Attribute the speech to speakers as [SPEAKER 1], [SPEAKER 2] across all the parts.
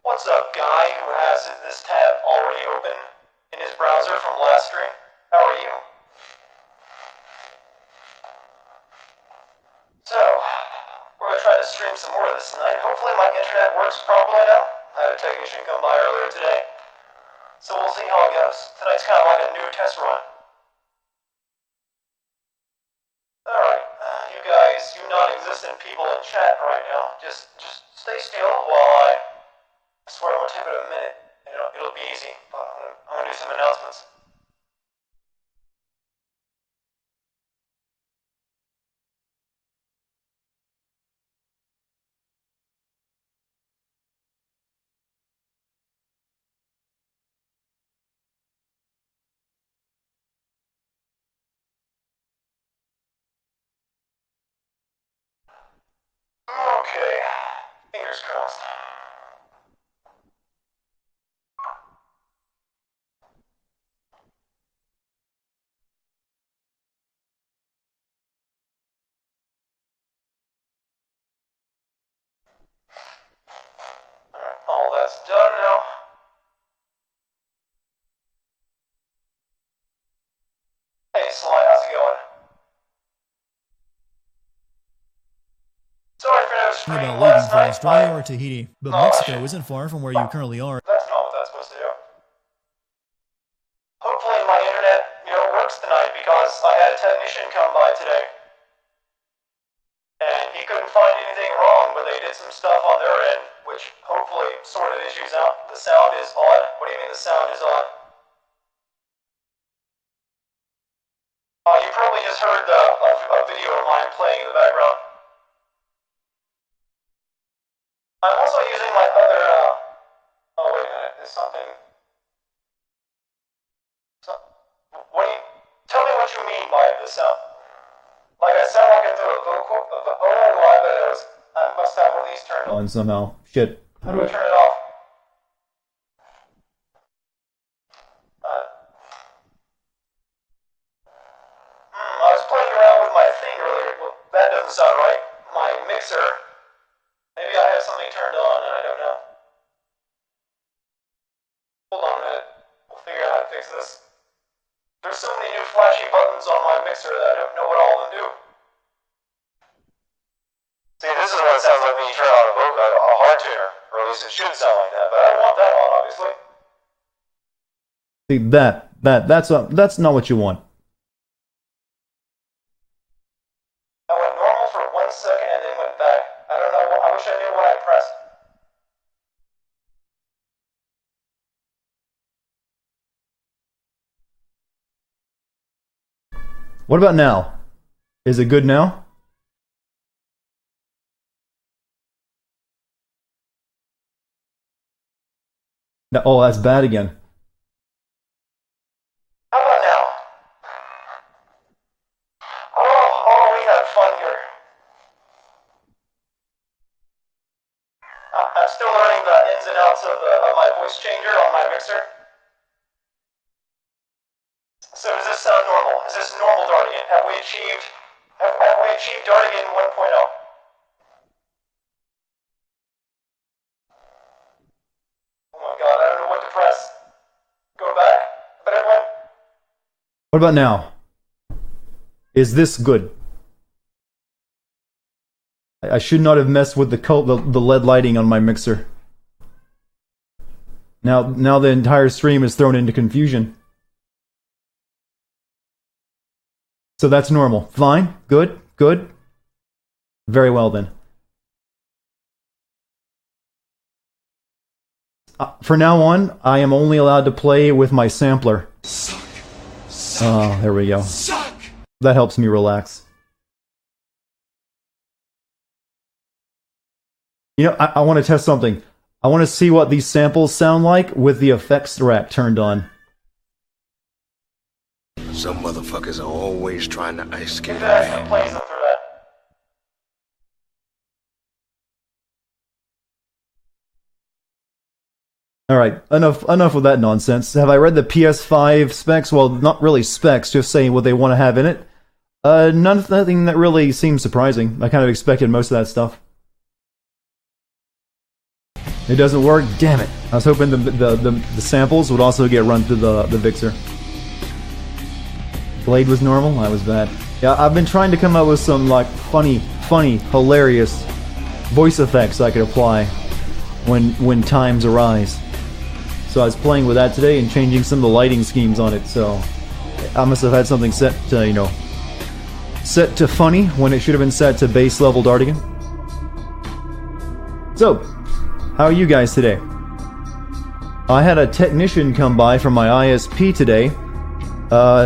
[SPEAKER 1] What's up, guy who has this tab already open in his browser from last stream? How are you? So, we're gonna try to stream some more of this tonight. Hopefully my internet works properly now. I had a technician come by earlier today. So we'll see how it goes. Tonight's kind of like a new test run. Alright, you guys, you non-existent people in chat right now, just stay still while I swear I'm gonna take it a minute. It'll be easy, but I'm gonna do some announcements. Okay, fingers crossed. Alright, all that's done now. Hey Sly, how's it going? Sorry for no stream
[SPEAKER 2] About leaving
[SPEAKER 1] last
[SPEAKER 2] for
[SPEAKER 1] night.
[SPEAKER 2] Australia or Tahiti, but Mexico isn't far from where you currently are.
[SPEAKER 1] That's not what that's supposed to do. Hopefully my internet, works tonight because I had a technician come by today. And he couldn't find anything wrong, but they did some stuff on their end, which hopefully sorted issues out. The sound is odd. What do you mean the sound is odd? You probably just heard a video of mine playing in the background. I'm also using my other, oh wait a minute, there's something. Tell me what you mean by the sound. Like I sound like I do a vocal, but I must have one of these turned on.
[SPEAKER 2] Somehow. Shit.
[SPEAKER 1] How do I turn it off? I was playing around with my thing earlier. Well, that doesn't sound right. My mixer. Maybe I have something turned on and I don't know. Hold on a minute. We'll figure out how to fix this. There's so many new flashy buttons on my mixer that I don't know what all of them do. See, this is what it sounds like when you turn on a hard tuner. Or at least it should sound like that, but I don't want that on, obviously.
[SPEAKER 2] See, that's not what you want.
[SPEAKER 1] I went normal for 1 second and then went back. I don't know, I wish I knew what I pressed.
[SPEAKER 2] What about now? Is it good now? No, oh, that's bad again.
[SPEAKER 1] How about now? Oh, we had fun here. I'm still learning the ins and outs of my voice changer on my mixer. So does this sound normal? Is this normal Dartigan? Have we achieved Dartigan 1.0? Oh my god, I don't know what to press. Go back. But it went.
[SPEAKER 2] What about now? Is this good? I should not have messed with the LED lighting on my mixer. Now the entire stream is thrown into confusion. So that's normal. Fine. Good. Good. Very well then. For now on, I am only allowed to play with my sampler.
[SPEAKER 3] Suck.
[SPEAKER 2] Oh, there we go.
[SPEAKER 3] Suck.
[SPEAKER 2] That helps me relax. I want to test something. I want to see what these samples sound like with the effects rack turned on.
[SPEAKER 3] Some motherfuckers are always trying to ice skate
[SPEAKER 1] That's the
[SPEAKER 3] around.
[SPEAKER 1] place for that.
[SPEAKER 2] Alright, enough of that nonsense. Have I read the PS5 specs? Well, not really specs, just saying what they want to have in it. Nothing that really seems surprising. I kind of expected most of that stuff. It doesn't work? Damn it. I was hoping the samples would also get run through the Vixer. Blade was normal? I was bad. Yeah, I've been trying to come up with some, like, funny, hilarious voice effects I could apply when times arise. So I was playing with that today and changing some of the lighting schemes on it, so I must have had something set to, you know, set to funny when it should have been set to base level Dartigan. So, how are you guys today? I had a technician come by from my ISP today.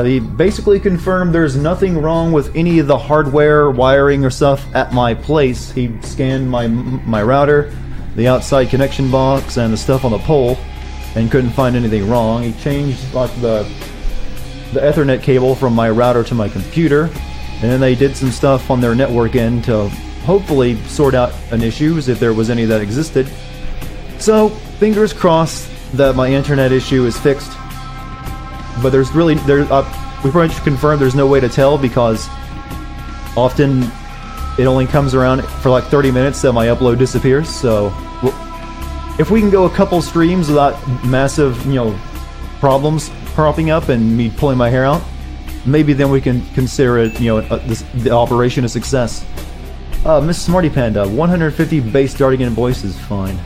[SPEAKER 2] He basically confirmed there's nothing wrong with any of the hardware, wiring, or stuff at my place. He scanned my router, the outside connection box, and the stuff on the pole, and couldn't find anything wrong. He changed like the Ethernet cable from my router to my computer, and then they did some stuff on their network end to hopefully sort out an issues if there was any that existed. So, fingers crossed that my internet issue is fixed. But we pretty much confirmed there's no way to tell because often it only comes around for like 30 minutes that my upload disappears. So if we can go a couple streams without massive, you know, problems cropping up and me pulling my hair out, maybe then we can consider it, you know, the operation a success. Miss Smarty Panda, 150 base Dartigan voice is fine.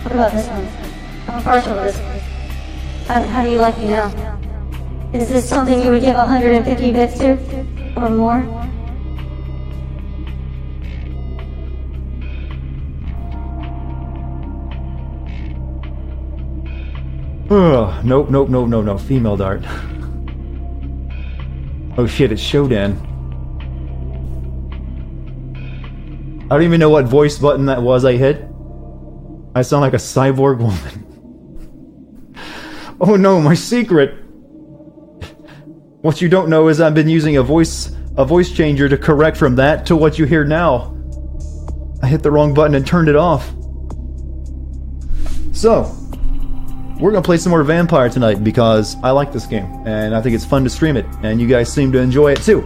[SPEAKER 4] What about this one? I'm partial to this one. How do you like me now? Is this something you would give 150 bits to? Or more?
[SPEAKER 2] Nope, no, female Dart. Oh shit, it's Shodan. I don't even know what voice button that was I hit. I sound like a cyborg woman. Oh no, my secret! What you don't know is I've been using a voice changer to correct from that to what you hear now. I hit the wrong button and turned it off. So, we're gonna play some more Vampire tonight because I like this game and I think it's fun to stream it, and you guys seem to enjoy it too.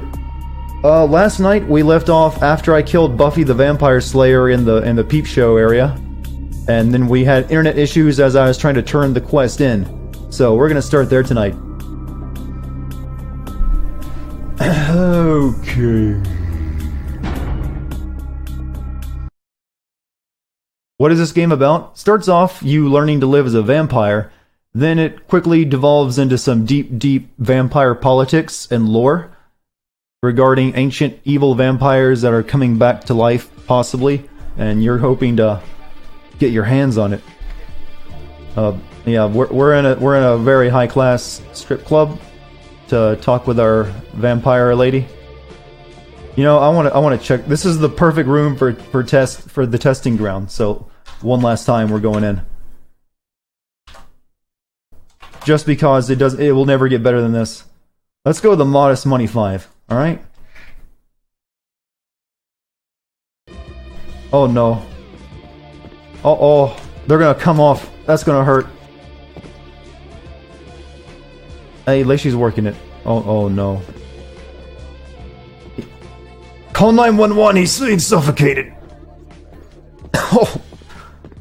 [SPEAKER 2] Last night we left off after I killed Buffy the Vampire Slayer in the Peep Show area, and then we had internet issues as I was trying to turn the quest in. So we're gonna start there tonight. Okay. What is this game about? Starts off you learning to live as a vampire, then it quickly devolves into some deep vampire politics and lore regarding ancient evil vampires that are coming back to life, possibly, and you're hoping to get your hands on it. Yeah, we're in a very high class strip club to talk with our vampire lady. You know, I want to check. This is the perfect room for the testing ground. So one last time we're going in. Just because it will never get better than this. Let's go with the modest money 5. All right. Oh no. Oh, they're gonna come off. That's gonna hurt. Hey, at least she's working it. Oh no. Call 911. He's suffocated.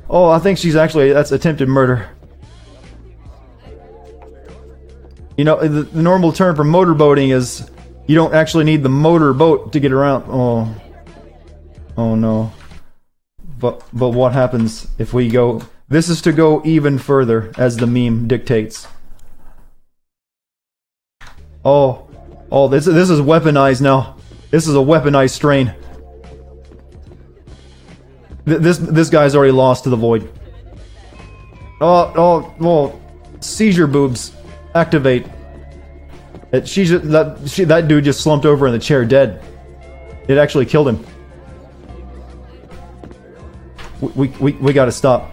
[SPEAKER 2] Oh, I think that's attempted murder. You know, the normal term for motorboating is you don't actually need the motor boat to get around. Oh no. But what happens if we go? This is to go even further, as the meme dictates. Oh, this is weaponized now. This is a weaponized strain. This guy's already lost to the void. Oh, seizure boobs activate. That dude just slumped over in the chair dead. It actually killed him. We gotta stop.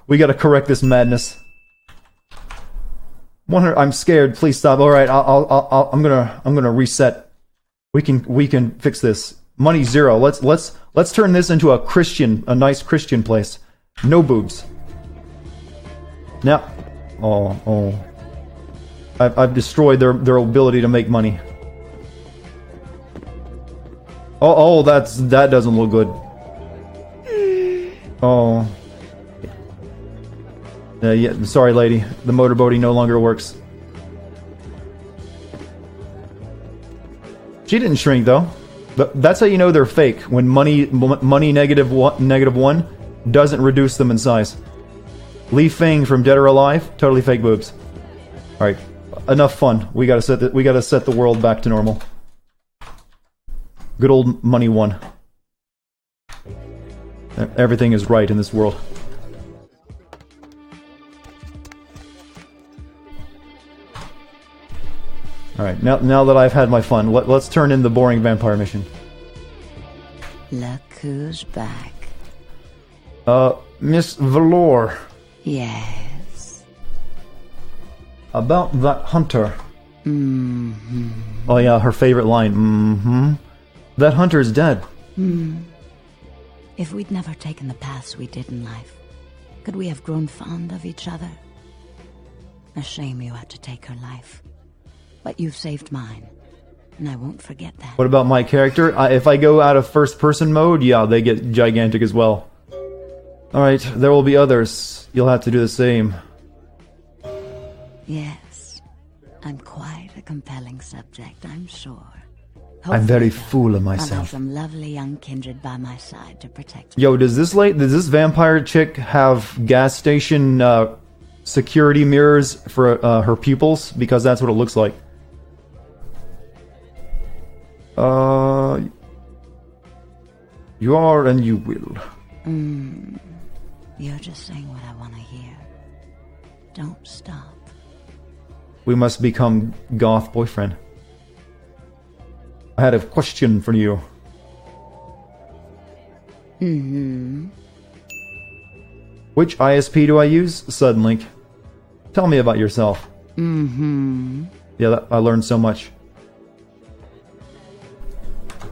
[SPEAKER 2] We gotta correct this madness. I'm scared. Please stop. All right, I'm gonna reset. We can fix this. Money 0. Let's turn this into a nice Christian place. No boobs. Now, oh. I've destroyed their ability to make money. Oh, that doesn't look good. Oh. Yeah, sorry, lady. The motorboating no longer works. She didn't shrink, though. That's how you know they're fake. When money negative one doesn't reduce them in size. Li Feng from Dead or Alive, totally fake boobs. All right, enough fun. We gotta set the world back to normal. Good old money one. Everything is right in this world. Alright, now that I've had my fun, let's turn in the boring vampire mission.
[SPEAKER 5] Look who's back.
[SPEAKER 2] Miss Valor.
[SPEAKER 5] Yes.
[SPEAKER 2] About that hunter.
[SPEAKER 5] Mm-hmm.
[SPEAKER 2] Oh yeah, her favorite line. Mm-hmm. That hunter's dead.
[SPEAKER 5] If we'd never taken the paths we did in life, could we have grown fond of each other? A shame you had to take her life. But you've saved mine, and I won't forget that.
[SPEAKER 2] What about my character? If I go out of first-person mode, yeah, they get gigantic as well. Alright, there will be others. You'll have to do the same.
[SPEAKER 5] Yes. I'm quite a compelling subject, I'm sure.
[SPEAKER 2] I'm very
[SPEAKER 5] Hopefully,
[SPEAKER 2] full of
[SPEAKER 5] I'll have
[SPEAKER 2] myself.
[SPEAKER 5] some lovely young kindred by my side to protect me.
[SPEAKER 2] Yo, does this vampire chick have gas station security mirrors for her pupils? Because that's what it looks like. You are and you will.
[SPEAKER 5] You're just saying what I want to hear. Don't stop.
[SPEAKER 2] We must become goth boyfriend. I had a question for you. Which ISP do I use? Suddenlink. Tell me about yourself. Yeah, I learned so much.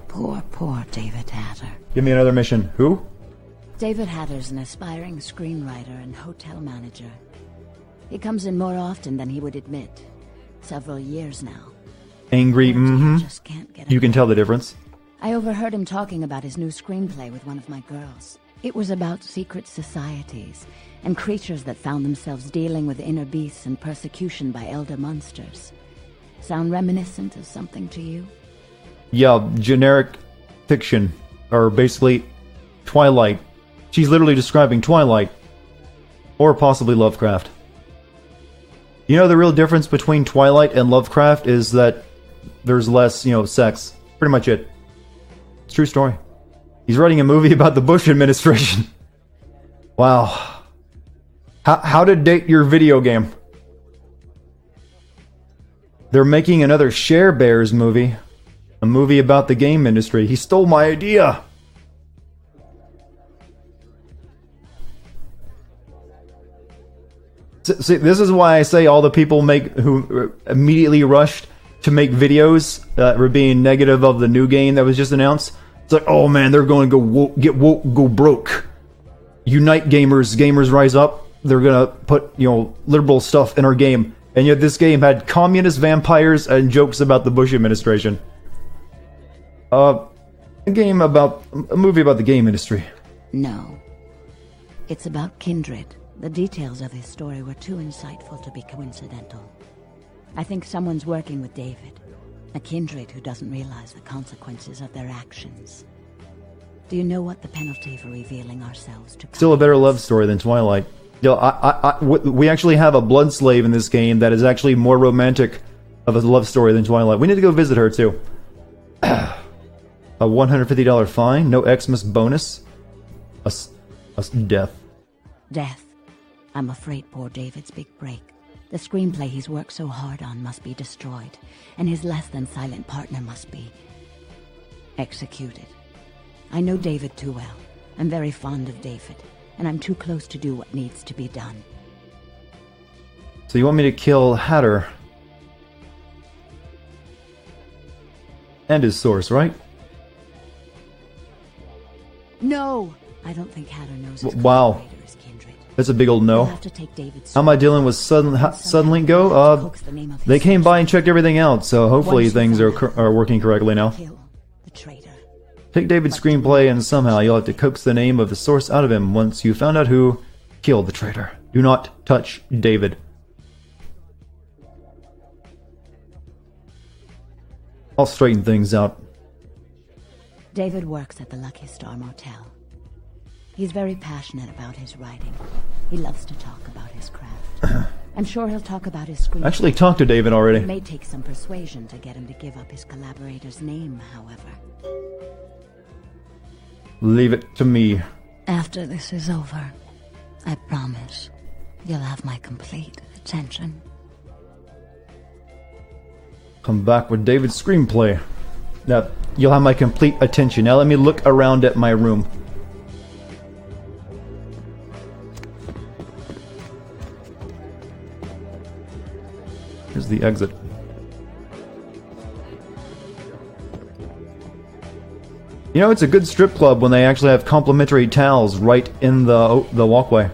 [SPEAKER 5] Poor David Hatter.
[SPEAKER 2] Give me another mission. Who?
[SPEAKER 5] David Hatter's an aspiring screenwriter and hotel manager. He comes in more often than he would admit. Several years now.
[SPEAKER 2] Angry,
[SPEAKER 5] Just can't get
[SPEAKER 2] You can tell the difference.
[SPEAKER 5] I overheard him talking about his new screenplay with one of my girls. It was about secret societies and creatures that found themselves dealing with inner beasts and persecution by elder monsters. Sound reminiscent of something to you?
[SPEAKER 2] Yeah, generic fiction. Or basically, Twilight. She's literally describing Twilight. Or possibly Lovecraft. You know, the real difference between Twilight and Lovecraft is that there's less, sex. Pretty much it. It's a true story. He's writing a movie about the Bush administration. Wow. How to date your video game. They're making another Share Bears movie. A movie about the game industry. He stole my idea! See, this is why I say all the people who immediately rushed to make videos were being negative of the new game that was just announced. It's like, oh man, they're going to get woke, go broke. Unite gamers, gamers rise up. They're gonna put, liberal stuff in our game. And yet this game had communist vampires and jokes about the Bush administration. A movie about the game industry.
[SPEAKER 5] No. It's about Kindred. The details of his story were too insightful to be coincidental. I think someone's working with David. A Kindred who doesn't realize the consequences of their actions. Do you know what the penalty for revealing ourselves to...
[SPEAKER 2] Still a better love story than Twilight. We actually have a blood slave in this game that is actually more romantic of a love story than Twilight. We need to go visit her too. A $150 fine, no Xmas bonus. Death.
[SPEAKER 5] Death. I'm afraid poor David's big break. The screenplay he's worked so hard on must be destroyed, and his less-than-silent partner must be... executed. I know David too well. I'm very fond of David, and I'm too close to do what needs to be done.
[SPEAKER 2] So you want me to kill Hatter? And his source, right?
[SPEAKER 5] No! I don't think Hatter knows his
[SPEAKER 2] Wow.
[SPEAKER 5] collaborator is Kindred.
[SPEAKER 2] That's a big old no.
[SPEAKER 5] We'll have to take David's
[SPEAKER 2] How am I dealing with Suddenlink Go? They came by and checked everything out, so hopefully things are working correctly now.
[SPEAKER 5] Kill the traitor.
[SPEAKER 2] Take David's screenplay and somehow you'll have to coax the name of the source out of him once you found out who killed the traitor. Do not touch David. I'll straighten things out.
[SPEAKER 5] David works at the Lucky Star Motel. He's very passionate about his writing. He loves to talk about his craft. I'm sure he'll talk about his screenplay.
[SPEAKER 2] I actually talked to David already.
[SPEAKER 5] It may take some persuasion to get him to give up his collaborator's name, however.
[SPEAKER 2] Leave it to me.
[SPEAKER 5] After this is over, I promise you'll have my complete attention.
[SPEAKER 2] Come back with David's screenplay. Now, you'll have my complete attention. Now let me look around at my room. Here's the exit. You know, it's a good strip club when they actually have complimentary towels right in the walkway.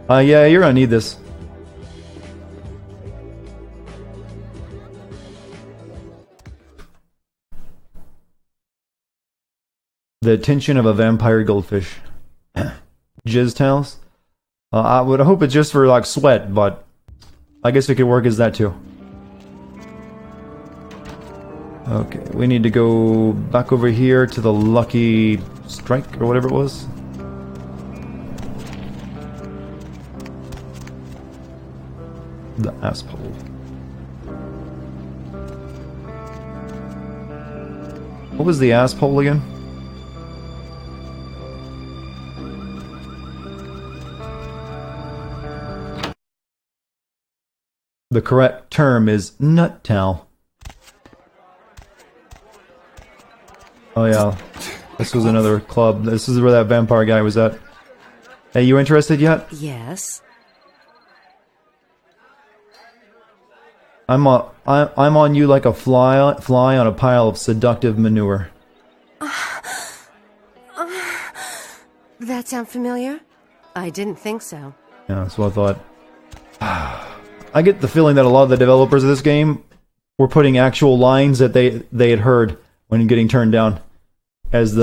[SPEAKER 2] Yeah, you're gonna need this. The attention of a vampire goldfish. Jizz towels? I would hope it's just for, like, sweat, but I guess it could work as that, too. Okay, we need to go back over here to the Lucky Strike, or whatever it was. The asshole. What was the asshole again? The correct term is nut towel. Oh yeah, this was another club. This is where that vampire guy was at. Hey, you interested yet?
[SPEAKER 6] Yes.
[SPEAKER 2] I'm on you like a fly on a pile of seductive manure.
[SPEAKER 6] That sound familiar? I didn't think so.
[SPEAKER 2] Yeah, that's what I thought. I get the feeling that a lot of the developers of this game were putting actual lines that they had heard when getting turned down as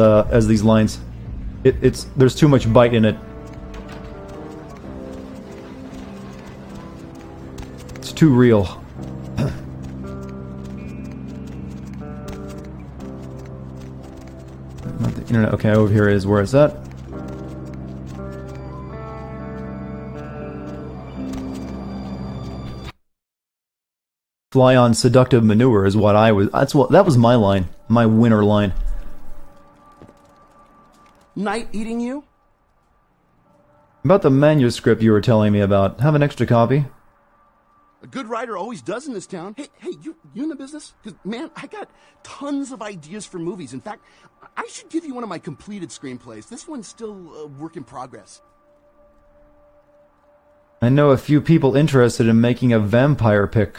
[SPEAKER 2] these lines. There's too much bite in it. It's too real. Not the internet. Okay, over here is where it's at. Fly on seductive manure is what I was. That was my line, my winner line.
[SPEAKER 7] Night eating you?
[SPEAKER 2] About the manuscript you were telling me about. Have an extra copy?
[SPEAKER 7] A good writer always does in this town. Hey, you in the business? Because, man, I got tons of ideas for movies. In fact, I should give you one of my completed screenplays. This one's still a work in progress.
[SPEAKER 2] I know a few people interested in making a vampire pick.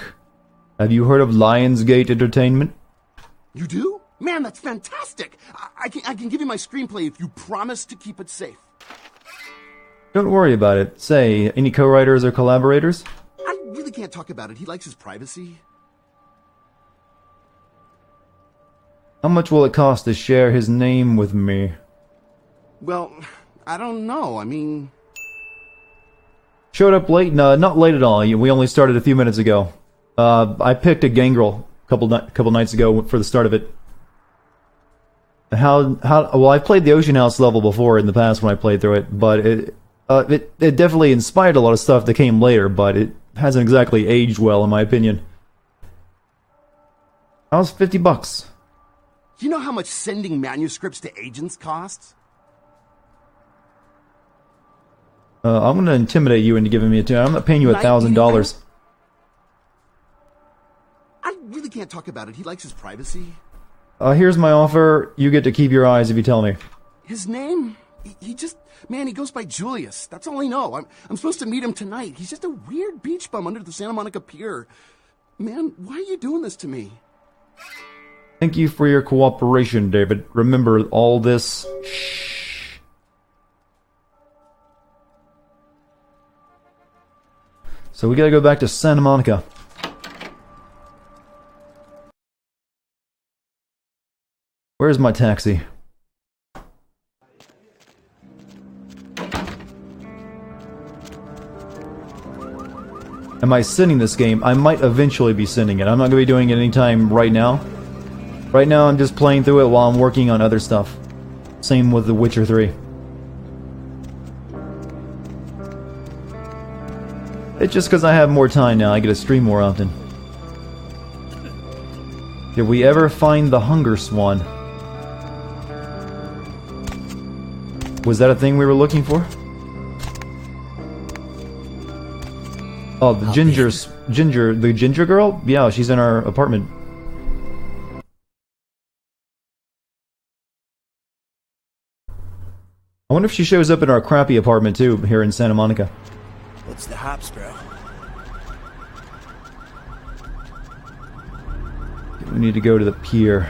[SPEAKER 2] Have you heard of Lionsgate Entertainment?
[SPEAKER 7] You do? Man, that's fantastic! I can give you my screenplay if you promise to keep it safe.
[SPEAKER 2] Don't worry about it. Say, any co-writers or collaborators?
[SPEAKER 7] I really can't talk about it. He likes his privacy.
[SPEAKER 2] How much will it cost to share his name with me?
[SPEAKER 7] Well, I don't know. I mean...
[SPEAKER 2] Showed up late? No, not late at all. We only started a few minutes ago. I picked a gangrel a couple nights ago for the start of it. Well, I played the Ocean House level before in the past when I played through it, but it definitely inspired a lot of stuff that came later, but it hasn't exactly aged well in my opinion. That was $50.
[SPEAKER 7] You know how much sending manuscripts to agents costs?
[SPEAKER 2] I'm gonna intimidate you into giving me I'm not paying you $1,000.
[SPEAKER 7] I really can't talk about it. He likes his privacy.
[SPEAKER 2] Here's my offer. You get to keep your eyes if you tell me.
[SPEAKER 7] His name? He just... Man, he goes by Julius. That's all I know. I'm supposed to meet him tonight. He's just a weird beach bum under the Santa Monica Pier. Man, why are you doing this to me?
[SPEAKER 2] Thank you for your cooperation, David. Remember all this... Shh. So we gotta go back to Santa Monica. Where's my taxi? am I sending this game? I might eventually be sending it. I'm not going to be doing it anytime right now. Right now I'm just playing through it while I'm working on other stuff. Same with The Witcher 3. It's just because I have more time now, I get to stream more often. Did we ever find the Hunger Swan? Was that a thing we were looking for? Oh, the ginger girl? Yeah, she's in our apartment. I wonder if she shows up in our crappy apartment too, here in Santa Monica.
[SPEAKER 8] What's the hops, bro?
[SPEAKER 2] We need to go to the pier.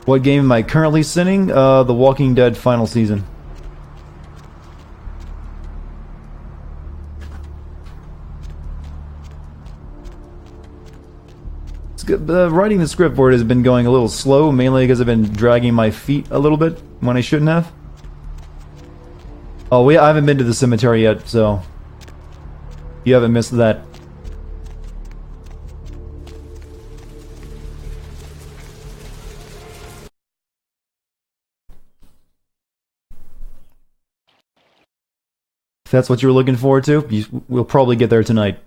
[SPEAKER 2] What game am I currently sending? The Walking Dead final season. It's good. Writing the script for it has been going a little slow, mainly because I've been dragging my feet a little bit when I shouldn't have. Oh, I haven't been to the cemetery yet, so you haven't missed that. If that's what you were looking forward to, we'll probably get there tonight.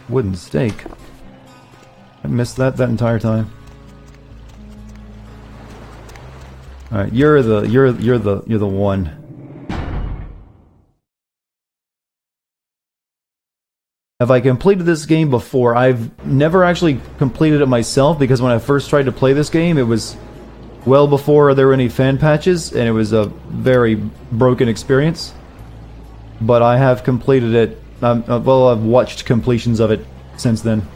[SPEAKER 2] Wooden stake. I missed that entire time. All right, you're the one. Have I completed this game before? I've never actually completed it myself because when I first tried to play this game, it was well before there were any fan patches, and it was a very broken experience. But I have completed it. Well, I've watched completions of it since then.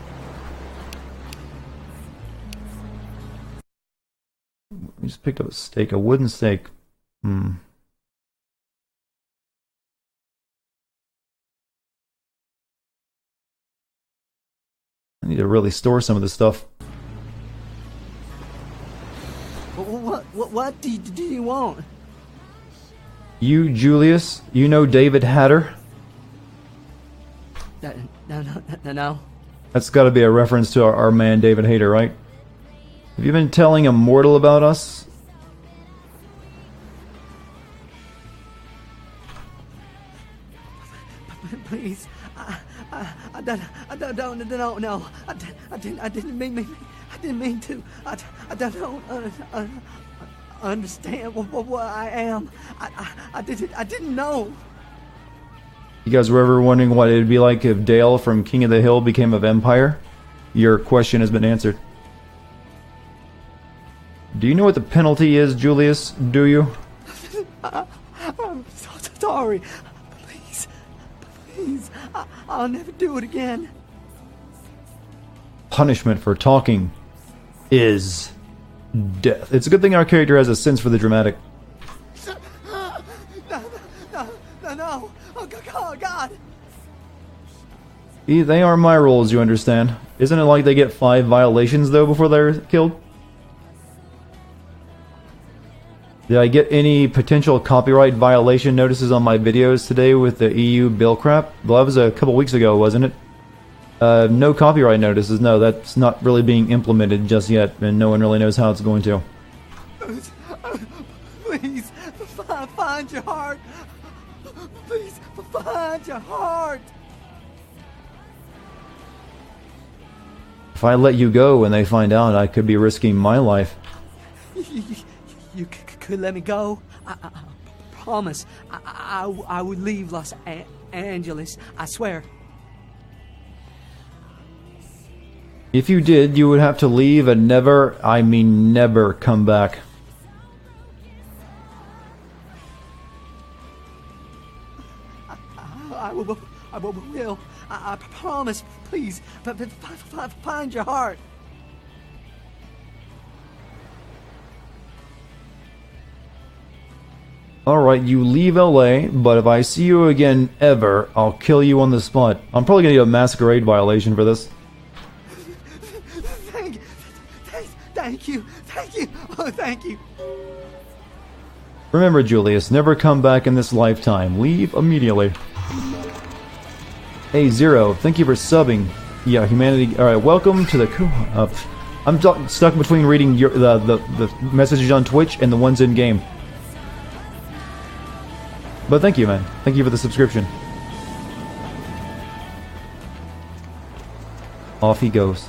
[SPEAKER 2] We just picked up a stake, a wooden stake. I need to really store some of this stuff.
[SPEAKER 8] What do you want?
[SPEAKER 2] You, Julius, you know David Hatter?
[SPEAKER 8] No.
[SPEAKER 2] That's got to be a reference to our man David Hatter, right? Have you been telling Immortal about us?
[SPEAKER 8] Please, I don't know. I didn't mean to. I don't understand what I am. I didn't know.
[SPEAKER 2] You guys were ever wondering what it'd be like if Dale from King of the Hill became a vampire? Your question has been answered. Do you know what the penalty is, Julius? Do you?
[SPEAKER 8] I'm so sorry. Please, I'll never do it again.
[SPEAKER 2] Punishment for talking is death. It's a good thing our character has a sense for the dramatic.
[SPEAKER 8] No. Oh, God.
[SPEAKER 2] They are my rules, you understand. Isn't it like they get 5 violations, though, before they're killed? Did I get any potential copyright violation notices on my videos today with the EU bill crap? Well, that was a couple weeks ago, wasn't it? No copyright notices. No, that's not really being implemented just yet, and no one really knows how it's going to.
[SPEAKER 8] Please, find your heart. Please, find your heart.
[SPEAKER 2] If I let you go and they find out, I could be risking my life.
[SPEAKER 8] You could let me go. I promise. I would leave Los Angeles. I swear.
[SPEAKER 2] If you did, you would have to leave and never, I mean never, come back.
[SPEAKER 8] I will. I promise. Please, find your heart.
[SPEAKER 2] Alright, you leave LA, but if I see you again ever, I'll kill you on the spot. I'm probably gonna get a masquerade violation for this.
[SPEAKER 8] Thank you. Oh, thank you.
[SPEAKER 2] Remember, Julius, never come back in this lifetime. Leave immediately. Hey, Zero, thank you for subbing. Yeah, humanity. Alright, welcome to the... I'm stuck between reading the messages on Twitch and the ones in-game. But thank you, man. Thank you for the subscription. Off he goes.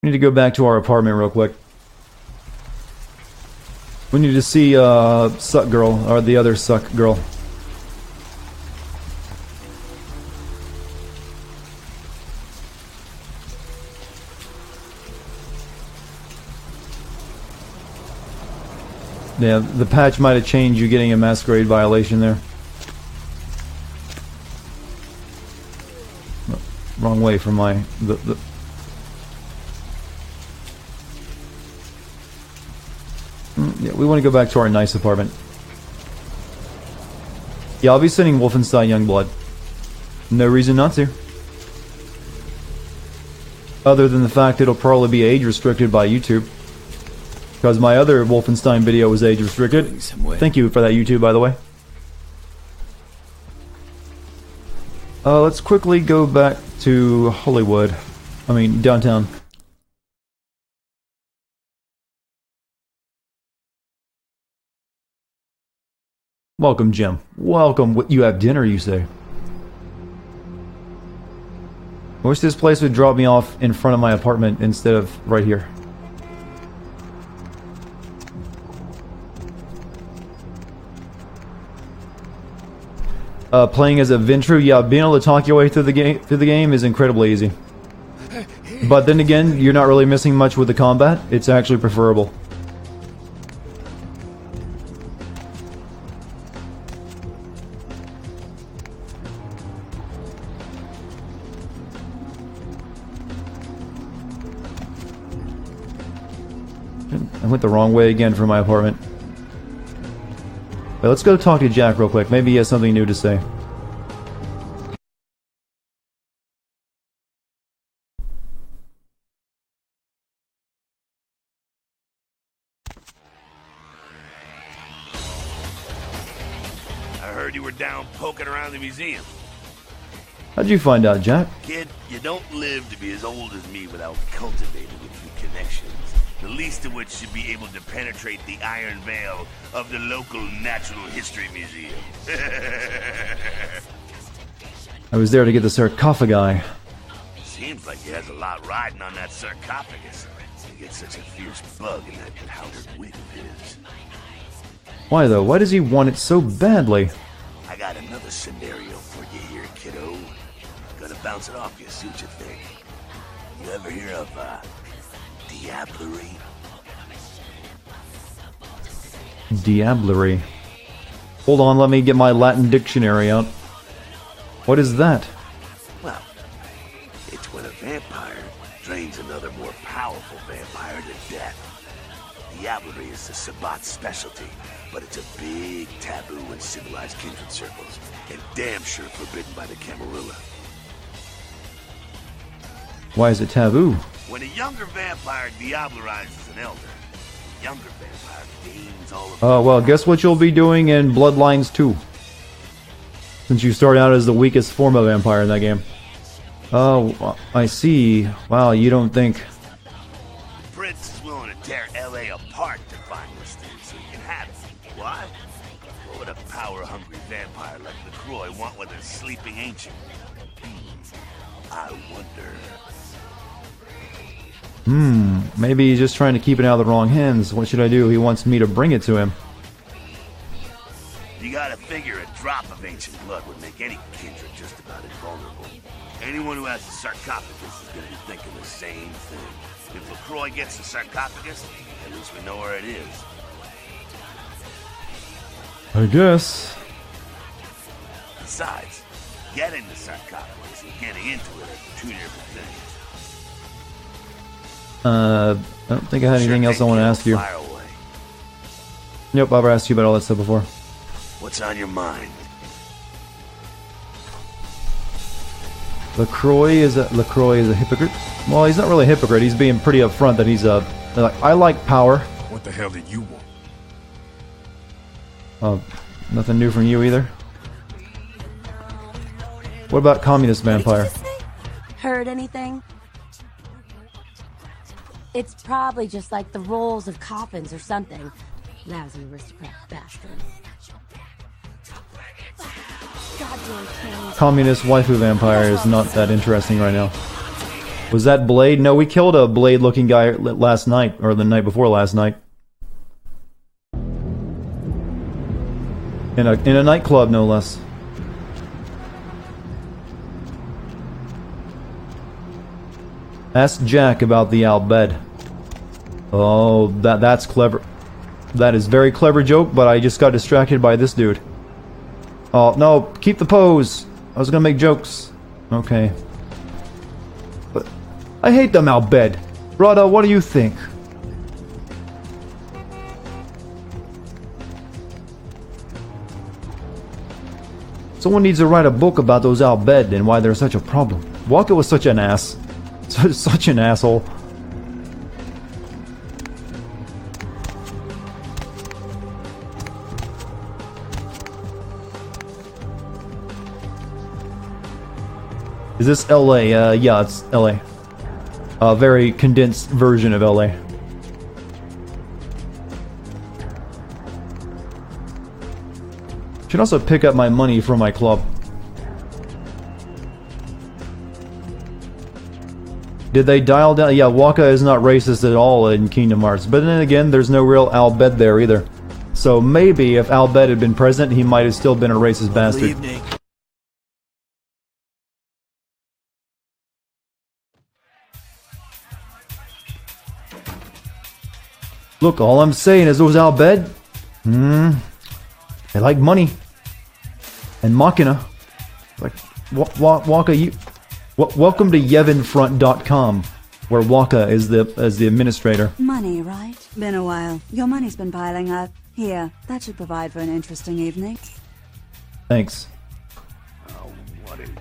[SPEAKER 2] We need to go back to our apartment real quick. We need to see Suck Girl, or the other Suck Girl. Yeah, the patch might have changed you getting a masquerade violation there. Wrong way for my... Yeah, we want to go back to our nice apartment. Yeah, I'll be sending Wolfenstein Youngblood. No reason not to. Other than the fact it'll probably be age restricted by YouTube. Because my other Wolfenstein video was age restricted. Thank you for that, YouTube, by the way. Let's quickly go back to Hollywood. I mean, downtown. Welcome, Jim. Welcome. You have dinner, you say? I wish this place would drop me off in front of my apartment instead of right here. Playing as a Ventru, yeah, being able to talk your way through the game is incredibly easy. But then again, you're not really missing much with the combat. It's actually preferable. I went the wrong way again for my apartment. But let's go talk to Jack real quick. Maybe he has something new to say.
[SPEAKER 9] I heard you were down poking around the museum.
[SPEAKER 2] How'd you find out, Jack?
[SPEAKER 9] Kid, you don't live to be as old as me without cultivating a few connections. The least of which should be able to penetrate the iron veil of the local Natural History Museum.
[SPEAKER 2] I was there to get the sarcophagi.
[SPEAKER 9] Seems like he has a lot riding on that sarcophagus. He gets such a fierce bug in that powdered wig of his.
[SPEAKER 2] Why though? Why does he want it so badly?
[SPEAKER 9] I got another scenario for you here, kiddo. Gonna bounce it off you, see what you think. You ever hear of, diablerie?
[SPEAKER 2] Diablerie. Hold on, let me get my Latin dictionary out. What is that?
[SPEAKER 9] Well, it's when a vampire drains another more powerful vampire to death. Diablerie is the Sabbat's specialty, but it's a big taboo in civilized kindred circles, and damn sure forbidden by the Camarilla.
[SPEAKER 2] Why is it taboo?
[SPEAKER 9] When a younger vampire diablerizes an elder, the younger vampire gains all of...
[SPEAKER 2] Oh, well, guess what you'll be doing in Bloodlines 2? Since you start out as the weakest form of vampire in that game. Oh, I see. Wow, you don't think...
[SPEAKER 9] Prince is willing to tear L.A. apart to find this thing so he can have it. Why? What would a power-hungry vampire like LaCroix want with a sleeping ancient? I wonder...
[SPEAKER 2] Maybe he's just trying to keep it out of the wrong hands. What should I do? He wants me to bring it to him.
[SPEAKER 9] You gotta figure a drop of ancient blood would make any kindred just about invulnerable. Anyone who has a sarcophagus is gonna be thinking the same thing. If LaCroix gets the sarcophagus, at least we know where it is.
[SPEAKER 2] I guess.
[SPEAKER 9] Besides, Getting the sarcophagus and getting into it are two different things.
[SPEAKER 2] I don't think I had anything else I want to ask you.
[SPEAKER 9] Fire away.
[SPEAKER 2] Nope, I've asked you about all that stuff before.
[SPEAKER 9] What's on your mind?
[SPEAKER 2] LaCroix is a hypocrite. Well, he's not really a hypocrite. He's being pretty upfront that he's like, I like power.
[SPEAKER 3] What the hell did you want?
[SPEAKER 2] Nothing new from you either. What about communist vampire?
[SPEAKER 5] Heard anything? It's probably just like the rolls of coffins or something. Lousy aristocrat bastard. Goddamn Kenny.
[SPEAKER 2] Communist waifu vampire is not that interesting right now. Was that Blade? No, we killed a Blade-looking guy last night, or the night before last night. In a nightclub, no less. Ask Jack about the Al bed. Oh, that's clever. That is very clever joke, but I just got distracted by this dude. Oh, no, keep the pose. I was gonna make jokes. Okay. But I hate them Al bed. Rada, what do you think? Someone needs to write a book about those Al bed and why they're such a problem. Walker was such an ass. Such an asshole. Is this LA? Yeah, it's LA. A very condensed version of LA. Should also pick up my money from my club. Did they dial down? Yeah, Waka is not racist at all in Kingdom Hearts. But then again, there's no real Al Bhed there either. So maybe if Al Bhed had been present, he might have still been a racist bastard.
[SPEAKER 10] Evening.
[SPEAKER 2] Look, all I'm saying is those Al Bhed, they like money. And Machina. Like, Waka, you... welcome to YevinFront.com, where Waka is the administrator.
[SPEAKER 11] Money, right? Been a while. Your money's been piling up. Here, that should provide for an interesting evening.
[SPEAKER 2] Thanks.
[SPEAKER 9] Oh, what is it?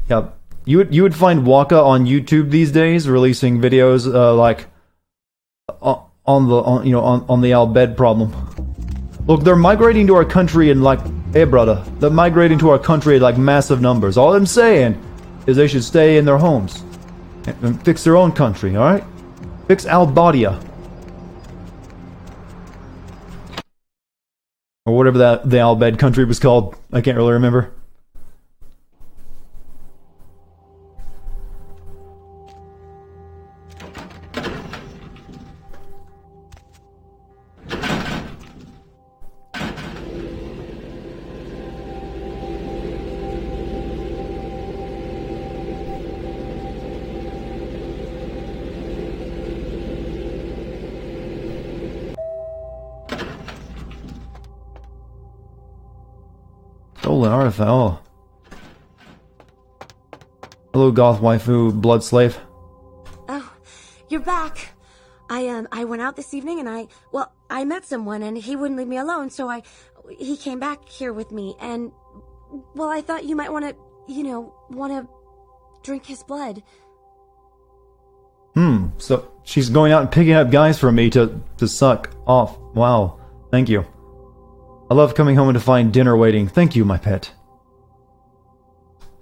[SPEAKER 2] Yeah, you would find Waka on YouTube these days, releasing videos like on the Al Bhed problem. Look, they're migrating to our country in like, hey brother, they're migrating to our country in like massive numbers. All I'm saying is they should stay in their homes and fix their own country. All right, fix Albadia or whatever the Al Bhed country was called. I can't really remember. Stolen artifact. Oh. Hello, goth waifu, blood slave.
[SPEAKER 12] Oh, you're back. I went out this evening and I met someone and he wouldn't leave me alone, so he came back here with me and, well, I thought you might want to drink his blood.
[SPEAKER 2] So she's going out and picking up guys for me to suck off. Wow. Thank you. I love coming home and to find dinner waiting. Thank you, my pet.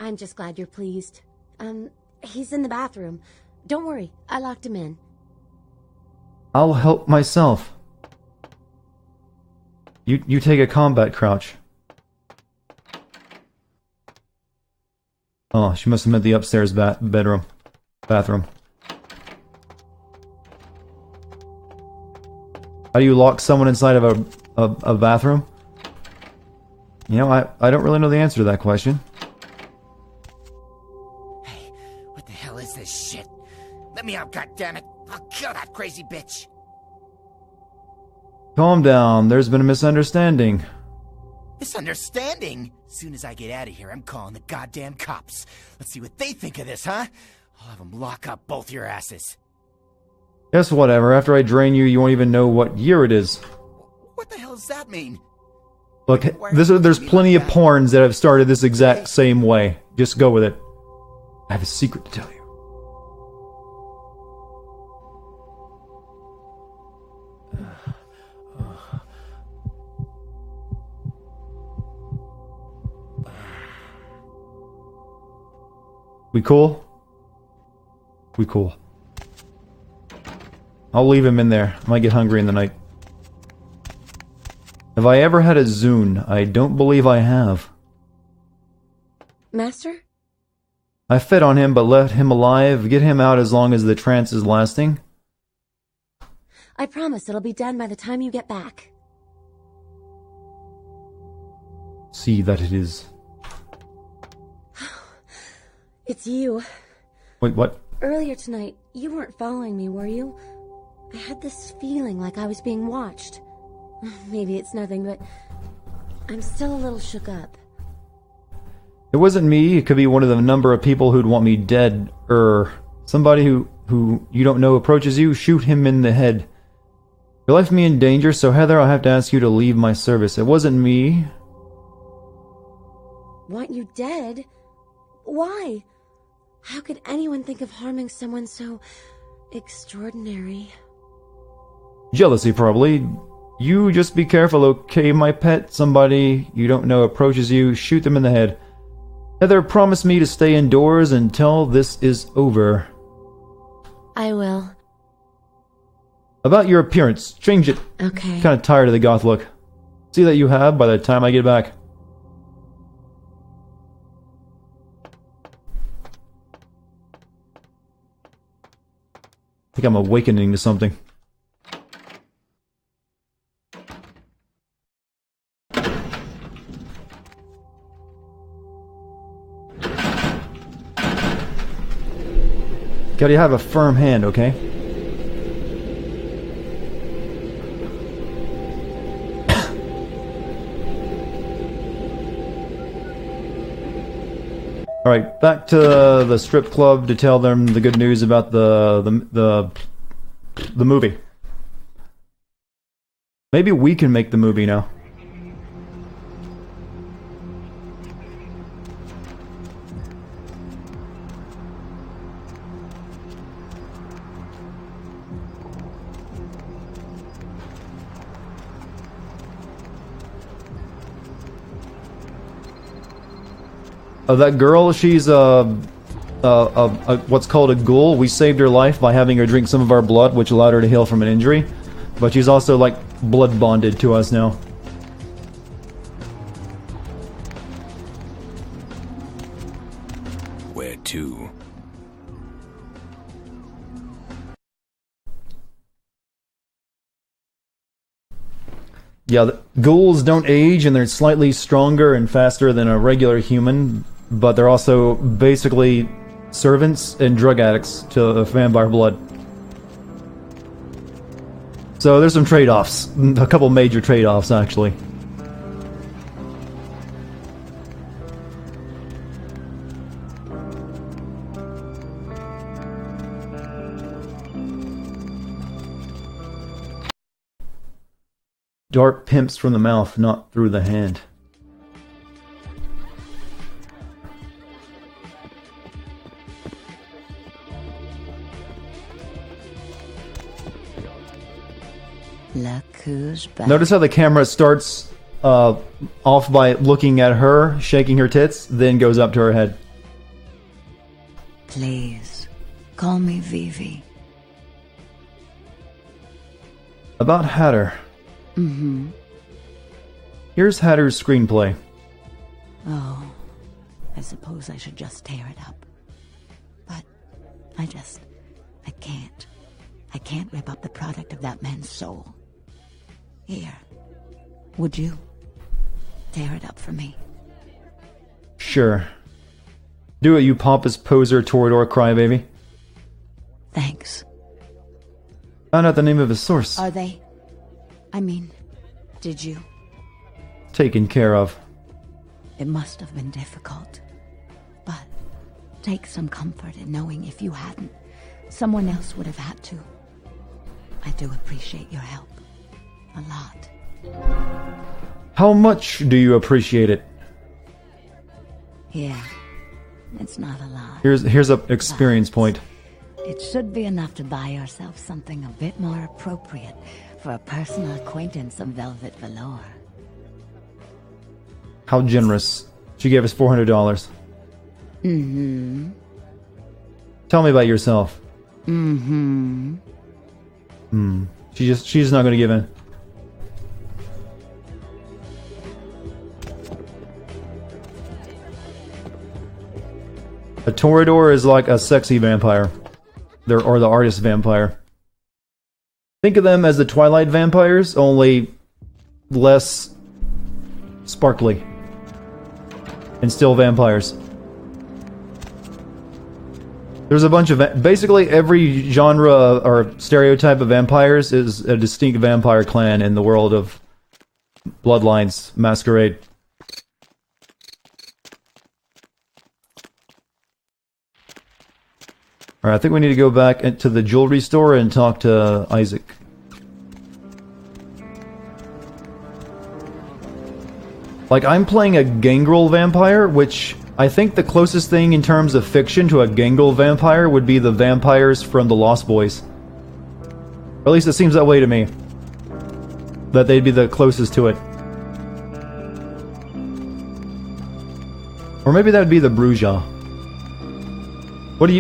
[SPEAKER 12] I'm just glad you're pleased. He's in the bathroom. Don't worry, I locked him in.
[SPEAKER 2] I'll help myself. You take a combat crouch. Oh, she must have meant the upstairs bathroom. How do you lock someone inside of a bathroom? You know, I don't really know the answer to that question.
[SPEAKER 10] Hey, what the hell is this shit? Let me out, goddammit! I'll kill that crazy bitch.
[SPEAKER 2] Calm down. There's been a misunderstanding.
[SPEAKER 10] Misunderstanding? Soon as I get out of here, I'm calling the goddamn cops. Let's see what they think of this, huh? I'll have them lock up both your asses.
[SPEAKER 2] Guess whatever. After I drain you, you won't even know what year it is.
[SPEAKER 10] What the hell does that mean?
[SPEAKER 2] Look, there's plenty of porns that have started this exact same way. Just go with it. I have a secret to tell you. We cool? We cool. I'll leave him in there. I might get hungry in the night. Have I ever had a Zune? I don't believe I have.
[SPEAKER 12] Master?
[SPEAKER 2] I fed on him but left him alive. Get him out as long as the trance is lasting.
[SPEAKER 12] I promise it'll be done by the time you get back.
[SPEAKER 2] See that it is.
[SPEAKER 12] It's you.
[SPEAKER 2] Wait, what?
[SPEAKER 12] Earlier tonight, you weren't following me, were you? I had this feeling like I was being watched. Maybe it's nothing, but I'm still a little shook up.
[SPEAKER 2] It wasn't me. It could be one of the number of people who'd want me dead. Somebody who you don't know approaches you, shoot him in the head. You left me in danger, so Heather, I'll have to ask you to leave my service. It wasn't me.
[SPEAKER 12] Want you dead? Why? How could anyone think of harming someone so extraordinary?
[SPEAKER 2] Jealousy, probably. You just be careful, okay, my pet? Somebody you don't know approaches you, shoot them in the head. Heather, promise me to stay indoors until this is over.
[SPEAKER 12] I will.
[SPEAKER 2] About your appearance, change it.
[SPEAKER 12] Okay.
[SPEAKER 2] Kinda tired of the goth look. See that you have by the time I get back. I think I'm awakening to something. Gotta have a firm hand, okay? Alright, back to the strip club to tell them the good news about the movie. Maybe we can make the movie now. That girl, she's what's called a ghoul. We saved her life by having her drink some of our blood, which allowed her to heal from an injury. But she's also, like, blood bonded to us now.
[SPEAKER 3] Where to?
[SPEAKER 2] Yeah, the ghouls don't age, and they're slightly stronger and faster than a regular human, but they're also basically servants and drug addicts to vampire blood. So there's some trade-offs. A couple major trade-offs, actually. Dart pimps from the mouth, not through the hand.
[SPEAKER 5] Look who's back.
[SPEAKER 2] Notice how the camera starts off by looking at her, shaking her tits, then goes up to her head.
[SPEAKER 5] Please, call me Vivi.
[SPEAKER 2] About Hatter.
[SPEAKER 5] Mm-hmm.
[SPEAKER 2] Here's Hatter's screenplay.
[SPEAKER 5] Oh, I suppose I should just tear it up. But I can't. I can't rip up the product of that man's soul. Here, would you tear it up for me?
[SPEAKER 2] Sure. Do it, you pompous poser, Toreador crybaby.
[SPEAKER 5] Thanks.
[SPEAKER 2] Found out the name of his source.
[SPEAKER 5] Are they? I mean, did you?
[SPEAKER 2] Taken care of.
[SPEAKER 5] It must have been difficult. But take some comfort in knowing if you hadn't, someone else would have had to. I do appreciate your help. A lot.
[SPEAKER 2] How much do you appreciate it?
[SPEAKER 5] Yeah. It's not a lot.
[SPEAKER 2] Here's a experience point.
[SPEAKER 5] It should be enough to buy yourself something a bit more appropriate for a personal acquaintance of velvet velour.
[SPEAKER 2] How generous. She gave us $400.
[SPEAKER 5] Mm-hmm.
[SPEAKER 2] Tell me about yourself.
[SPEAKER 5] Mm-hmm.
[SPEAKER 2] She's not gonna give in. A Toreador is like a sexy vampire. Or the artist vampire. Think of them as the Twilight vampires, only less sparkly. And still vampires. There's a bunch of... Basically, every genre or stereotype of vampires is a distinct vampire clan in the world of Bloodlines, Masquerade. Alright, I think we need to go back into the jewelry store and talk to Isaac. Like, I'm playing a gangrel vampire, which I think the closest thing in terms of fiction to a gangrel vampire would be the vampires from the Lost Boys. Or at least it seems that way to me. That they'd be the closest to it. Or maybe that would be the Bruja. What do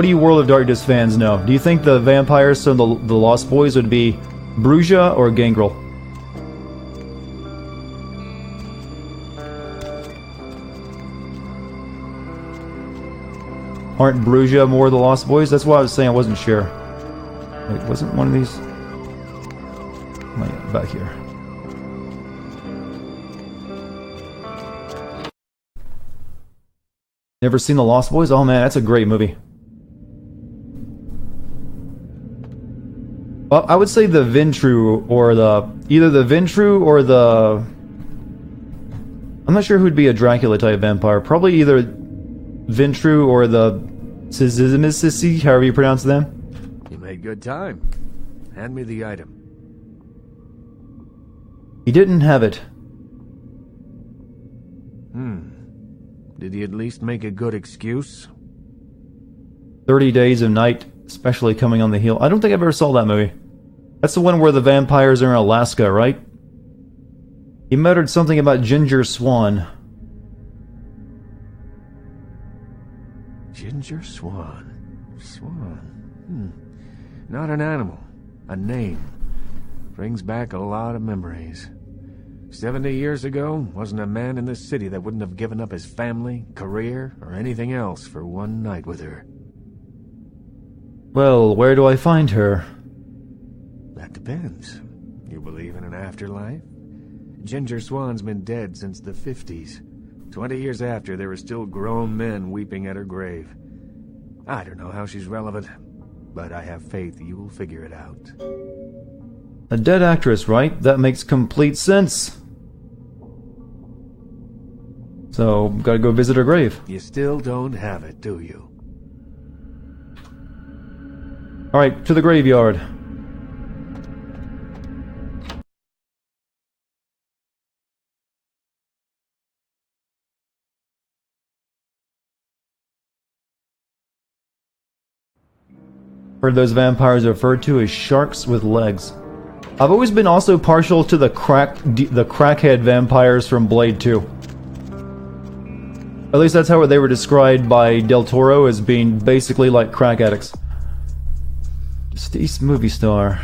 [SPEAKER 2] you World of Darkness fans know? Do you think the vampires from the Lost Boys would be Bruja or Gangrel? Aren't Bruja more the Lost Boys? That's why I was saying I wasn't sure. Wait, wasn't one of these... Oh yeah, back here. Never seen The Lost Boys? Oh man, that's a great movie. Well, I would say the Ventru or the... Either the Ventru or the... I'm not sure who'd be a Dracula type vampire. Probably either Ventru or the... Sizimissisi, however you pronounce them.
[SPEAKER 13] You made good time. Hand me the item.
[SPEAKER 2] He didn't have it.
[SPEAKER 13] Did he at least make a good excuse?
[SPEAKER 2] 30 Days of Night, especially coming on the heel. I don't think I've ever saw that movie. That's the one where the vampires are in Alaska, right? He muttered something about Ginger Swan.
[SPEAKER 13] Ginger Swan. Not an animal. A name. Brings back a lot of memories. 70 years ago, wasn't a man in this city that wouldn't have given up his family, career, or anything else for one night with her.
[SPEAKER 2] Well, where do I find her?
[SPEAKER 13] That depends. You believe in an afterlife? Ginger Swan's been dead since the 50s. 20 years after, there were still grown men weeping at her grave. I don't know how she's relevant, but I have faith you will figure it out.
[SPEAKER 2] A dead actress, right? That makes complete sense. So, gotta go visit her grave.
[SPEAKER 13] You still don't have it, do you?
[SPEAKER 2] Alright, to the graveyard. Heard those vampires referred to as sharks with legs. I've always been also partial to the crackhead vampires from Blade 2. At least that's how they were described by Del Toro, as being basically like crack addicts. Deceased movie star.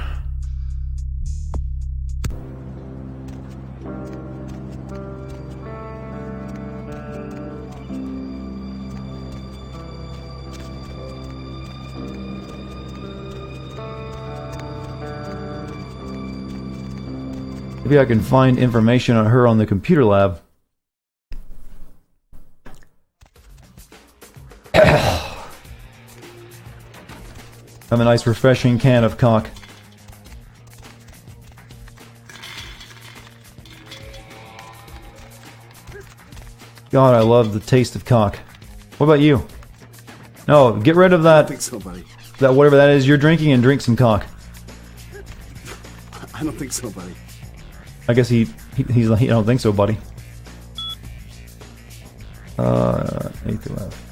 [SPEAKER 2] Maybe I can find information on her on the computer lab. Have a nice refreshing can of cock. God, I love the taste of cock. What about you? No, get rid of that.
[SPEAKER 7] I don't think so, buddy.
[SPEAKER 2] That whatever that is you're drinking and drink some cock.
[SPEAKER 7] I don't think so, buddy.
[SPEAKER 2] I guess he's like, I don't think so, buddy. A through F.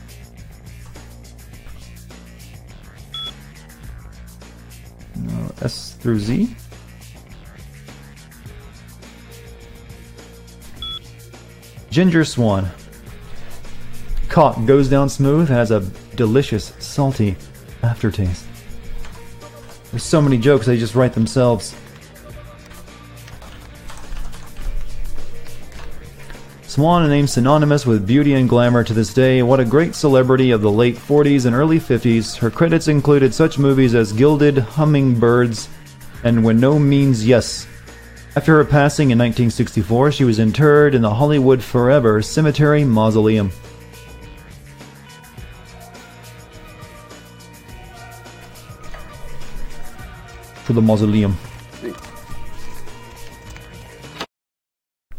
[SPEAKER 2] S through Z. Ginger Swan. Cock goes down smooth, has a delicious, salty aftertaste. There's so many jokes, they just write themselves. Swan, a name synonymous with beauty and glamour to this day, what a great celebrity of the late 40s and early 50s. Her credits included such movies as Gilded Hummingbirds and When No Means Yes. After her passing in 1964, she was interred in the Hollywood Forever Cemetery Mausoleum. For the mausoleum.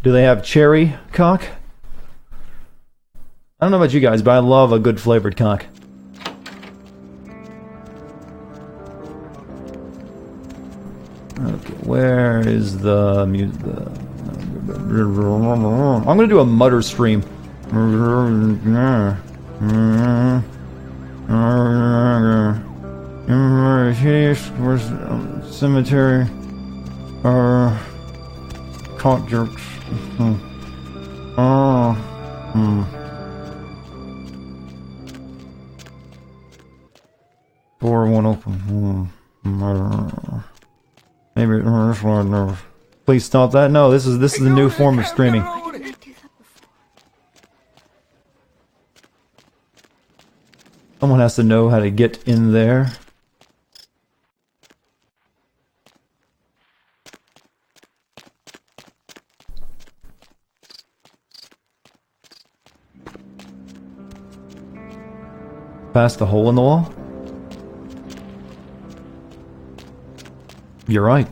[SPEAKER 2] Do they have cherry cock? I don't know about you guys, but I love a good flavored cock. Okay, where is the music? I'm gonna do a mutter stream. Cemetery. Cock jerks. Door won't open. Maybe this one. No. Please stop that. No, this is the new form of streaming. Someone has to know how to get in there. Past the hole in the wall? You're right.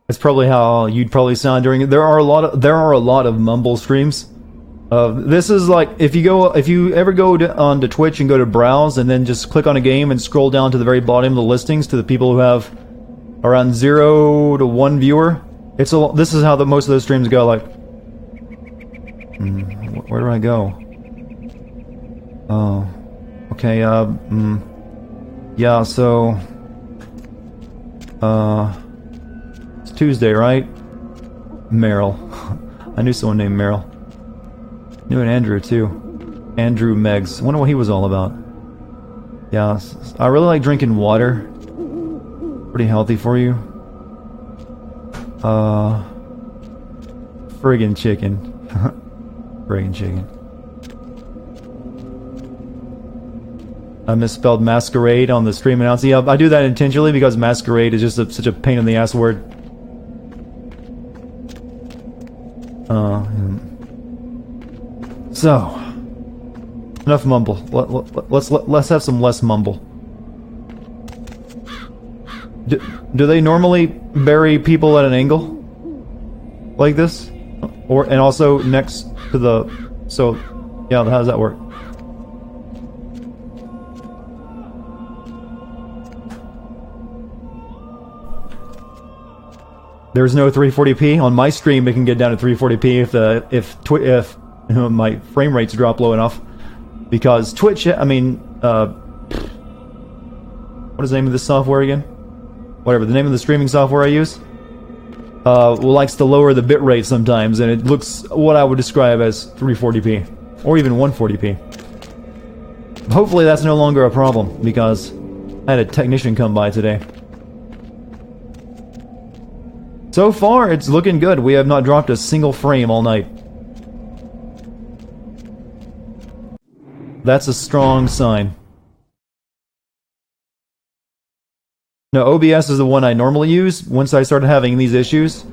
[SPEAKER 2] That's probably how you'd probably sound during it. There are a lot of mumble streams. This is like if you ever go onto Twitch and go to browse and then just click on a game and scroll down to the very bottom of the listings to the people who have around 0 to 1 viewer. This is how most of those streams go. Like, where do I go? Oh, okay. Yeah. So, it's Tuesday, right? Meryl. I knew someone named Meryl. Knew an Andrew too. Andrew Meggs. Wonder what he was all about. Yeah, I really like drinking water. Pretty healthy for you. Friggin' chicken. Friggin' chicken. I misspelled masquerade on the stream announcing. Yeah, I do that intentionally because masquerade is just such a pain in the ass word. So, enough mumble. Let's have some less mumble. Do they normally bury people at an angle like this, and also next to the? So, yeah, how does that work? There's no 340p on my stream. It can get down to 340p if my frame rates drop low enough, because Twitch. I mean, what is the name of this software again? Whatever the name of the streaming software I use, likes to lower the bitrate sometimes, and it looks what I would describe as 340p or even 140p. Hopefully that's no longer a problem, because I had a technician come by today. So far, it's looking good. We have not dropped a single frame all night. That's a strong sign. No, OBS is the one I normally use. Once I started having these issues,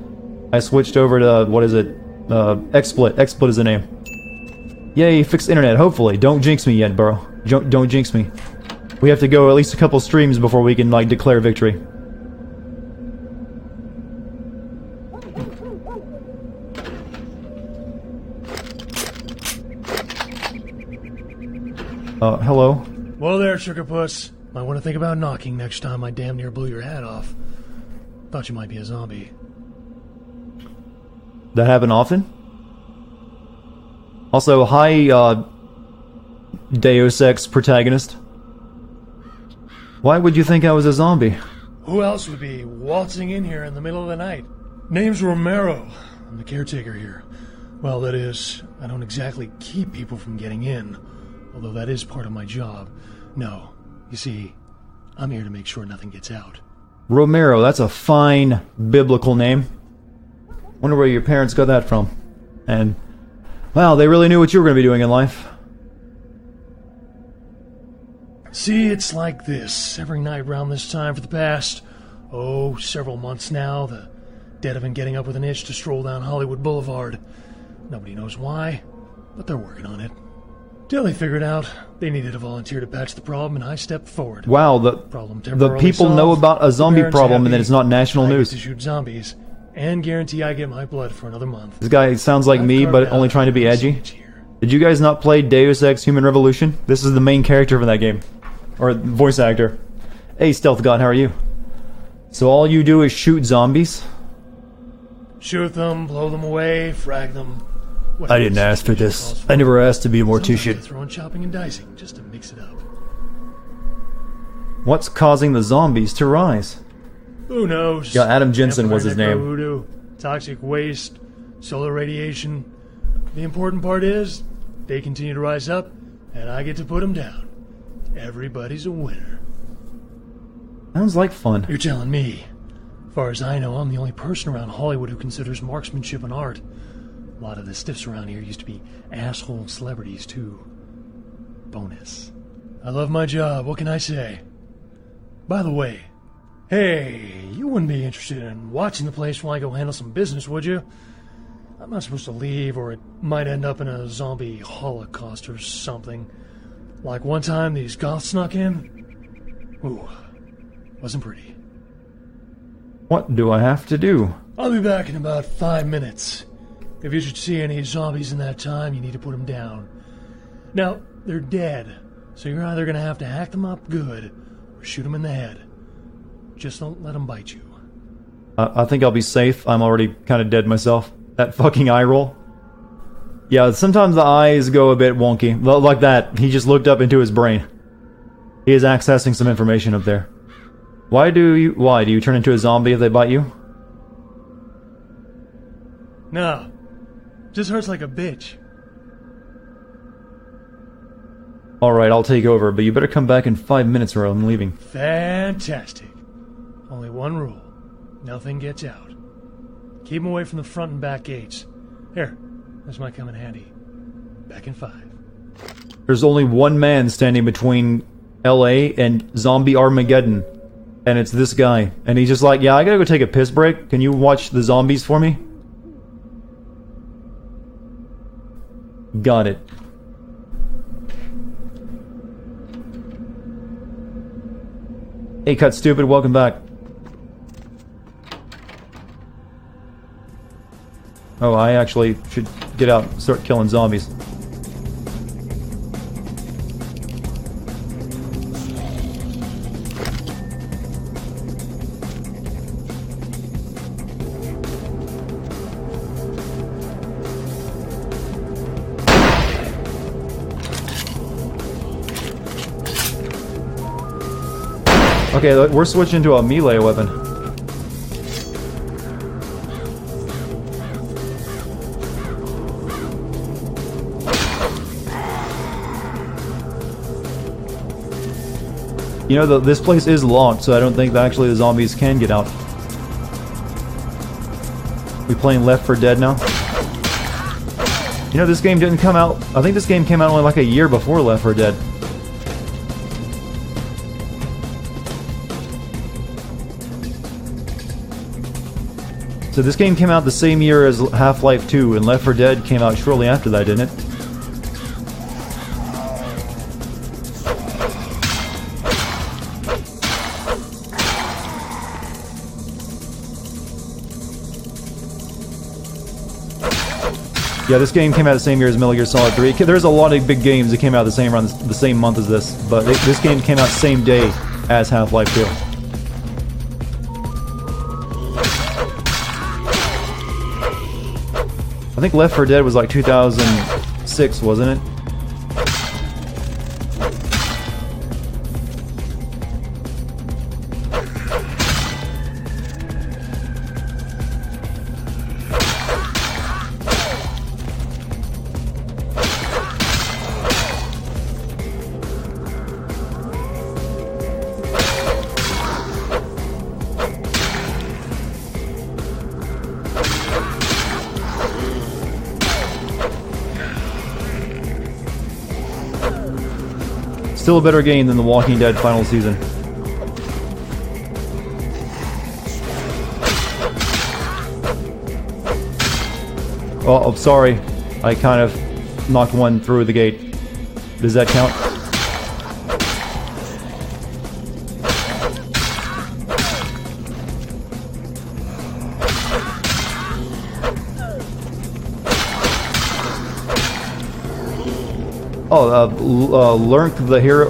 [SPEAKER 2] I switched over to, what is it? XSplit. XSplit is the name. Yay, fixed internet, hopefully. Don't jinx me yet, bro. Don't jinx me. We have to go at least a couple streams before we can, like, declare victory. Hello?
[SPEAKER 14] Whoa there, Sugar Puss. Might want to think about knocking next time I damn near blew your hat off. Thought you might be a zombie.
[SPEAKER 2] That happen often? Also, hi, Deus Ex protagonist. Why would you think I was a zombie?
[SPEAKER 14] Who else would be waltzing in here in the middle of the night? Name's Romero. I'm the caretaker here. Well, that is, I don't exactly keep people from getting in, although that is part of my job. No, you see, I'm here to make sure nothing gets out.
[SPEAKER 2] Romero, that's a fine biblical name. Wonder where your parents got that from. And, wow, they really knew what you were going to be doing in life.
[SPEAKER 14] See, it's like this. Every night around this time for the past, several months now, the dead have been getting up with an itch to stroll down Hollywood Boulevard. Nobody knows why, but they're working on it. Till they figured out they needed a volunteer to patch the problem, and I stepped forward.
[SPEAKER 2] Wow, the people know about a zombie problem, and then it's not national news.
[SPEAKER 14] I get to shoot zombies, and guarantee I get my blood for another month.
[SPEAKER 2] This guy sounds like me, but only trying to be edgy. Did you guys not play Deus Ex Human Revolution? This is the main character for that game. Or voice actor. Hey, Stealth God, how are you? So all you do is shoot zombies?
[SPEAKER 14] Shoot them, blow them away, frag them.
[SPEAKER 2] I didn't ask for this. I never asked to be a mortician.
[SPEAKER 14] Throw in chopping and dicing, just to mix it up.
[SPEAKER 2] What's causing the zombies to rise?
[SPEAKER 14] Who knows?
[SPEAKER 2] Yeah, Adam Jensen was his name.
[SPEAKER 14] Voodoo, toxic waste, solar radiation. The important part is, they continue to rise up, and I get to put them down. Everybody's a winner.
[SPEAKER 2] Sounds like fun.
[SPEAKER 14] You're telling me. As far as I know, I'm the only person around Hollywood who considers marksmanship an art. A lot of the stiffs around here used to be asshole celebrities, too. Bonus. I love my job, what can I say? By the way, hey, you wouldn't be interested in watching the place while I go handle some business, would you? I'm not supposed to leave, or it might end up in a zombie holocaust or something. Like one time these goths snuck in. Ooh, wasn't pretty.
[SPEAKER 2] What do I have to do?
[SPEAKER 14] I'll be back in about 5 minutes. If you should see any zombies in that time, you need to put them down. Now, they're dead, so you're either going to have to hack them up good, or shoot them in the head. Just don't let them bite you.
[SPEAKER 2] I think I'll be safe. I'm already kind of dead myself. That fucking eye roll. Yeah, sometimes the eyes go a bit wonky. Like that. He just looked up into his brain. He is accessing some information up there. Why do you turn into a zombie if they bite you?
[SPEAKER 14] No. Just hurts like a bitch.
[SPEAKER 2] Alright, I'll take over, but you better come back in 5 minutes or I'm leaving.
[SPEAKER 14] Fantastic. Only one rule. Nothing gets out. Keep them away from the front and back gates. Here, this might come in handy. Back in 5.
[SPEAKER 2] There's only one man standing between LA and Zombie Armageddon. And it's this guy. And he's just like, yeah, I gotta go take a piss break. Can you watch the zombies for me? Got it. Hey, Cut Stupid, welcome back. Oh, I actually should get out and start killing zombies. Okay, we're switching to a melee weapon. You know, this place is locked, so I don't think that actually the zombies can get out. We playing Left 4 Dead now? You know, this game didn't come out... I think this game came out only like a year before Left 4 Dead. So this game came out the same year as Half-Life 2, and Left 4 Dead came out shortly after that, didn't it? Yeah, this game came out the same year as Metal Gear Solid 3. There's a lot of big games that came out the same around the same month as this, but this game came out the same day as Half-Life 2. I think Left 4 Dead was like 2006, wasn't it? Still a better game than The Walking Dead final season. Oh, I'm sorry. I kind of knocked one through the gate. Does that count? Oh, Lurk, the hero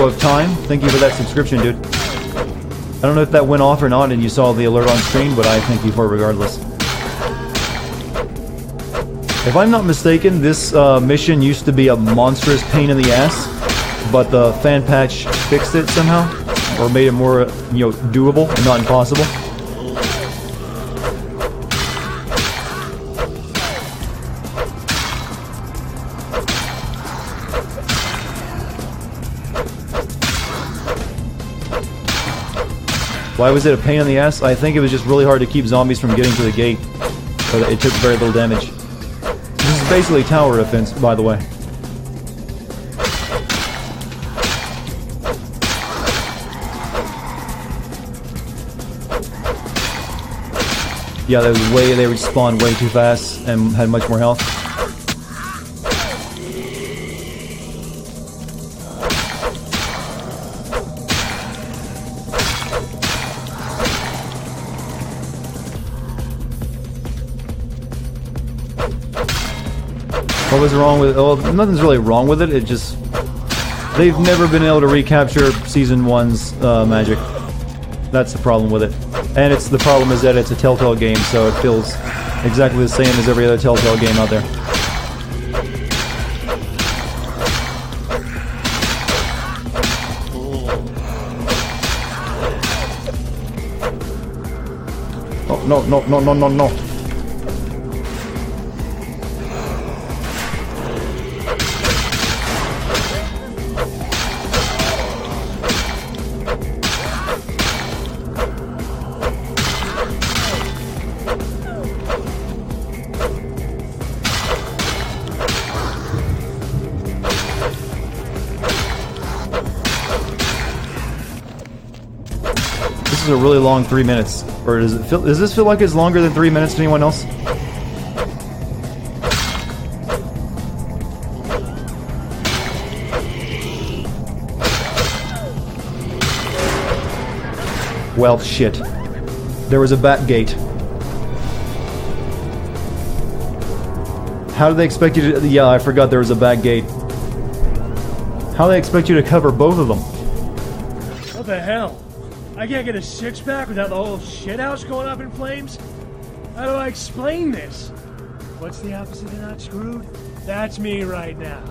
[SPEAKER 2] of time. Thank you for that subscription, dude. I don't know if that went off or not and you saw the alert on screen, but I thank you for it regardless. If I'm not mistaken, this mission used to be a monstrous pain in the ass, but the fan patch fixed it somehow, or made it more, you know, doable and not impossible. Why was it a pain in the ass? I think it was just really hard to keep zombies from getting to the gate, but it took very little damage. This is basically tower defense, by the way. Yeah, they respawned way too fast and had much more health. What was wrong with it? Well, nothing's really wrong with it. It just... they've never been able to recapture Season 1's magic. That's the problem with it. And the problem is that it's a Telltale game, so it feels exactly the same as every other Telltale game out there. Oh, no. This is a really long 3 minutes. Or does this feel like it's longer than 3 minutes to anyone else? Well, shit. There was a back gate. How do they expect you to... yeah, I forgot there was a back gate. How do they expect you to cover both of them?
[SPEAKER 14] What the hell? I can't get a six-pack without the whole shithouse going up in flames? How do I explain this? What's the opposite of not screwed? That's me right now.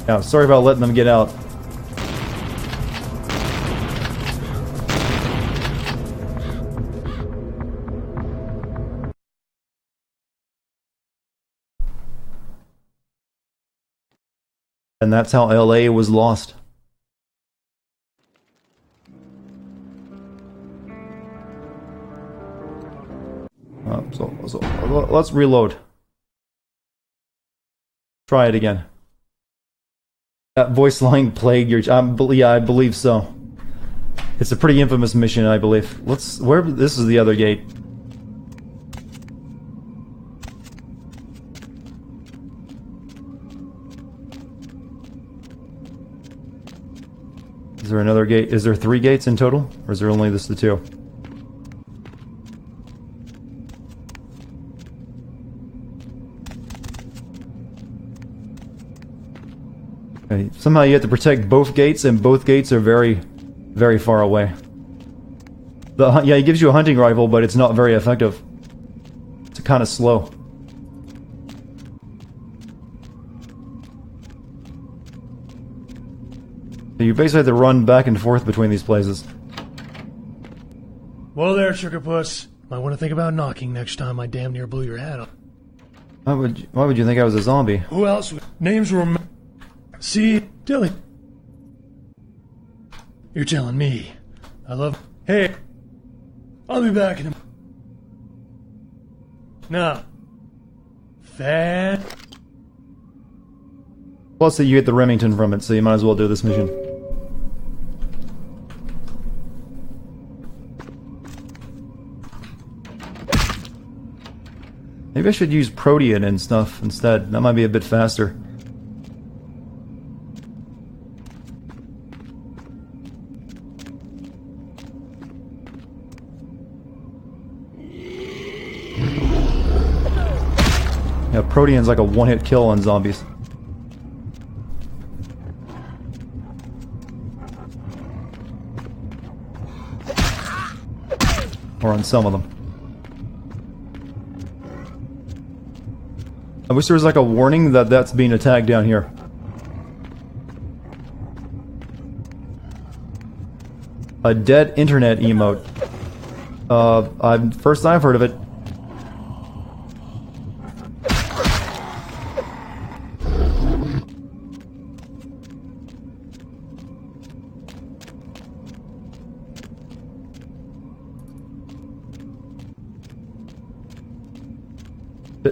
[SPEAKER 2] Yeah, sorry about letting them get out. And that's how LA was lost. So let's reload. Try it again. That voice line plagued your... yeah, I believe so. It's a pretty infamous mission, I believe. This is the other gate. Is there another gate? Is there 3 gates in total? Or is there only the 2? Okay, somehow you have to protect both gates, and both gates are very, very far away. Yeah, he gives you a hunting rifle, but it's not very effective. It's kind of slow. So you basically have to run back and forth between these places.
[SPEAKER 14] Whoa there, Sugar Puss. Might want to think about knocking next time I damn near blew your head off.
[SPEAKER 2] Why would you think I was a zombie?
[SPEAKER 14] Who else? Names were... See, Dilly. You're telling me. I love... Hey, I'll be back in a... Now.
[SPEAKER 2] Plus that you get the Remington from it, so you might as well do this mission. Maybe I should use Protean and stuff instead. That might be a bit faster. Yeah, Protean's like a one-hit kill on zombies. Or on some of them. I wish there was like a warning that that's being attacked down here. A dead internet emote. First I've heard of it.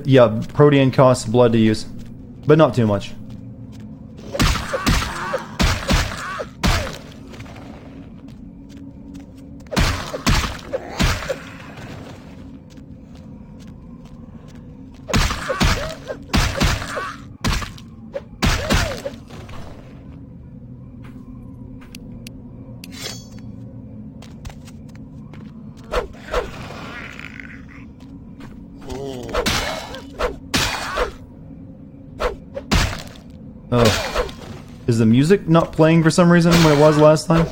[SPEAKER 2] Yeah, Protean costs blood to use, but not too much. Oh. Is the music not playing for some reason when it was last time?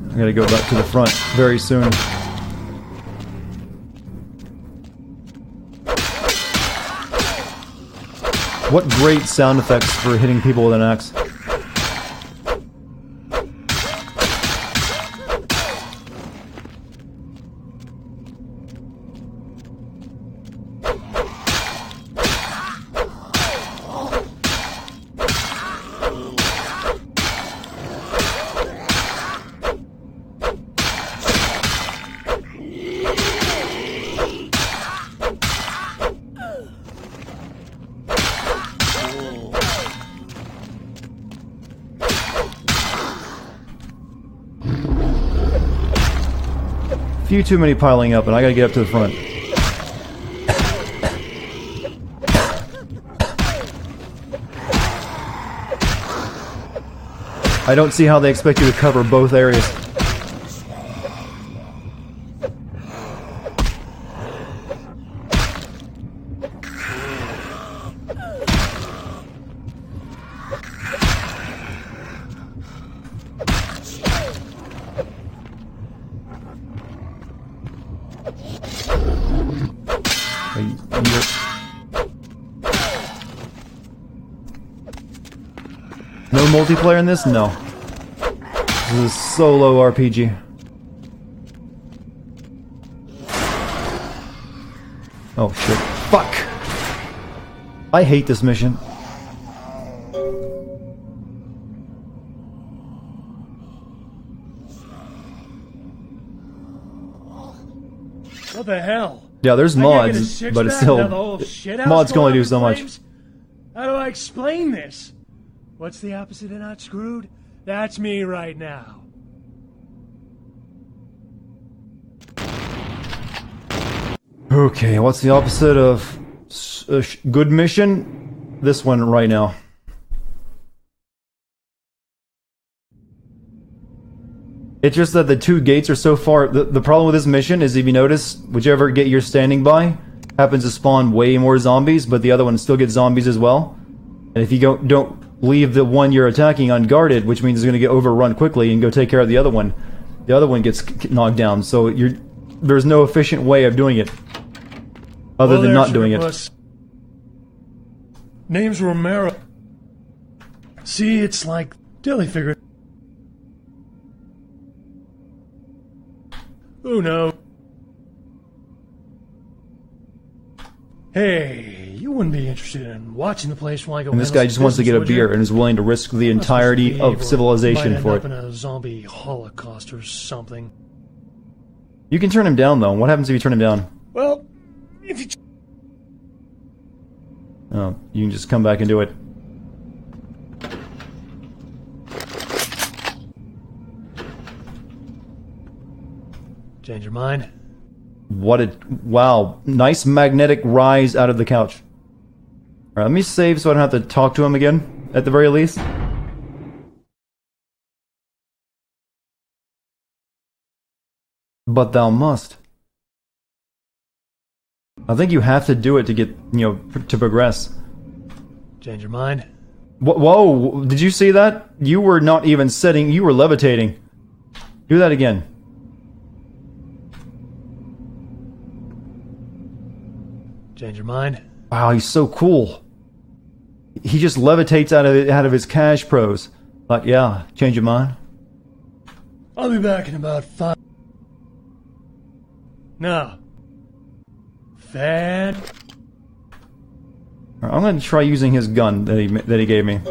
[SPEAKER 2] I gotta go back to the front very soon. What great sound effects for hitting people with an axe. Few too many piling up, and I gotta get up to the front. I don't see how they expect you to cover both areas. No multiplayer in this? No. This is a solo RPG. Oh shit. Fuck! I hate this mission.
[SPEAKER 14] What the hell?
[SPEAKER 2] Yeah, there's mods, but it's still... mods can only do so much.
[SPEAKER 14] How do I explain this? What's the opposite of not screwed? That's me right now.
[SPEAKER 2] Okay, what's the opposite of good mission? This one right now. It's just that the two gates are so far... The problem with this mission is, if you notice, whichever gate you're standing by happens to spawn way more zombies, but the other one still gets zombies as well. And if you don't leave the one you're attacking unguarded, which means it's going to get overrun quickly, and go take care of the other one gets knocked down. So there's no efficient way of doing it, other than not doing it.
[SPEAKER 14] Name's Romero. See, it's like Dilly figured. Oh no. Hey, you wouldn't be interested in watching the place while I go.
[SPEAKER 2] And this guy just wants to get a beer and is willing to risk the entirety of civilization for it.
[SPEAKER 14] Might end up in a zombie holocaust or something.
[SPEAKER 2] You can turn him down, though. What happens if you turn him down?
[SPEAKER 14] Well, if you...
[SPEAKER 2] Oh, you can just come back and do it.
[SPEAKER 14] Change your mind?
[SPEAKER 2] Wow, nice magnetic rise out of the couch. Alright, let me save so I don't have to talk to him again, at the very least. But thou must. I think you have to do it to get, to progress.
[SPEAKER 14] Change your mind?
[SPEAKER 2] Whoa, did you see that? You were not even sitting, you were levitating. Do that again.
[SPEAKER 14] Change your mind?
[SPEAKER 2] Wow, he's so cool. He just levitates out of his cash pros. Like, yeah, change your mind?
[SPEAKER 14] I'll be back in about 5... No. Fan.
[SPEAKER 2] I'm going to try using his gun that he gave me.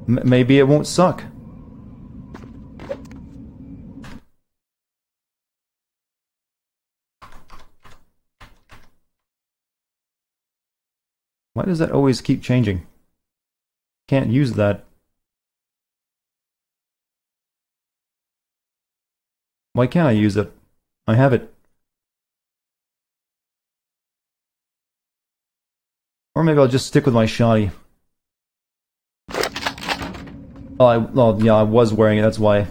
[SPEAKER 2] Maybe it won't suck. Why does that always keep changing? Can't use that. Why can't I use it? I have it. Or maybe I'll just stick with my shoddy. Oh, yeah, I was wearing it, that's why.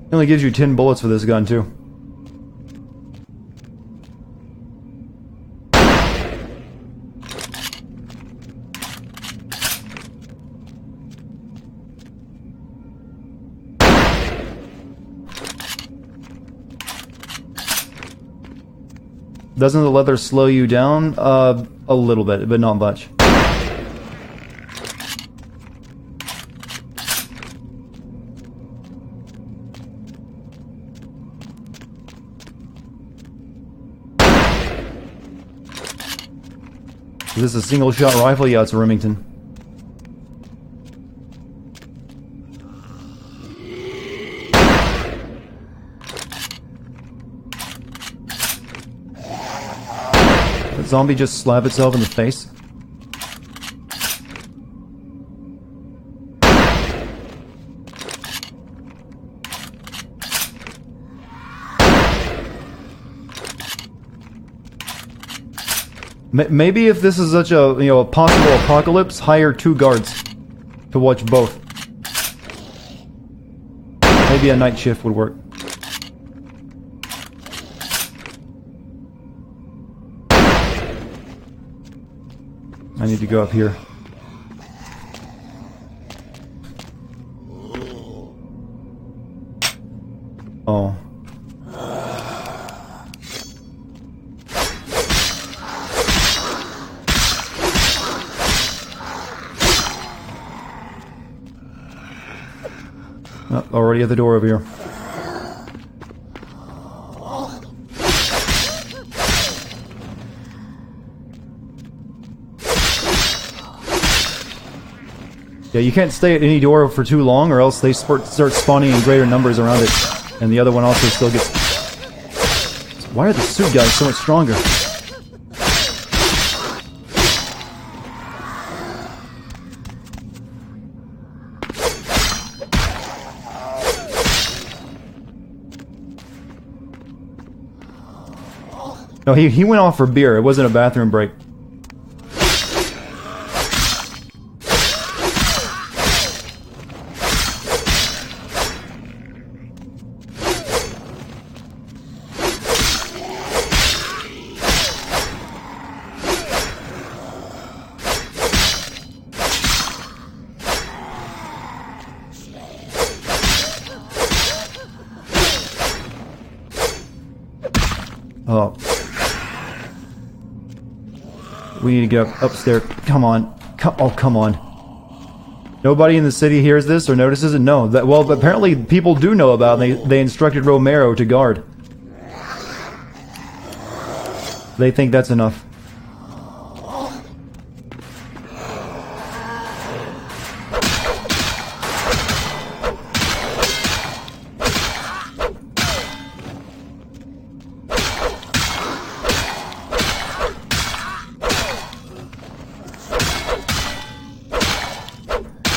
[SPEAKER 2] It only gives you 10 bullets for this gun, too. Doesn't the leather slow you down? A little bit, but not much. Is this a single-shot rifle? Yeah, it's a Remington. Did the zombie just slap itself in the face? Maybe if this is such a, a possible apocalypse, hire 2 guards to watch both. Maybe a night shift would work. I need to go up here. Oh. Already at the door over here. Yeah, you can't stay at any door for too long, or else they start spawning in greater numbers around it. And the other one also still gets... Why are the suit guys so much stronger? No, he went off for beer. It wasn't a bathroom break. Oh. We need to get upstairs. Come on. Oh, come on. Nobody in the city hears this or notices it? No. Well, apparently people do know about it. They instructed Romero to guard. They think that's enough.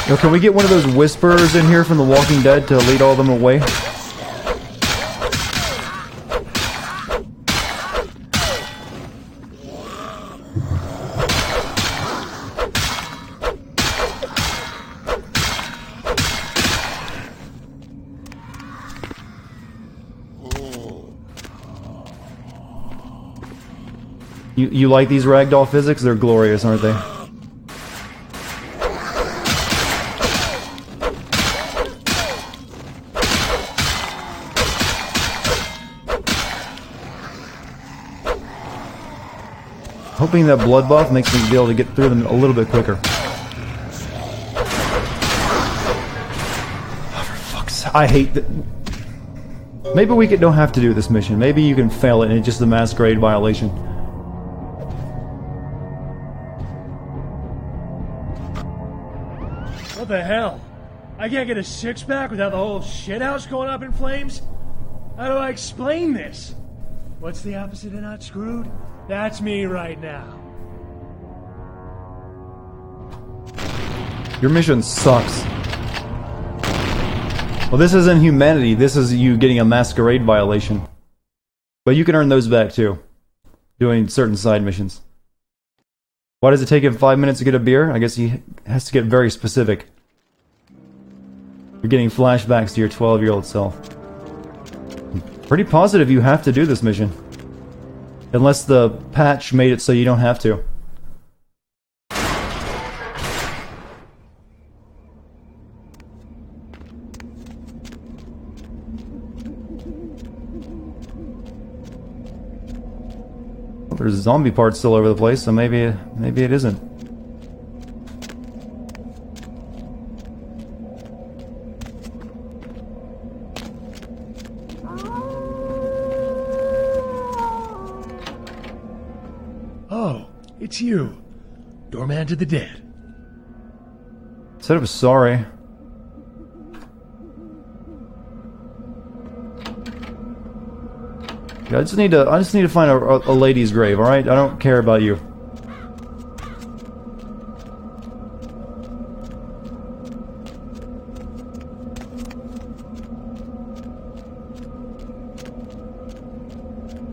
[SPEAKER 2] Yo, can we get one of those whisperers in here from The Walking Dead to lead all of them away? You like these ragdoll physics? They're glorious, aren't they? Hoping that blood buff makes me be able to get through them a little bit quicker. Oh, for fuck's sake. I hate that. Maybe we don't have to do this mission. Maybe you can fail it and it's just a masquerade violation.
[SPEAKER 14] What the hell? I can't get a six-pack without the whole shithouse going up in flames? How do I explain this? What's the opposite of not screwed? That's me right now.
[SPEAKER 2] Your mission sucks. Well, this isn't humanity. This is you getting a masquerade violation. But you can earn those back too, doing certain side missions. Why does it take him 5 minutes to get a beer? I guess he has to get very specific. You're getting flashbacks to your 12-year-old self. I'm pretty positive you have to do this mission. Unless the patch made it so you don't have to. Well, there's zombie parts still over the place, so maybe it isn't.
[SPEAKER 14] It's you. Doorman to the dead.
[SPEAKER 2] Said it was sorry. Yeah, I just need to find a lady's grave, alright? I don't care about you.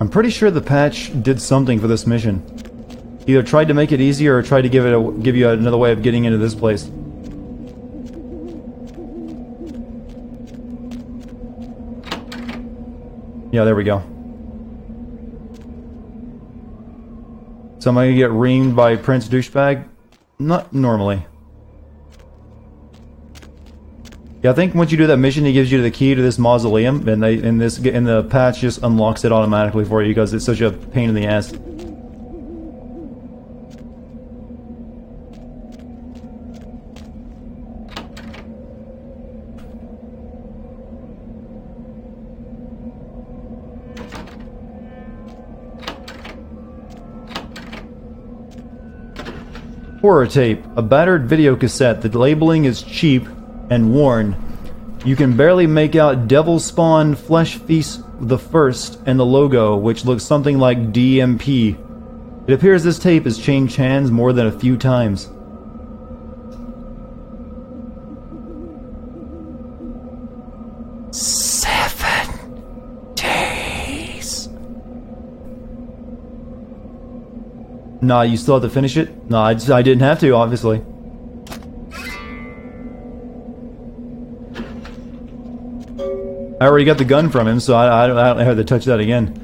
[SPEAKER 2] I'm pretty sure the patch did something for this mission. Either tried to make it easier or tried to give you another way of getting into this place. Yeah, there we go. So am I gonna get reamed by Prince Douchebag? Not normally. Yeah, I think once you do that mission, he gives you the key to this mausoleum, and the patch just unlocks it automatically for you because it's such a pain in the ass. Horror tape. A battered video cassette. The labeling is cheap and worn. You can barely make out Devil Spawn Flesh Feast the First and the logo, which looks something like DMP. It appears this tape has changed hands more than a few times. Nah, you still have to finish it? Nah, I didn't have to, obviously. I already got the gun from him, so I don't have to touch that again.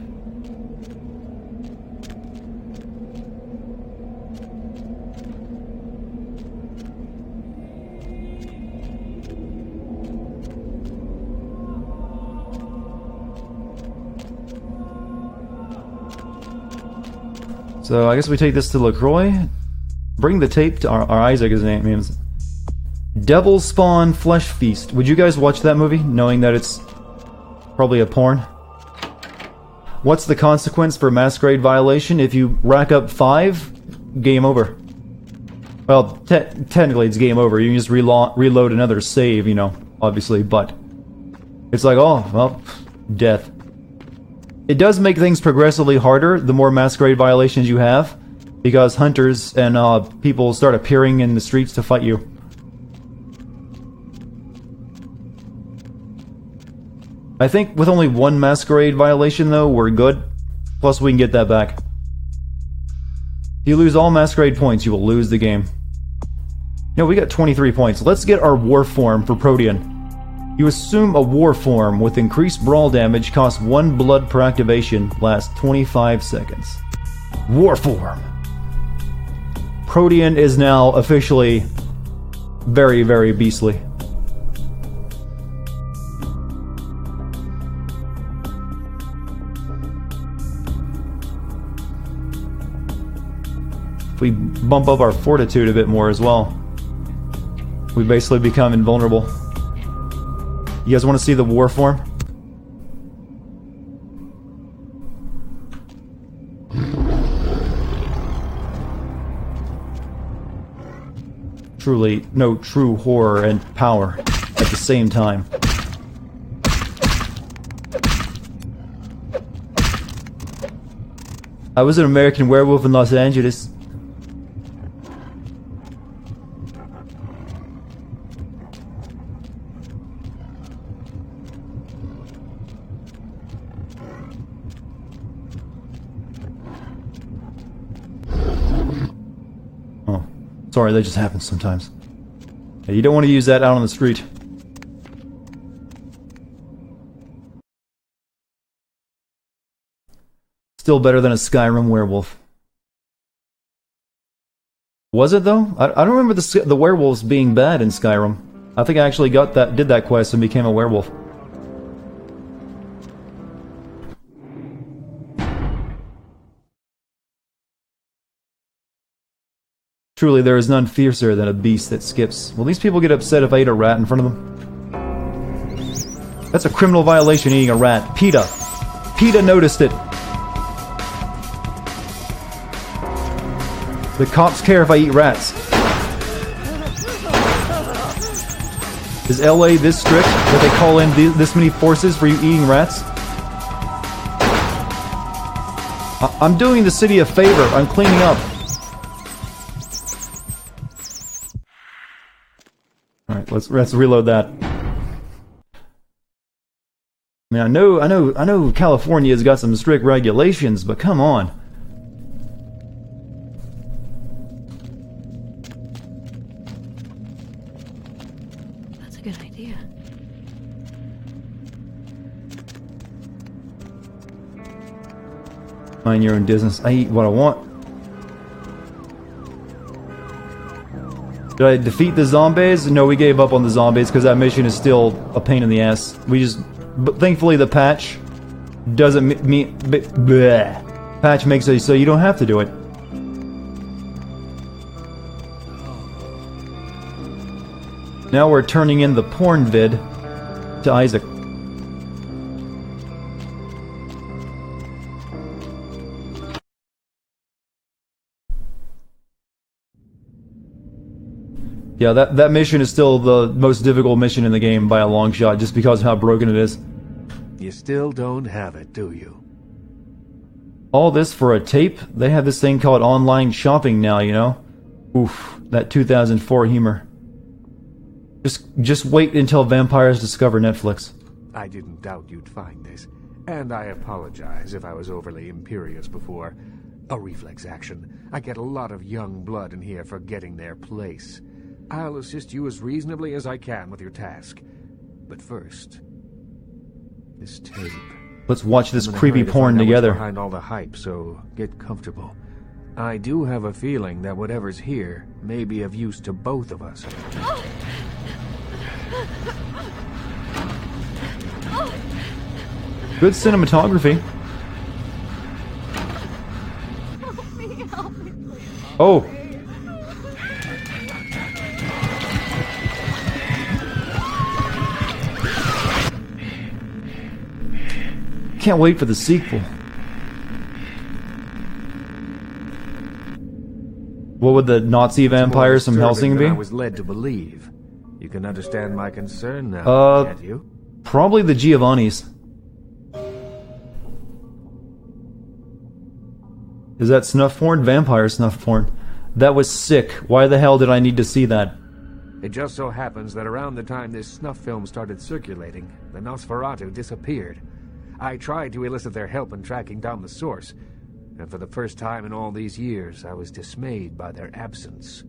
[SPEAKER 2] So I guess we take this to LaCroix. Bring the tape to our Isaac, his name is. Devil Spawn Flesh Feast. Would you guys watch that movie, knowing that it's probably a porn? What's the consequence for masquerade violation? If you rack up 5, game over. Well, technically it's game over. You can just reload another save, you know, obviously, but it's like, oh, well, death. It does make things progressively harder the more masquerade violations you have, because hunters and people start appearing in the streets to fight you. I think with only 1 masquerade violation though, we're good. Plus we can get that back. If you lose all masquerade points, you will lose the game. No, we got 23 points. Let's get our war form for Protean. You assume a war form with increased brawl damage, costs 1 blood per activation, lasts 25 seconds. War form! Protean is now officially very, very beastly. If we bump up our fortitude a bit more as well, we basically become invulnerable. You guys want to see the war form? Truly, no true horror and power at the same time. I was an American werewolf in Los Angeles. Sorry, that just happens sometimes. Yeah, you don't want to use that out on the street. Still better than a Skyrim werewolf. Was it though? I don't remember the werewolves being bad in Skyrim. I think I actually did that quest and became a werewolf. Truly, there is none fiercer than a beast that skips. Will these people get upset if I eat a rat in front of them? That's a criminal violation, eating a rat. PETA. PETA noticed it. The cops care if I eat rats. Is LA this strict that they call in this many forces for you eating rats? I'm doing the city a favor. I'm cleaning up. Alright, let's reload that. I mean, I know California's got some strict regulations, but come on.
[SPEAKER 12] That's a good idea.
[SPEAKER 2] Mind your own business. I eat what I want. Did I defeat the zombies? No, we gave up on the zombies because that mission is still a pain in the ass. But thankfully the patch doesn't mean... Patch makes it so you don't have to do it. Now we're turning in the porn vid to Isaac. Yeah, that mission is still the most difficult mission in the game by a long shot, just because of how broken it is.
[SPEAKER 13] You still don't have it, do you?
[SPEAKER 2] All this for a tape? They have this thing called online shopping now, you know? Oof, that 2004 humor. Just wait until vampires discover Netflix.
[SPEAKER 13] I didn't doubt you'd find this, and I apologize if I was overly imperious before. A reflex action. I get a lot of young blood in here forgetting their place. I'll assist you as reasonably as I can with your task. But first, this tape.
[SPEAKER 2] Let's watch this creepy porn together.
[SPEAKER 13] Behind all the hype, so get comfortable. I do have a feeling that whatever's here may be of use to both of us.
[SPEAKER 2] Good cinematography. Oh. Can't wait for the sequel. What would the Nazi vampires from Helsing be?
[SPEAKER 13] I was led to believe. You can understand my concern now, can't you?
[SPEAKER 2] Probably the Giovannis. Is that snuff porn? Vampire snuff porn. That was sick. Why the hell did I need to see that?
[SPEAKER 13] It just so happens that around the time this snuff film started circulating, the Nosferatu disappeared. I tried to elicit their help in tracking down the source, and for the first time in all these years, I was dismayed by their absence.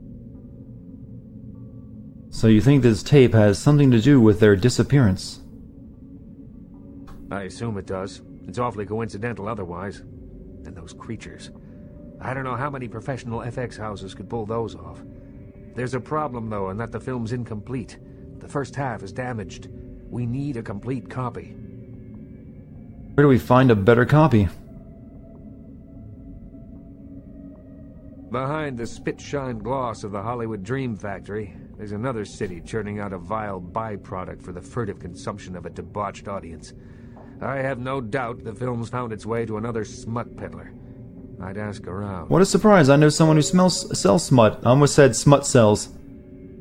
[SPEAKER 2] So you think this tape has something to do with their disappearance?
[SPEAKER 13] I assume it does. It's awfully coincidental otherwise. And those creatures. I don't know how many professional FX houses could pull those off. There's a problem, though, in that the film's incomplete. The first half is damaged. We need a complete copy.
[SPEAKER 2] Where do we find a better copy?
[SPEAKER 13] Behind the spit-shine gloss of the Hollywood Dream Factory, there's another city churning out a vile byproduct for the furtive consumption of a debauched audience. I have no doubt the film's found its way to another smut peddler. I'd ask around.
[SPEAKER 2] What a surprise, I know someone who sells smut. I almost said smut sells.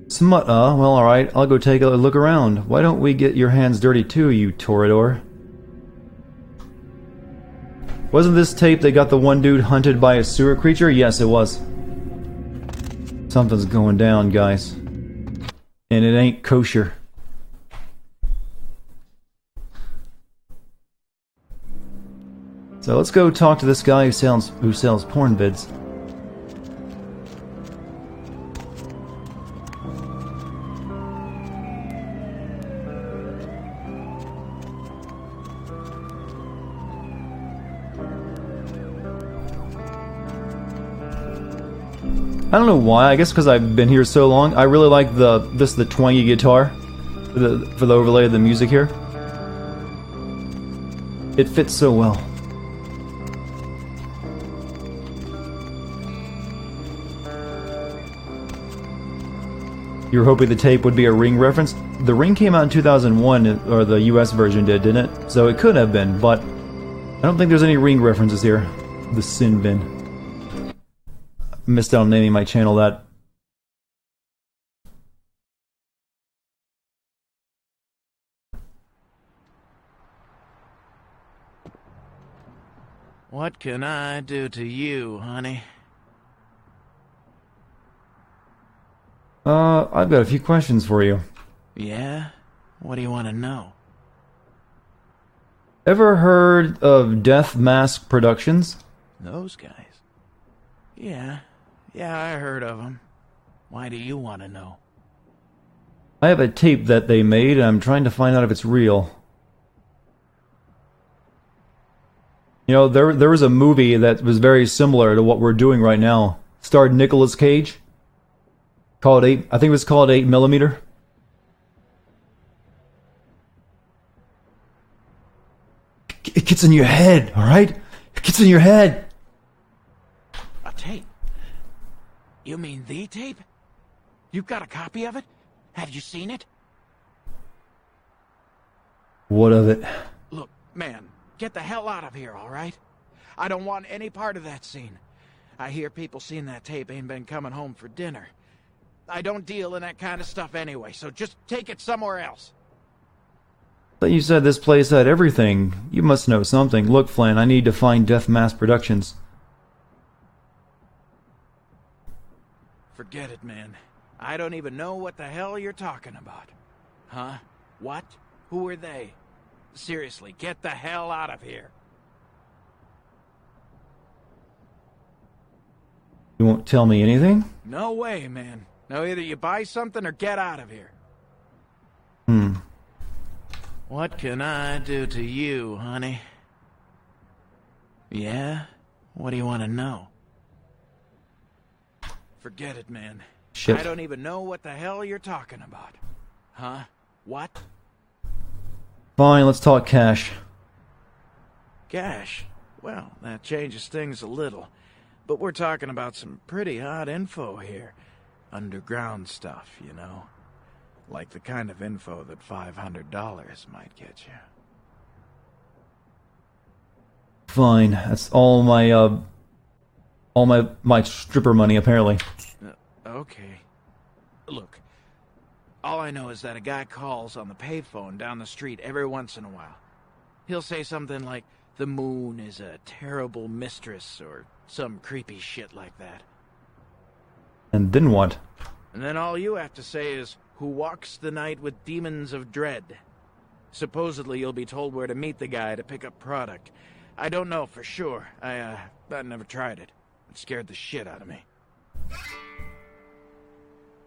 [SPEAKER 2] Smut, well alright, I'll go take a look around. Why don't we get your hands dirty too, you Toreador? Wasn't this tape they got the one dude hunted by a sewer creature? Yes, it was. Something's going down, guys. And it ain't kosher. So let's go talk to this guy who sells porn vids. I don't know why. I guess because I've been here so long. I really like the twangy guitar for the overlay of the music here. It fits so well. You were hoping the tape would be a Ring reference? The Ring came out in 2001, or the US version did, didn't it? So it could have been, but I don't think there's any Ring references here. The Sin Bin. Missed out on naming my channel that.
[SPEAKER 15] What can I do to you, honey?
[SPEAKER 2] I've got a few questions for you.
[SPEAKER 15] Yeah? What do you want to know?
[SPEAKER 2] Ever heard of Death Mask Productions?
[SPEAKER 15] Those guys? Yeah, I heard of them. Why do you want to know?
[SPEAKER 2] I have a tape that they made, and I'm trying to find out if it's real. You know, there was a movie that was very similar to what we're doing right now. Starred Nicolas Cage. Called I think it was called 8mm. It gets in your head, alright? It gets in your head!
[SPEAKER 15] A tape? You mean the tape? You've got a copy of it? Have you seen it?
[SPEAKER 2] What of it?
[SPEAKER 15] Look, man, get the hell out of here, alright? I don't want any part of that scene. I hear people seeing that tape ain't been coming home for dinner. I don't deal in that kind of stuff anyway, so just take it somewhere else.
[SPEAKER 2] But you said this place had everything. You must know something. Look, Flynn, I need to find Death Mass Productions.
[SPEAKER 15] Forget it, man. I don't even know what the hell you're talking about. Huh? What? Who are they? Seriously, get the hell out of here.
[SPEAKER 2] You won't tell me anything?
[SPEAKER 15] No way, man. Now either you buy something or get out of here. What can I do to you, honey? Yeah? What do you want to know? Forget it, man.
[SPEAKER 2] Shit.
[SPEAKER 15] I don't even know what the hell you're talking about. Huh? What?
[SPEAKER 2] Fine, let's talk cash.
[SPEAKER 15] Cash? Well, that changes things a little. But we're talking about some pretty hot info here. Underground stuff, you know. Like the kind of info that $500 might get you.
[SPEAKER 2] Fine, that's all my stripper money, apparently.
[SPEAKER 15] Okay. Look, all I know is that a guy calls on the payphone down the street every once in a while. He'll say something like, the moon is a terrible mistress, or some creepy shit like that.
[SPEAKER 2] And then what?
[SPEAKER 15] And then all you have to say is, who walks the night with demons of dread. Supposedly you'll be told where to meet the guy to pick up product. I don't know for sure. I never tried it. It scared the shit out of me.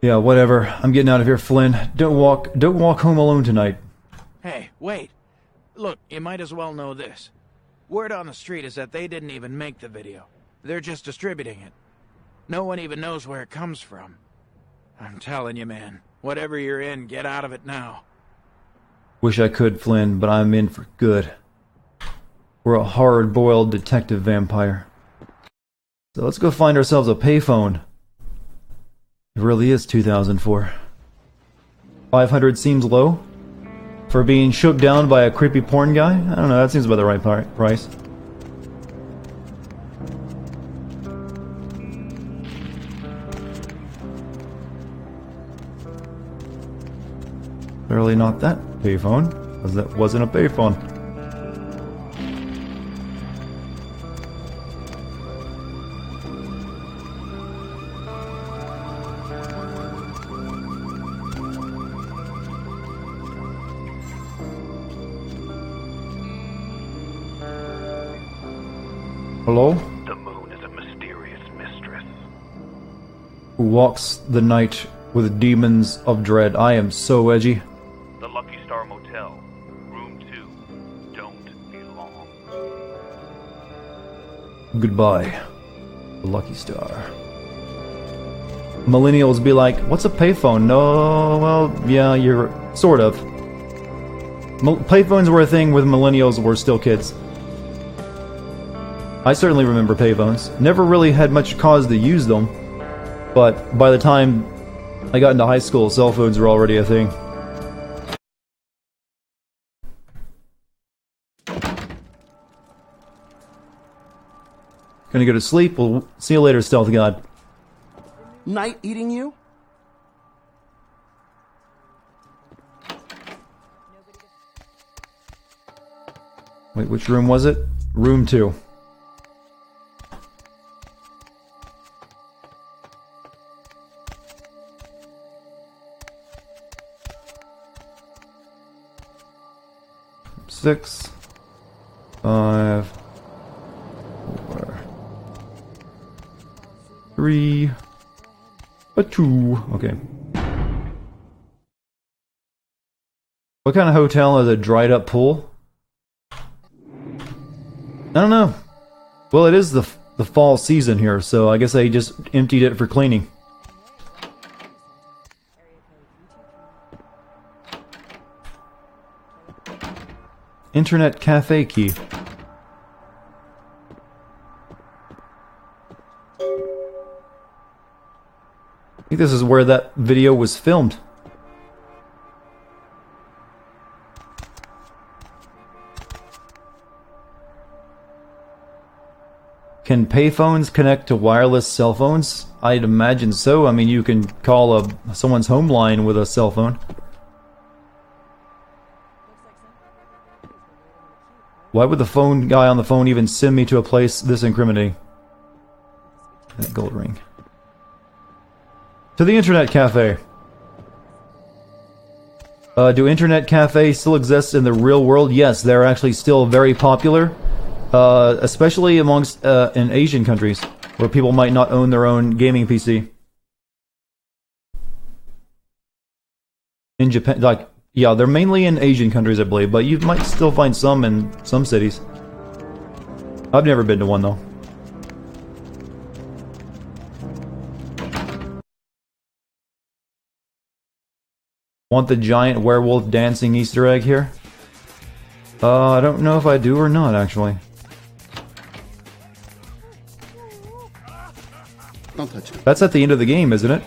[SPEAKER 2] Yeah, whatever. I'm getting out of here, Flynn. Don't walk home alone tonight.
[SPEAKER 15] Hey, wait. Look, you might as well know this. Word on the street is that they didn't even make the video. They're just distributing it. No one even knows where it comes from. I'm telling you, man. Whatever you're in, get out of it now.
[SPEAKER 2] Wish I could, Flynn, but I'm in for good. We're a hard-boiled detective vampire. So let's go find ourselves a payphone. It really is 2004. 500 seems low? For being shook down by a creepy porn guy? I don't know, that seems about the right price. Clearly not that payphone, because that wasn't a payphone. Hello?
[SPEAKER 16] The moon is a mysterious mistress.
[SPEAKER 2] Who walks the night with demons of dread. I am so edgy.
[SPEAKER 16] The Lucky Star Motel, room 2. Don't be long.
[SPEAKER 2] Goodbye, the Lucky Star. Millennials be like, what's a payphone? No, well, yeah, you're sort of. Payphones were a thing with millennials were still kids. I certainly remember payphones. Never really had much cause to use them, but by the time I got into high school, cell phones were already a thing. Gonna go to sleep. We'll see you later, Stealth God.
[SPEAKER 7] Night eating you?
[SPEAKER 2] Wait, which room was it? Room 2. Six, 5, 4, 3, 2. Okay. What kind of hotel is a dried up pool? I don't know. Well, it is the fall season here, so I guess they just emptied it for cleaning. Internet cafe key. I think this is where that video was filmed. Can payphones connect to wireless cell phones? I'd imagine so. I mean, you can call someone's home line with a cell phone. Why would the phone guy on the phone even send me to a place this incriminating? That gold ring. To the internet cafe. Do internet cafes still exist in the real world? Yes, they're actually still very popular. Especially amongst in Asian countries, where people might not own their own gaming PC. In Japan, like, yeah, they're mainly in Asian countries, I believe, but you might still find some in some cities. I've never been to one, though. Want the giant werewolf dancing Easter egg here? I don't know if I do or not, actually.
[SPEAKER 7] Don't touch it.
[SPEAKER 2] That's at the end of the game, isn't it?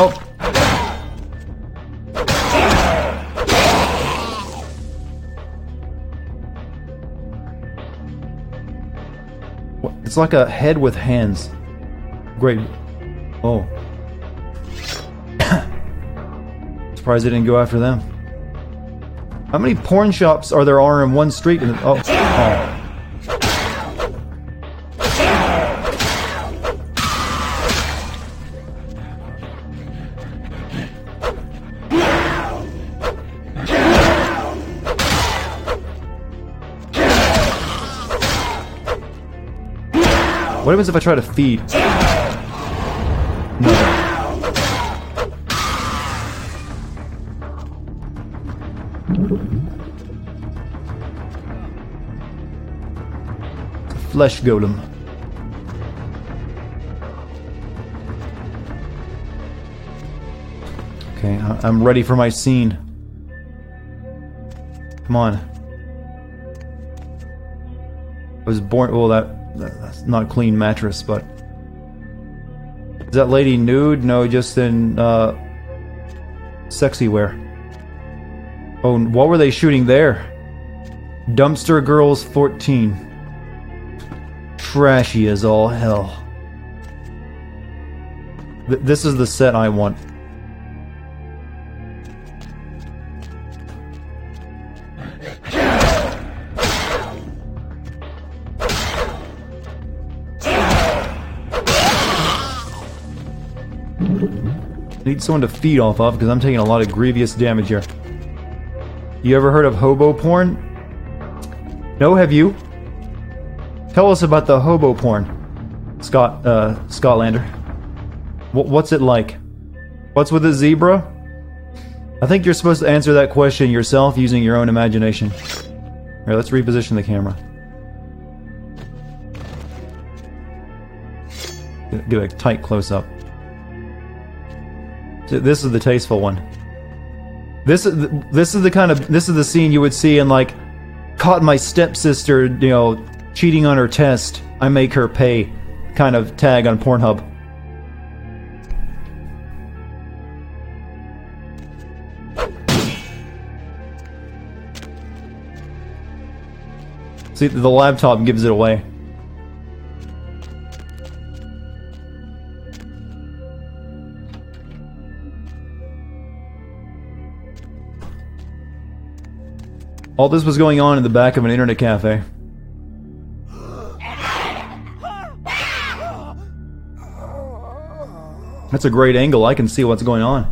[SPEAKER 2] Oh! What? It's like a head with hands. Great. Oh. Surprised they didn't go after them. How many porn shops are there in one street? Oh. Oh. What happens if I try to feed? No. Flesh golem. Okay, I'm ready for my scene. Come on. I was born. Well, that's not a clean mattress, but is that lady nude? No, just in sexy wear. Oh, what were they shooting there? Dumpster Girls 14. Trashy as all hell. This is the set I want. Need someone to feed off of because I'm taking a lot of grievous damage here. You ever heard of hobo porn? No, have you? Tell us about the hobo porn, Scotlander. What's it like? What's with the zebra? I think you're supposed to answer that question yourself using your own imagination. Here, let's reposition the camera. Get a tight close-up. This is the tasteful one. This is the scene you would see in, like, caught my stepsister, you know, cheating on her test. I make her pay kind of tag on Pornhub. See, the laptop gives it away. All this was going on in the back of an internet cafe. That's a great angle. I can see what's going on.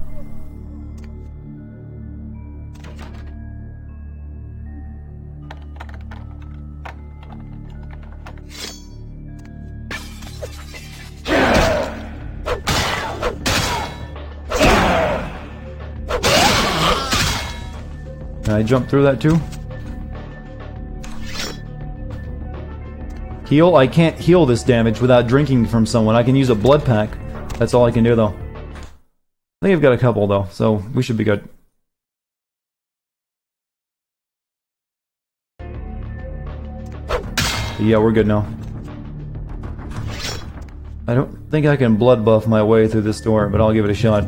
[SPEAKER 2] Can I jump through that too? Heal? I can't heal this damage without drinking from someone. I can use a blood pack. That's all I can do though. I think I've got a couple though, so we should be good. Yeah, we're good now. I don't think I can blood buff my way through this door, but I'll give it a shot.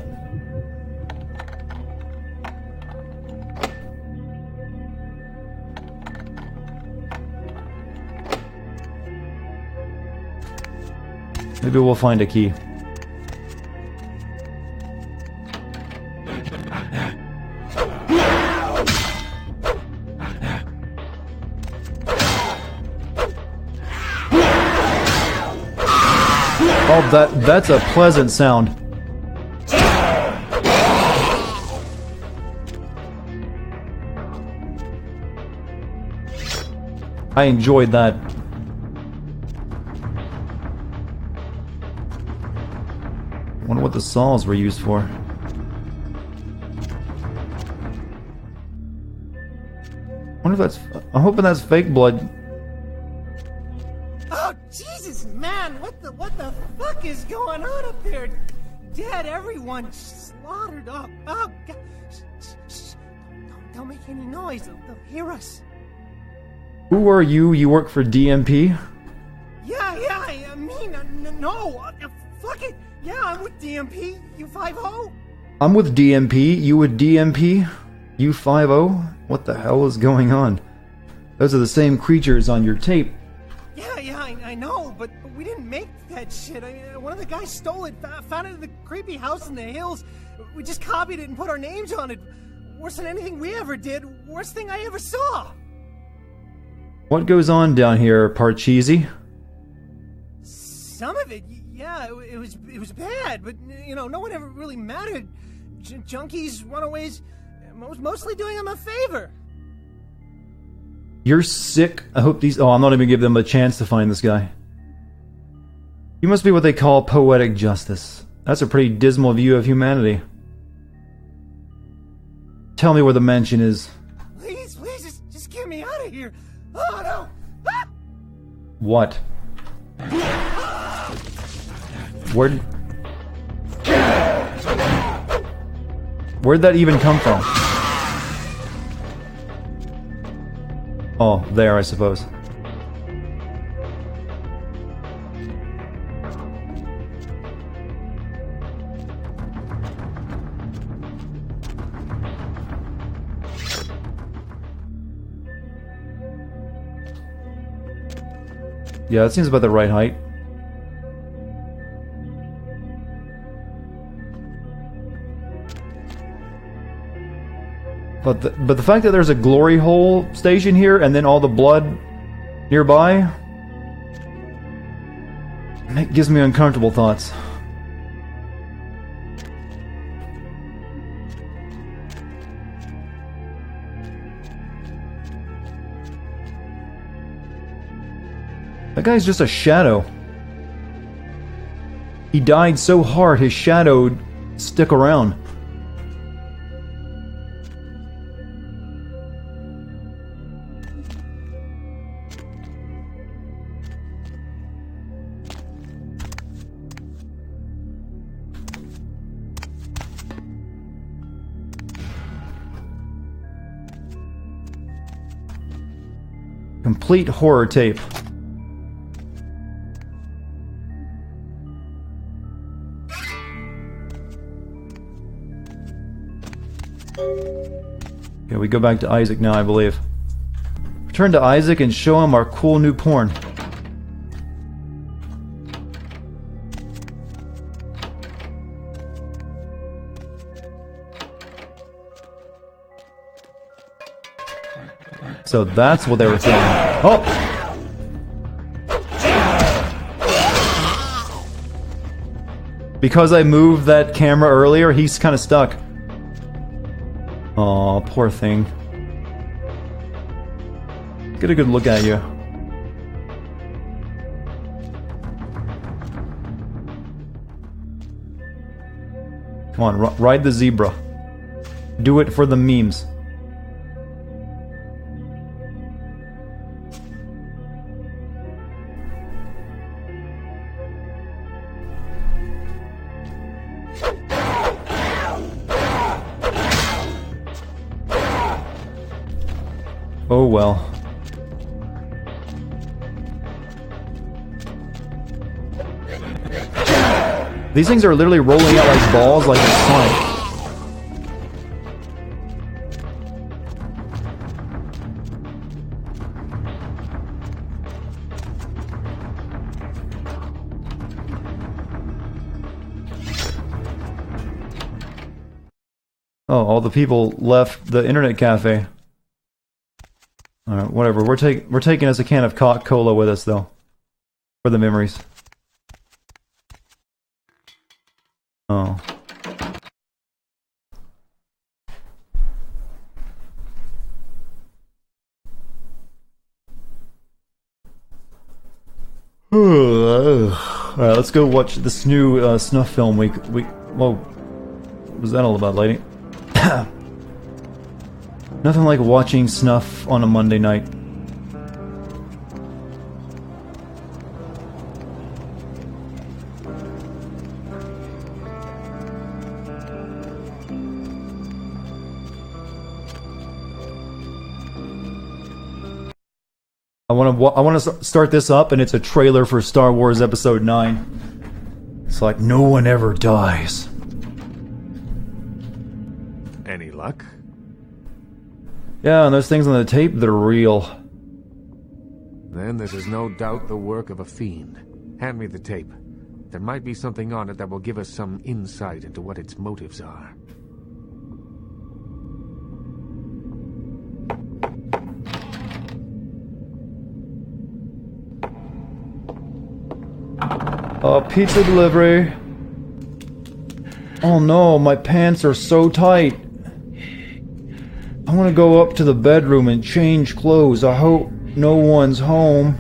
[SPEAKER 2] Maybe we'll find a key. Oh, that's a pleasant sound. I enjoyed that. Wonder what the saws were used for. Wonder if that's... I'm hoping that's fake blood.
[SPEAKER 17] Oh, Jesus, man! What the fuck is going on up there? Dead, everyone slaughtered. Oh, God. Shh. Don't make any noise. They'll hear us.
[SPEAKER 2] Who are you? You work for DMP?
[SPEAKER 17] Yeah, I mean, no. Fuck it. Yeah, I'm with DMP. You 5-0?
[SPEAKER 2] I'm with DMP. You with DMP? You 5-0? What the hell is going on? Those are the same creatures on your tape.
[SPEAKER 17] Yeah, I know, but we didn't make that shit. One of the guys stole it, found it in the creepy house in the hills. We just copied it and put our names on it. Worse than anything we ever did. Worst thing I ever saw.
[SPEAKER 2] What goes on down here, Parcheesi?
[SPEAKER 17] Some of it, yeah, it was bad, but no one ever really mattered. Junkies, runaways, mostly doing them a favor.
[SPEAKER 2] You're sick. I hope these... Oh, I'm not even giving them a chance to find this guy. You must be what they call poetic justice. That's a pretty dismal view of humanity. Tell me where the mansion is.
[SPEAKER 17] Please, just get me out of here. Oh, no. Ah!
[SPEAKER 2] What? Where'd that even come from? Oh, there, I suppose. Yeah, that seems about the right height. But the fact that there's a glory hole station here and then all the blood nearby, it gives me uncomfortable thoughts. That guy's just a shadow. He died so hard his shadow stuck around. Complete horror tape. Okay, we go back to Isaac now, I believe. Return to Isaac and show him our cool new porn. So that's what they were saying. Oh! Because I moved that camera earlier, he's kind of stuck. Aw, poor thing. Get a good look at you. Come on, ride the zebra. Do it for the memes. Oh well. These things are literally rolling out like balls like a Sonic. Oh, all the people left the internet cafe. Alright, whatever. We're taking us a can of Coca-Cola with us though. For the memories. Oh. Alright, let's go watch this new snuff film whoa. What was that all about, lady? Nothing like watching snuff on a Monday night. I want to start this up, and it's a trailer for Star Wars Episode 9. It's like, no one ever dies.
[SPEAKER 13] Any luck?
[SPEAKER 2] Yeah, and those things on the tape, they're real.
[SPEAKER 13] Then this is no doubt the work of a fiend. Hand me the tape. There might be something on it that will give us some insight into what its motives are.
[SPEAKER 2] Pizza delivery. Oh no, my pants are so tight. I want to go up to the bedroom and change clothes. I hope no one's home.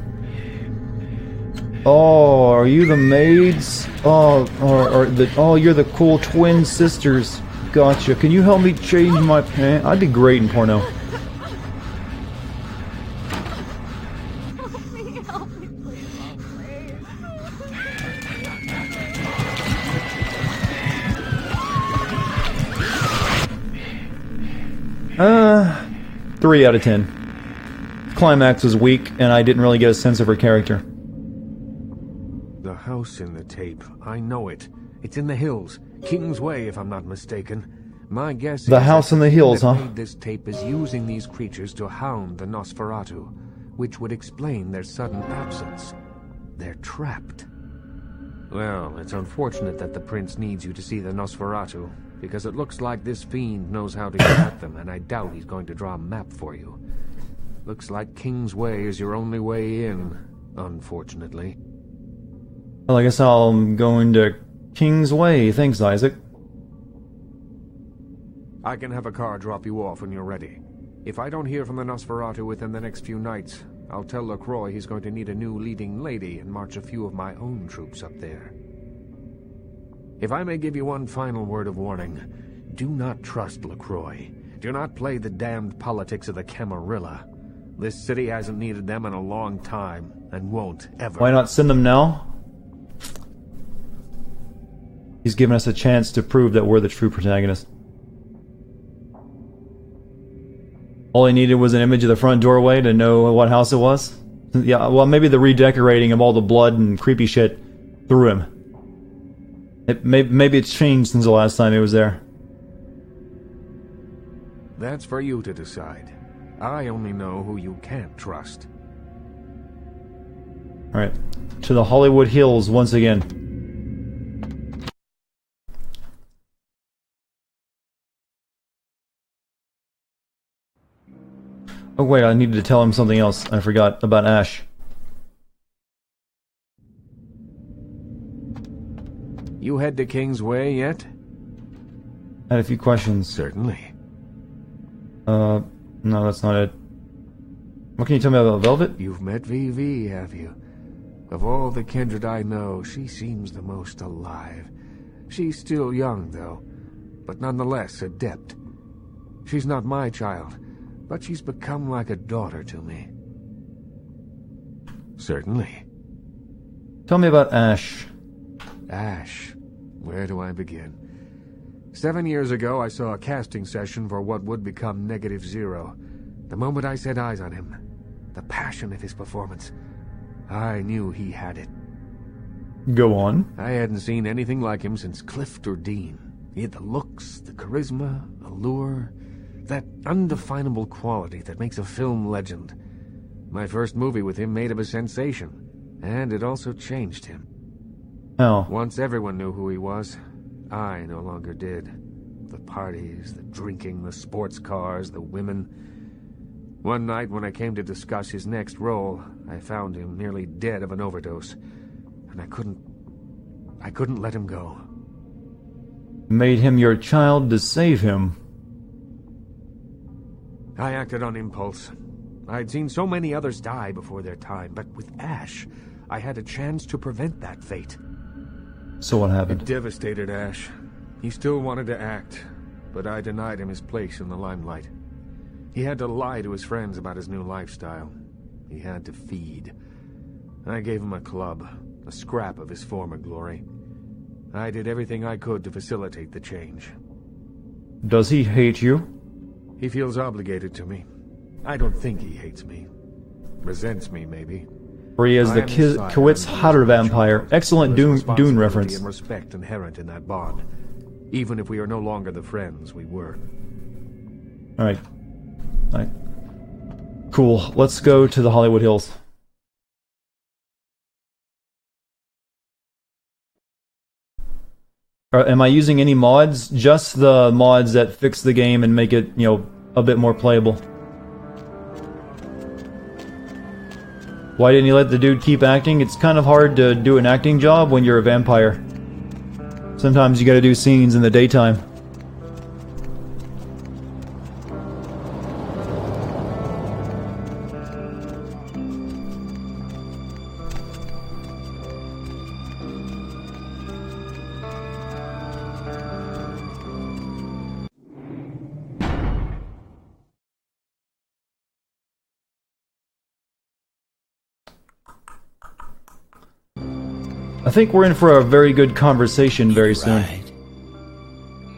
[SPEAKER 2] Oh, are you the maids? Oh, oh, you're the cool twin sisters. Gotcha. Can you help me change my pants? I'd be great in porno. Three out of 10. Climax was weak, and I didn't really get a sense of her character.
[SPEAKER 13] The house in the tape. I know it. It's in the hills. King's Way, if I'm not mistaken. My guess is
[SPEAKER 2] the house in the hills, huh?
[SPEAKER 13] This tape is using these creatures to hound the Nosferatu, which would explain their sudden absence. They're trapped. Well, it's unfortunate that the prince needs you to see the Nosferatu, because it looks like this fiend knows how to get at them, and I doubt he's going to draw a map for you. Looks like King's Way is your only way in, unfortunately.
[SPEAKER 2] Well, I guess I'm going to King's Way. Thanks, Isaac.
[SPEAKER 13] I can have a car drop you off when you're ready. If I don't hear from the Nosferatu within the next few nights, I'll tell LaCroix he's going to need a new leading lady and march a few of my own troops up there. If I may give you one final word of warning, do not trust LaCroix. Do not play the damned politics of the Camarilla. This city hasn't needed them in a long time, and won't ever.
[SPEAKER 2] Why not send them now? He's given us a chance to prove that we're the true protagonist. All he needed was an image of the front doorway to know what house it was. Yeah, well, maybe the redecorating of all the blood and creepy shit threw him. Maybe it's changed since the last time he was there.
[SPEAKER 13] That's for you to decide. I only know who you can't trust.
[SPEAKER 2] Alright, to the Hollywood Hills once again. Oh wait, I needed to tell him something else. I forgot about Ash.
[SPEAKER 13] You head to King's Way yet?
[SPEAKER 2] I had a few questions.
[SPEAKER 13] Certainly.
[SPEAKER 2] No, that's not it. What can you tell me about Velvet?
[SPEAKER 13] You've met VV, have you? Of all the kindred I know, she seems the most alive. She's still young, though, but nonetheless adept. She's not my child, but she's become like a daughter to me. Certainly.
[SPEAKER 2] Tell me about Ash.
[SPEAKER 13] Ash. Where do I begin? 7 years ago, I saw a casting session for what would become Negative Zero. The moment I set eyes on him, the passion of his performance, I knew he had it.
[SPEAKER 2] Go on.
[SPEAKER 13] I hadn't seen anything like him since Clift or Dean. He had the looks, the charisma, allure, that undefinable quality that makes a film legend. My first movie with him made him a sensation, and it also changed him.
[SPEAKER 2] Oh.
[SPEAKER 13] Once everyone knew who he was, I no longer did. The parties, the drinking, the sports cars, the women. One night when I came to discuss his next role, I found him nearly dead of an overdose, and I couldn't let him go.
[SPEAKER 2] Made him your child to save him.
[SPEAKER 13] I acted on impulse. I'd seen so many others die before their time, but with Ash, I had a chance to prevent that fate.
[SPEAKER 2] So what happened?
[SPEAKER 13] It devastated Ash. He still wanted to act, but I denied him his place in the limelight. He had to lie to his friends about his new lifestyle. He had to feed. I gave him a club, a scrap of his former glory. I did everything I could to facilitate the change.
[SPEAKER 2] Does he hate you?
[SPEAKER 13] He feels obligated to me. I don't think he hates me. Resents me, maybe.
[SPEAKER 2] Or he is the Kowitz Hatter vampire. Excellent Dune reference.
[SPEAKER 13] And respect inherent in that bond, even if we are no longer the friends we were.
[SPEAKER 2] Alright. Alright. Cool. Let's go to the Hollywood Hills. Am I using any mods? Just the mods that fix the game and make it, you know, a bit more playable. Why didn't you let the dude keep acting? It's kind of hard to do an acting job when you're a vampire. Sometimes you gotta do scenes in the daytime. I think we're in for a very good conversation very soon.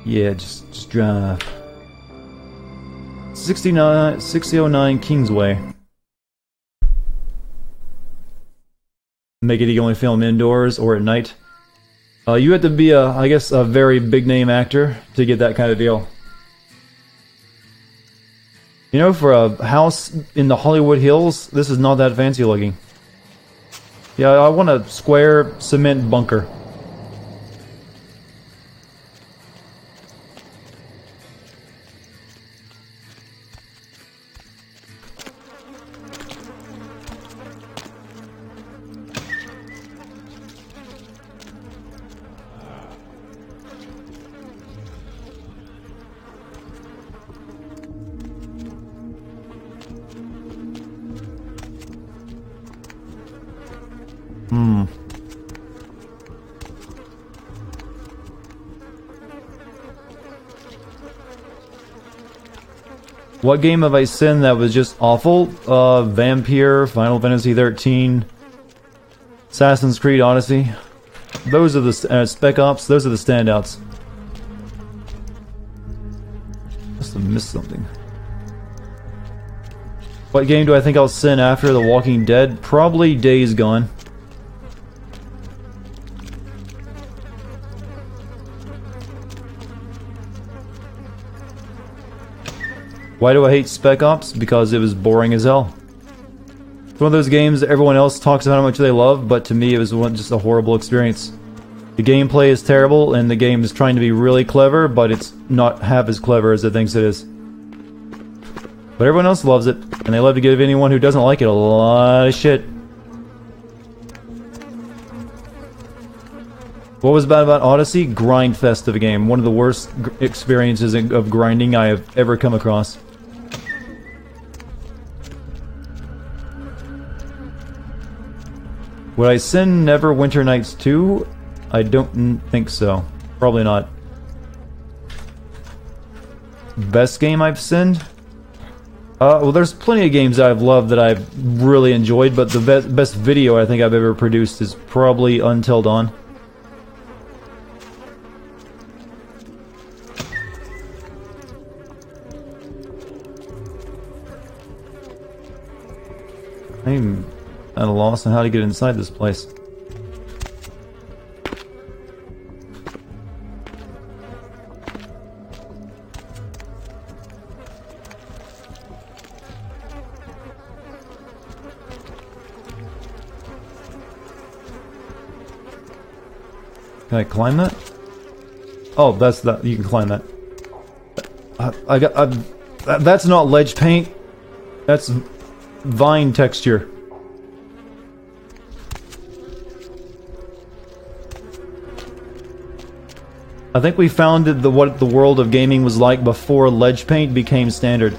[SPEAKER 2] Yeah, just drive. 6009 Kingsway. Make it you only film indoors or at night. You have to be I guess a very big name actor to get that kind of deal. You know, for a house in the Hollywood Hills, this is not that fancy looking. Yeah, I want a square cement bunker. What game have I sinned that was just awful? Vampire, Final Fantasy 13, Assassin's Creed Odyssey. Those are the Spec Ops. Those are the standouts. Must have missed something. What game do I think I'll sin after The Walking Dead? Probably Days Gone. Why do I hate Spec Ops? Because it was boring as hell. It's one of those games that everyone else talks about how much they love, but to me it was just a horrible experience. The gameplay is terrible, and the game is trying to be really clever, but it's not half as clever as it thinks it is. But everyone else loves it, and they love to give anyone who doesn't like it a lot of shit. What was bad about Odyssey? Grind fest of a game. One of the worst experiences of grinding I have ever come across. Would I sin Neverwinter Nights 2? I don't think so. Probably not. Best game I've sinned? Well, there's plenty of games I've loved that I've really enjoyed, but the best video I think I've ever produced is probably Until Dawn. I'm at a loss on how to get inside this place. Can I climb that? Oh, that's that. You can climb that. That's not ledge paint. That's vine texture. I think we found what the world of gaming was like before ledge paint became standard.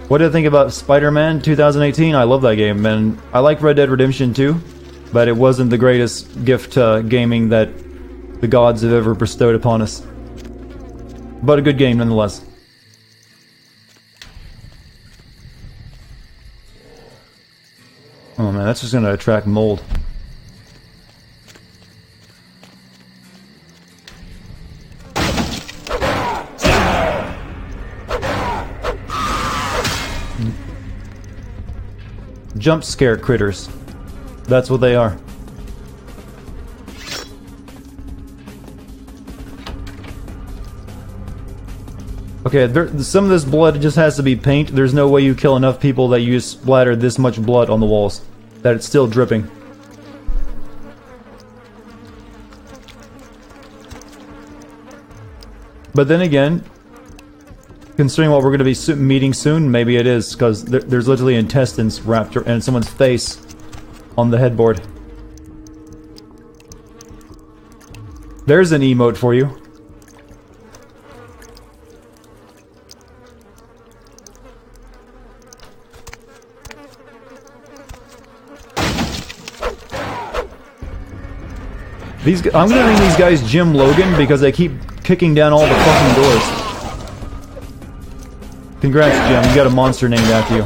[SPEAKER 2] What do you think about Spider-Man 2018? I love that game, and I like Red Dead Redemption 2, but it wasn't the greatest gift to gaming that the gods have ever bestowed upon us. But a good game nonetheless. Oh man, that's just gonna attract mold. Jump scare critters. That's what they are. Okay, some of this blood just has to be paint. There's no way you kill enough people that you splatter this much blood on the walls that it's still dripping. But then again, considering what we're going to be meeting soon, maybe it is, because there's literally intestines wrapped in someone's face on the headboard. There's an emote for you. I'm gonna name these guys Jim Logan because they keep kicking down all the fucking doors. Congrats, Jim. You got a monster named after you.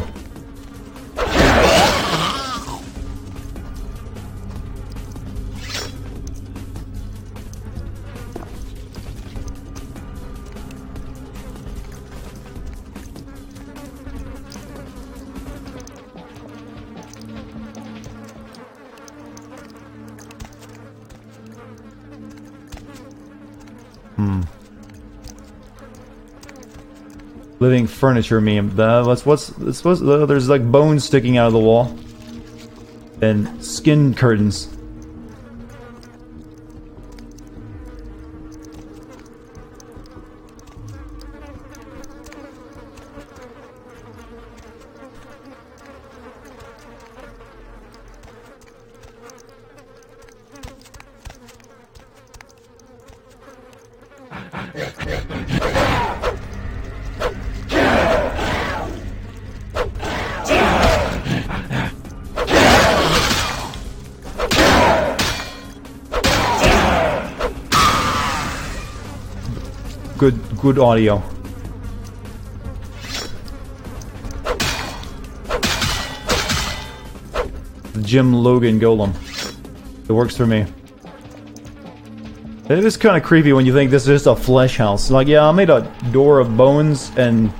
[SPEAKER 2] Living furniture meme. There's like bones sticking out of the wall. And skin curtains. Good audio. The Jim Logan Golem. It works for me. It is kind of creepy when you think this is just a flesh house. Like, yeah, I made a door of bones and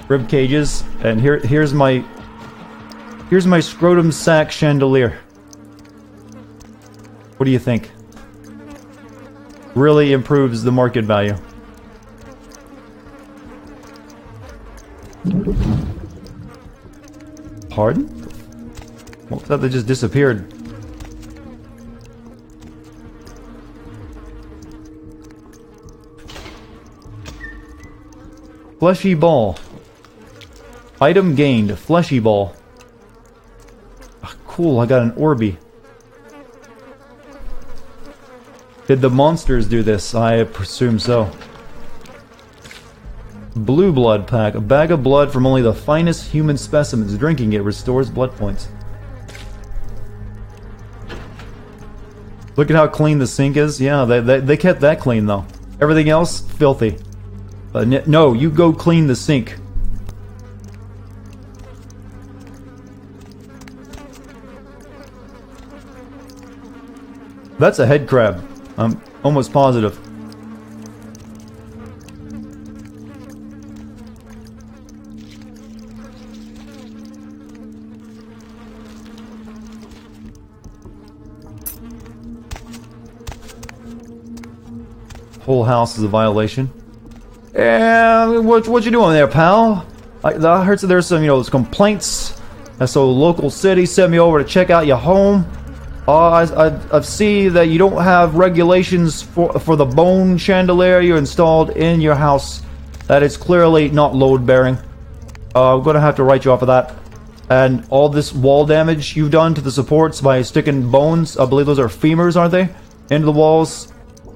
[SPEAKER 2] rib cages, and here's my scrotum sack chandelier. What do you think? Really improves the market value. Pardon? What was that that just disappeared? Fleshy ball. Item gained. Fleshy ball. Oh, cool, I got an Orby. Did the monsters do this? I presume so. Blue blood pack. A bag of blood from only the finest human specimens. Drinking it restores blood points. Look at how clean the sink is. Yeah, they kept that clean though. Everything else, filthy. No, you go clean the sink. That's a head crab. I'm almost positive. whole house is a violation. And what you doing there, pal? I heard that there's some, you know, complaints. And so local city sent me over to check out your home. I see that you don't have regulations for the bone chandelier you installed in your house. That is clearly not load-bearing. I'm gonna have to write you off of that. And all this wall damage you've done to the supports by sticking bones, I believe those are femurs, aren't they? Into the walls.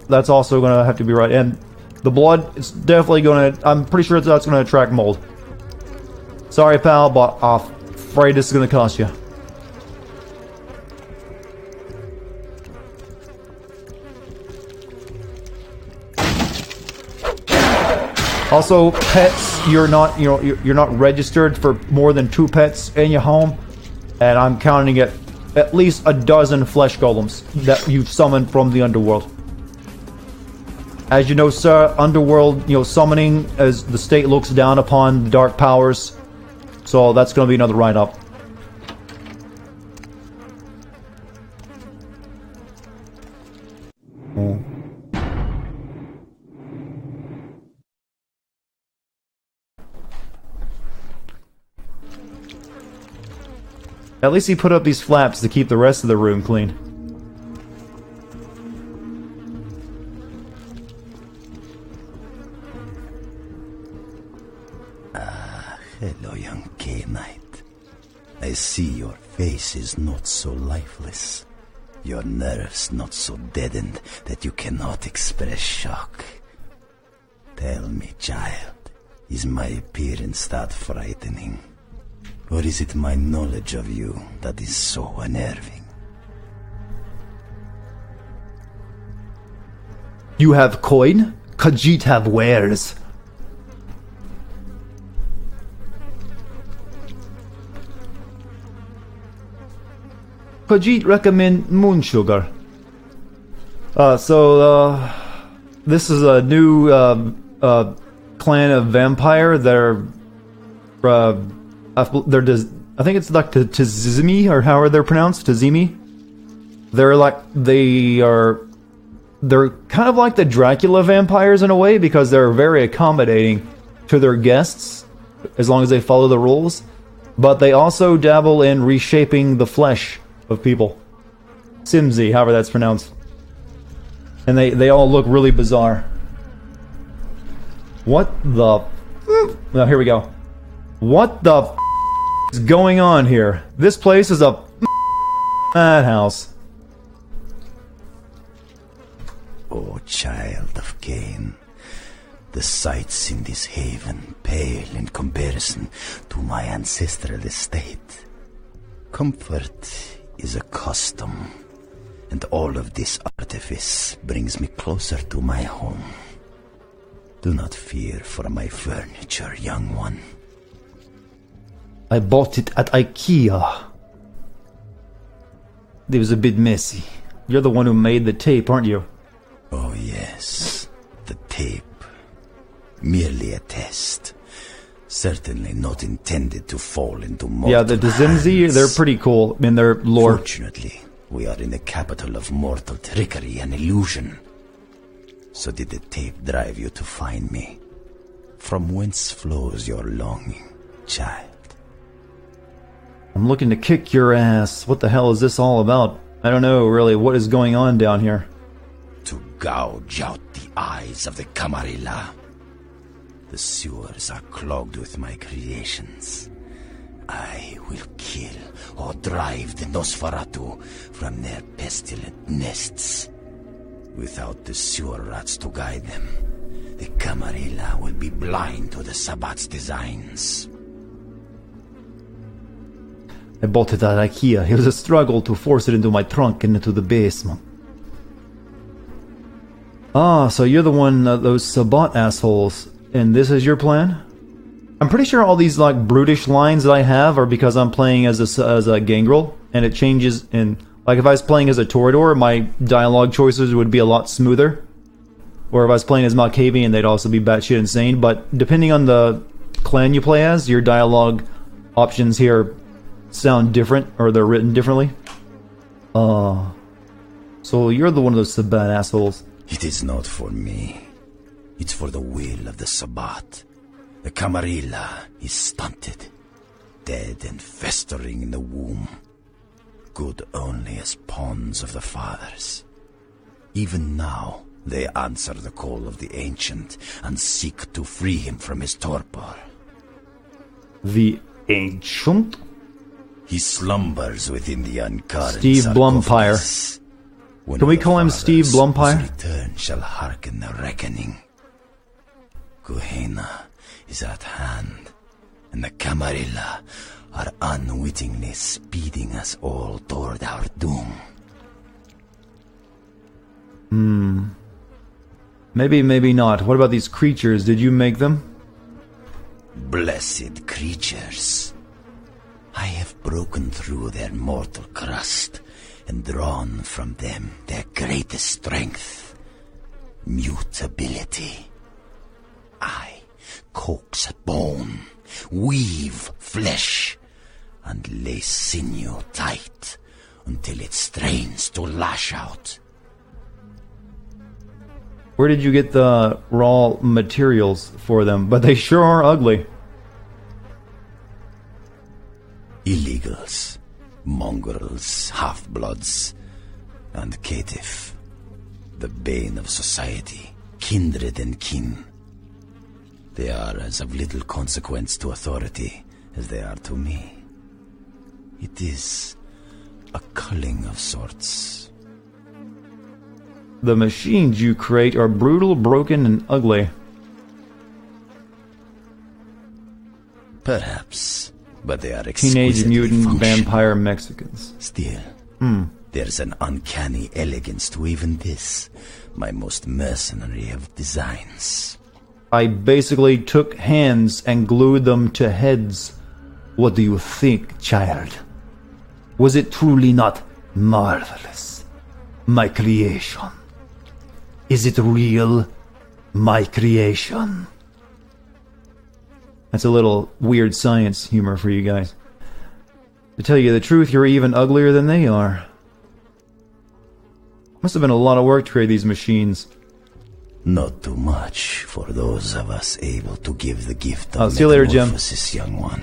[SPEAKER 2] That's also gonna have to be right. And the blood, it's definitely gonna, I'm pretty sure that's gonna attract mold. Sorry, pal, but I'm afraid this is gonna cost you. Also, pets, you're not registered for more than 2 pets in your home, and I'm counting at least a dozen flesh golems that you've summoned from the underworld. As you know, sir, underworld, summoning as the state looks down upon the dark powers, so that's going to be another write-up. At least he put up these flaps to keep the rest of the room clean.
[SPEAKER 18] Hello, young K-Knight. I see your face is not so lifeless. Your nerves not so deadened that you cannot express shock. Tell me, child, is my appearance that frightening? Or is it my knowledge of you that is so unnerving?
[SPEAKER 2] You have coin? Khajiit have wares. Khajiit recommend moon sugar. This is a new clan of vampire. I think it's like the Tazimi, or how are they pronounced? Tazimi. They're kind of like the Dracula vampires in a way, because they're very accommodating to their guests as long as they follow the rules. But they also dabble in reshaping the flesh of people. Simzi, however that's pronounced. And they all look really bizarre. What the... Now here we go. What the is going on here? This place is a madhouse.
[SPEAKER 18] Oh, child of Cain, the sights in this haven pale in comparison to my ancestral estate. Comfort is a custom, and all of this artifice brings me closer to my home. Do not fear for my furniture, young one.
[SPEAKER 2] I bought it at IKEA. It was a bit messy. You're the one who made the tape, aren't you?
[SPEAKER 18] Oh yes, the tape. Merely a test. Certainly not intended to fall into mortal
[SPEAKER 2] Yeah, the Tzimzi, they're pretty cool in their lore.
[SPEAKER 18] Fortunately, we are in the capital of mortal trickery and illusion. So did the tape drive you to find me? From whence flows your longing, child?
[SPEAKER 2] I'm looking to kick your ass. What the hell is this all about? I don't know, really, what is going on down here?
[SPEAKER 18] To gouge out the eyes of the Camarilla. The sewers are clogged with my creations. I will kill or drive the Nosferatu from their pestilent nests. Without the sewer rats to guide them, the Camarilla will be blind to the Sabbat's designs.
[SPEAKER 2] I bought it at IKEA. It was a struggle to force it into my trunk and into the basement. Ah, so you're the one, those Sabbat assholes, and this is your plan? I'm pretty sure all these, like, brutish lines that I have are because I'm playing as a gangrel, and it changes in... Like, if I was playing as a Toreador, my dialogue choices would be a lot smoother. Or if I was playing as Malkavian, they'd also be batshit insane, but depending on the clan you play as, your dialogue options here sound different, or they're written differently. So you're the one of those Sabbat assholes.
[SPEAKER 18] It is not for me. It's for the will of the Sabbat. The Camarilla is stunted, dead and festering in the womb, good only as pawns of the fathers. Even now, they answer the call of the Ancient and seek to free him from his torpor.
[SPEAKER 2] The Ancient?
[SPEAKER 18] He slumbers within the uncurrent
[SPEAKER 2] Steve Blumpire. Can we call him Steve Blumpire?
[SPEAKER 18] Return shall hearken the reckoning. Gehenna is at hand, and the Camarilla are unwittingly speeding us all toward our doom.
[SPEAKER 2] Maybe, maybe not. What about these creatures? Did you make them?
[SPEAKER 18] Blessed creatures. I have broken through their mortal crust and drawn from them their greatest strength, mutability. I coax bone, weave flesh, and lay sinew tight until it strains to lash out.
[SPEAKER 2] Where did you get the raw materials for them? But they sure are ugly.
[SPEAKER 18] Illegals, mongrels, half-bloods, and caitiff, the bane of society, kindred and kin. They are as of little consequence to authority as they are to me. It is a culling of sorts.
[SPEAKER 2] The machines you create are brutal, broken, and ugly.
[SPEAKER 18] Perhaps, but they are
[SPEAKER 2] Teenage Mutant Vampire Mexicans.
[SPEAKER 18] Still, there's an uncanny elegance to even this, my most mercenary of designs.
[SPEAKER 2] I basically took hands and glued them to heads. What do you think, child? Was it truly not marvelous? My creation. Is it real? My creation. That's a little weird science humor for you guys. To tell you the truth, you're even uglier than they are. Must have been a lot of work to create these machines.
[SPEAKER 18] Not too much for those of us able to give the gift of
[SPEAKER 2] see you later, Jim.
[SPEAKER 18] metamorphosis, young one.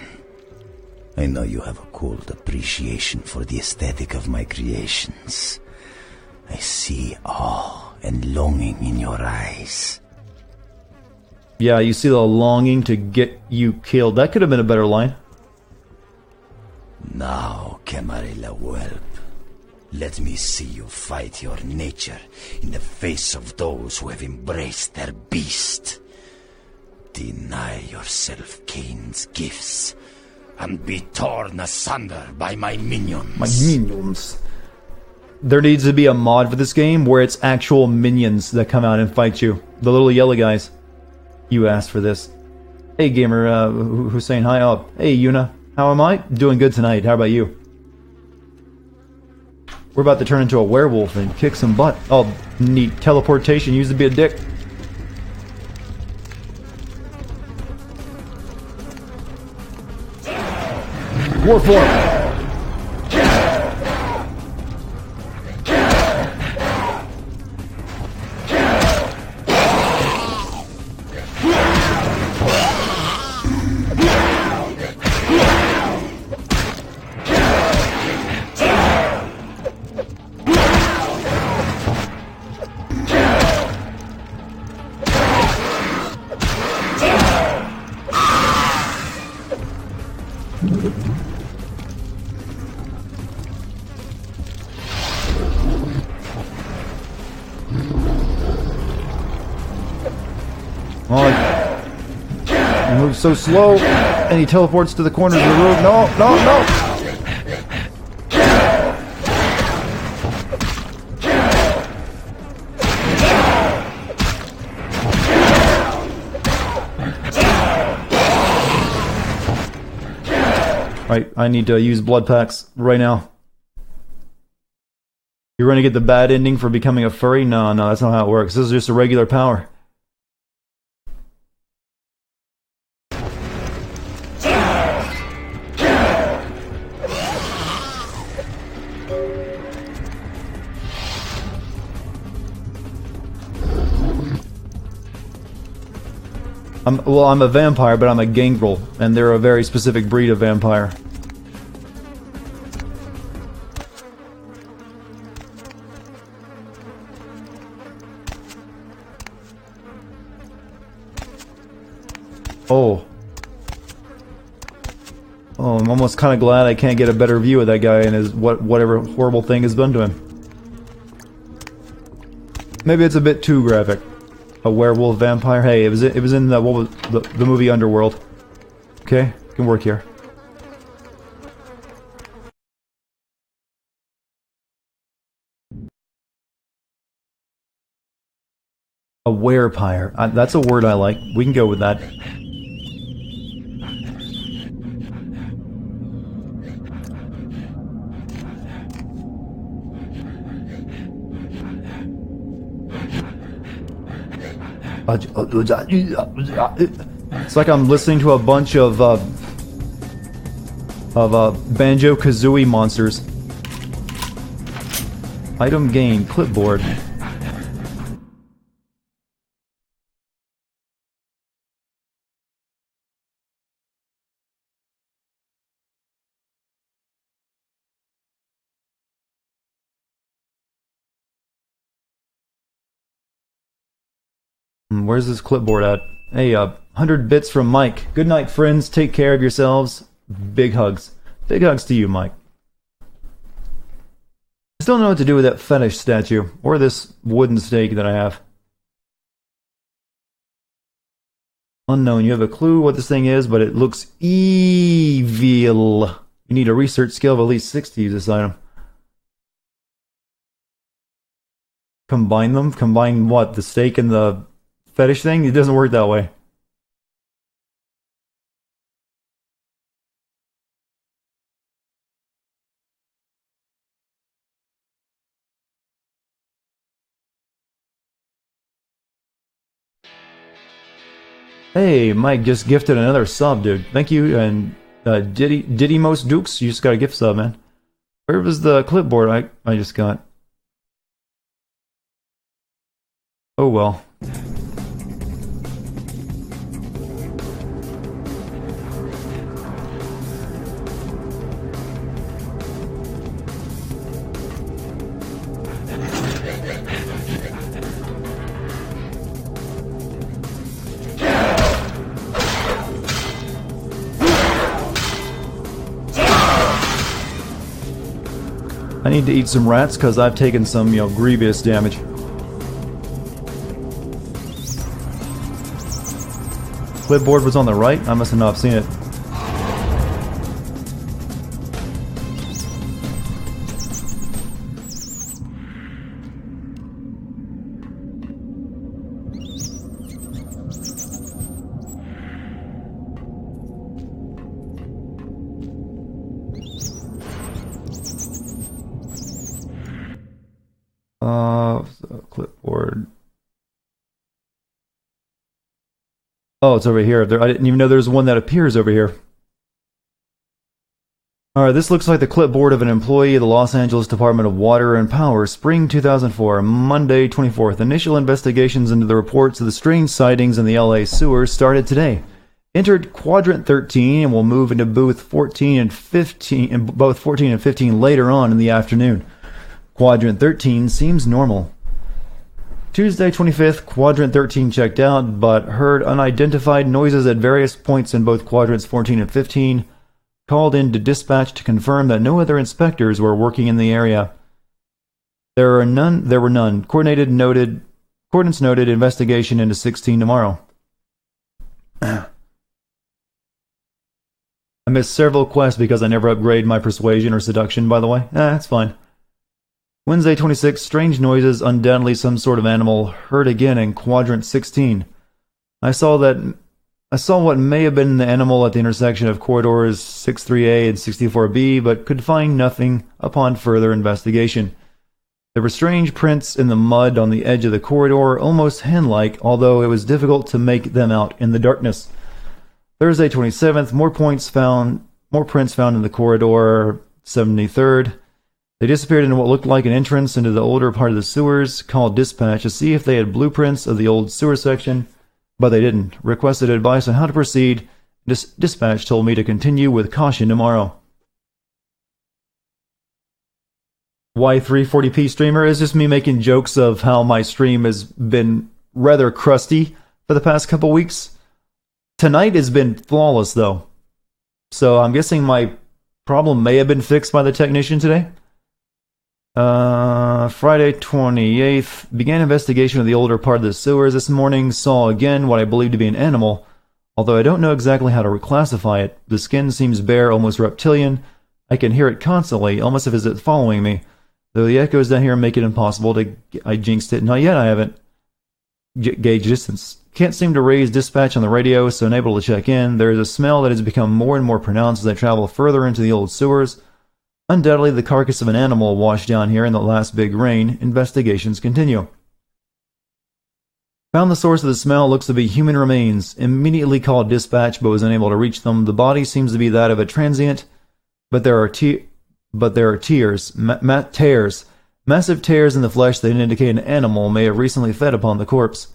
[SPEAKER 18] I know you have a cold appreciation for the aesthetic of my creations. I see awe and longing in your eyes.
[SPEAKER 2] Yeah, you see the longing to get you killed. That could have been a better line.
[SPEAKER 18] Now, Camarilla whelp, let me see you fight your nature in the face of those who have embraced their beast. Deny yourself Cain's gifts and be torn asunder by my minions.
[SPEAKER 2] My minions. There needs to be a mod for this game where it's actual minions that come out and fight you. The little yellow guys. You asked for this. Hey gamer, who's saying hi? Oh, hey Yuna. How am I? Doing good tonight. How about you? We're about to turn into a werewolf and kick some butt. Oh, neat. Teleportation used to be a dick. Warform! He moves so slow, and he teleports to the corners of the room. No, no, no! Right, I need to use blood packs right now. You're going to get the bad ending for becoming a furry? No, no, that's not how it works. This is just a regular power. I'm a vampire, but I'm a gangrel, and they're a very specific breed of vampire. Oh. Oh, I'm almost kind of glad I can't get a better view of that guy and his whatever horrible thing has done to him. Maybe it's a bit too graphic. A werewolf vampire. Hey, it was in the what was the movie Underworld. Okay, can work here. A werepire. That's a word I like. We can go with that. It's like I'm listening to a bunch of Banjo-Kazooie monsters. Item gain, clipboard. Where's this clipboard at? Hey, 100 bits from Mike. Good night, friends. Take care of yourselves. Big hugs. Big hugs to you, Mike. I still don't know what to do with that fetish statue, or this wooden stake that I have. Unknown. You have a clue what this thing is, but it looks evil. You need a research skill of at least 6 to use this item. Combine them? Combine what? The stake and the fetish thing? It doesn't work that way. Hey, Mike just gifted another sub, dude. Thank you, and Diddy Most Dukes, you just got a gift sub, man. Where was the clipboard I just got? Oh well. I need to eat some rats because I've taken some, grievous damage. Clipboard was on the right? I must have not seen it. Clipboard. Oh, it's over here. I didn't even know there was one that appears over here. Alright, this looks like the clipboard of an employee of the Los Angeles Department of Water and Power, spring 2004, Monday 24th. Initial investigations into the reports of the strange sightings in the LA sewers started today. Entered Quadrant 13 and will move into booth 14 and 15, and both 14 and 15 later on in the afternoon. Quadrant 13 seems normal. Tuesday 25th, Quadrant 13 checked out, but heard unidentified noises at various points in both Quadrants 14 and 15. Called in to dispatch to confirm that no other inspectors were working in the area. There were none. Coordinates noted investigation into 16 tomorrow. I missed several quests because I never upgrade my persuasion or seduction, by the way. That's fine. Wednesday 26th, strange noises, undoubtedly some sort of animal, heard again in Quadrant 16. I saw what may have been the animal at the intersection of corridors 63A and 64B, but could find nothing upon further investigation. There were strange prints in the mud on the edge of the corridor, almost hen-like, although it was difficult to make them out in the darkness. Thursday 27th, more prints found in the corridor 73rd. They disappeared into what looked like an entrance into the older part of the sewers. Called dispatch to see if they had blueprints of the old sewer section. but they didn't. Requested advice on how to proceed. Dispatch told me to continue with caution tomorrow. Why 340p streamer? Is just me making jokes of how my stream has been rather crusty for the past couple weeks. Tonight has been flawless though. So I'm guessing my problem may have been fixed by the technician today. Friday 28th. Began investigation of the older part of the sewers this morning. Saw again what I believe to be an animal, although I don't know exactly how to reclassify it. The skin seems bare, almost reptilian. I can hear it constantly, almost as if it's following me. Though the echoes down here make it impossible to... I jinxed it. Not yet, I haven't. Gauge distance. Can't seem to raise dispatch on the radio, so unable to check in. There is a smell that has become more and more pronounced as I travel further into the old sewers. Undoubtedly the carcass of an animal washed down here in the last big rain. Investigations continue. Found the source of the smell. Looks to be human remains. Immediately called dispatch, but was unable to reach them. The body seems to be that of a transient, but there are tears, massive tears in the flesh that indicate an animal may have recently fed upon the corpse.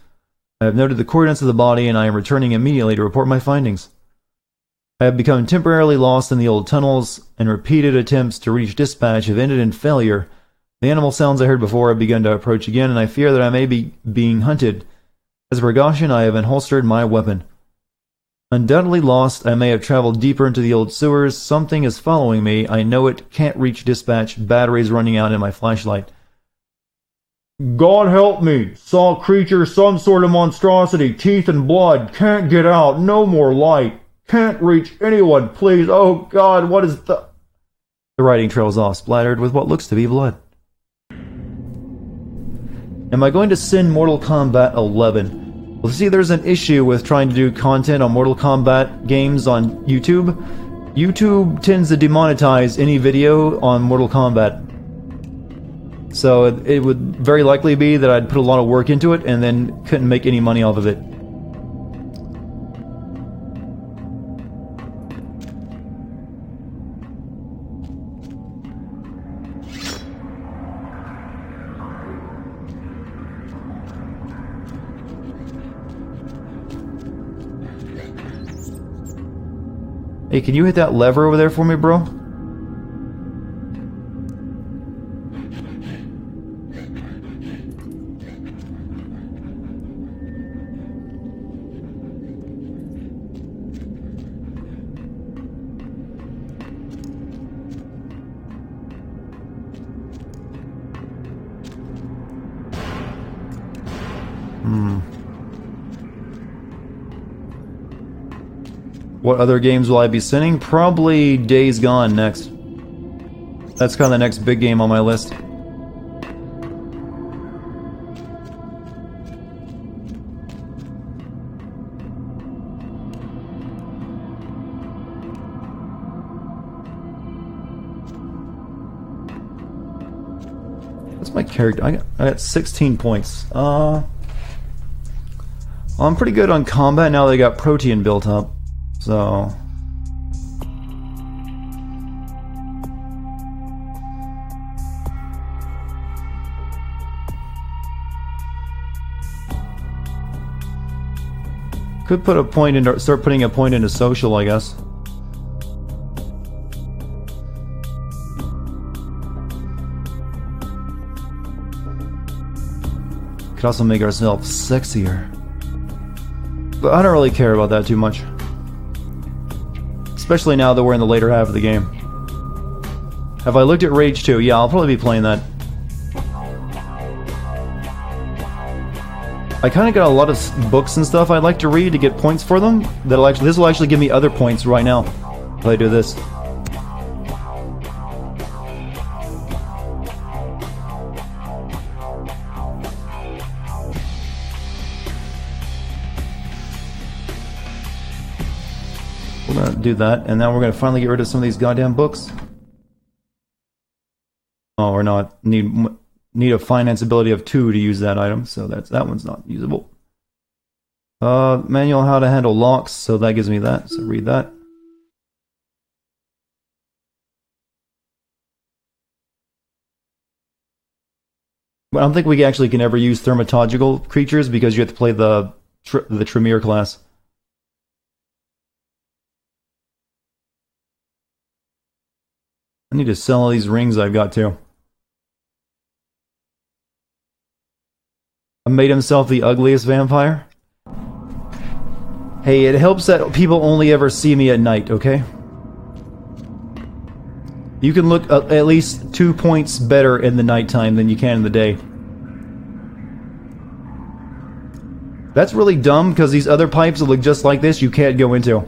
[SPEAKER 2] I have noted the coordinates of the body, and I am returning immediately to report my findings. I have become temporarily lost in the old tunnels, and repeated attempts to reach dispatch have ended in failure. The animal sounds I heard before have begun to approach again, and I fear that I may be being hunted. As a precaution, I have unholstered my weapon. Undoubtedly lost, I may have traveled deeper into the old sewers. Something is following me. I know it. Can't reach dispatch. Batteries running out in my flashlight. God help me. Saw creature, some sort of monstrosity. Teeth and blood. Can't get out. No more light. Can't reach anyone, please. Oh God, what is the... The writing trails off, splattered with what looks to be blood. Am I going to send Mortal Kombat 11? Well, see, there's an issue with trying to do content on Mortal Kombat games on YouTube. YouTube tends to demonetize any video on Mortal Kombat. So it would very likely be that I'd put a lot of work into it and then couldn't make any money off of it. Hey, can you hit that lever over there for me, bro? What other games will I be sending? Probably Days Gone next. That's kind of the next big game on my list. What's my character? I got 16 points. I'm pretty good on combat now that I got Protean built up. So... could put a point into, start putting a point into social, I guess. Could also make ourselves sexier. But I don't really care about that too much. Especially now that we're in the later half of the game. Have I looked at Rage 2? Yeah, I'll probably be playing that. I kind of got a lot of books and stuff I'd like to read to get points for them. This will actually give me other points right now if I do this. We're gonna do that, and now we're gonna finally get rid of some of these goddamn books. Oh, we're not. Need a finance ability of 2 to use that item, so that one's not usable. Manual how to handle locks, so that gives me that, so read that. But I don't think we actually can ever use thermatological creatures because you have to play the the Tremere class. I need to sell all these rings I've got too. I made himself the ugliest vampire? Hey, it helps that people only ever see me at night, okay? You can look at least 2 points better in the nighttime than you can in the day. That's really dumb, because these other pipes that look just like this, you can't go into.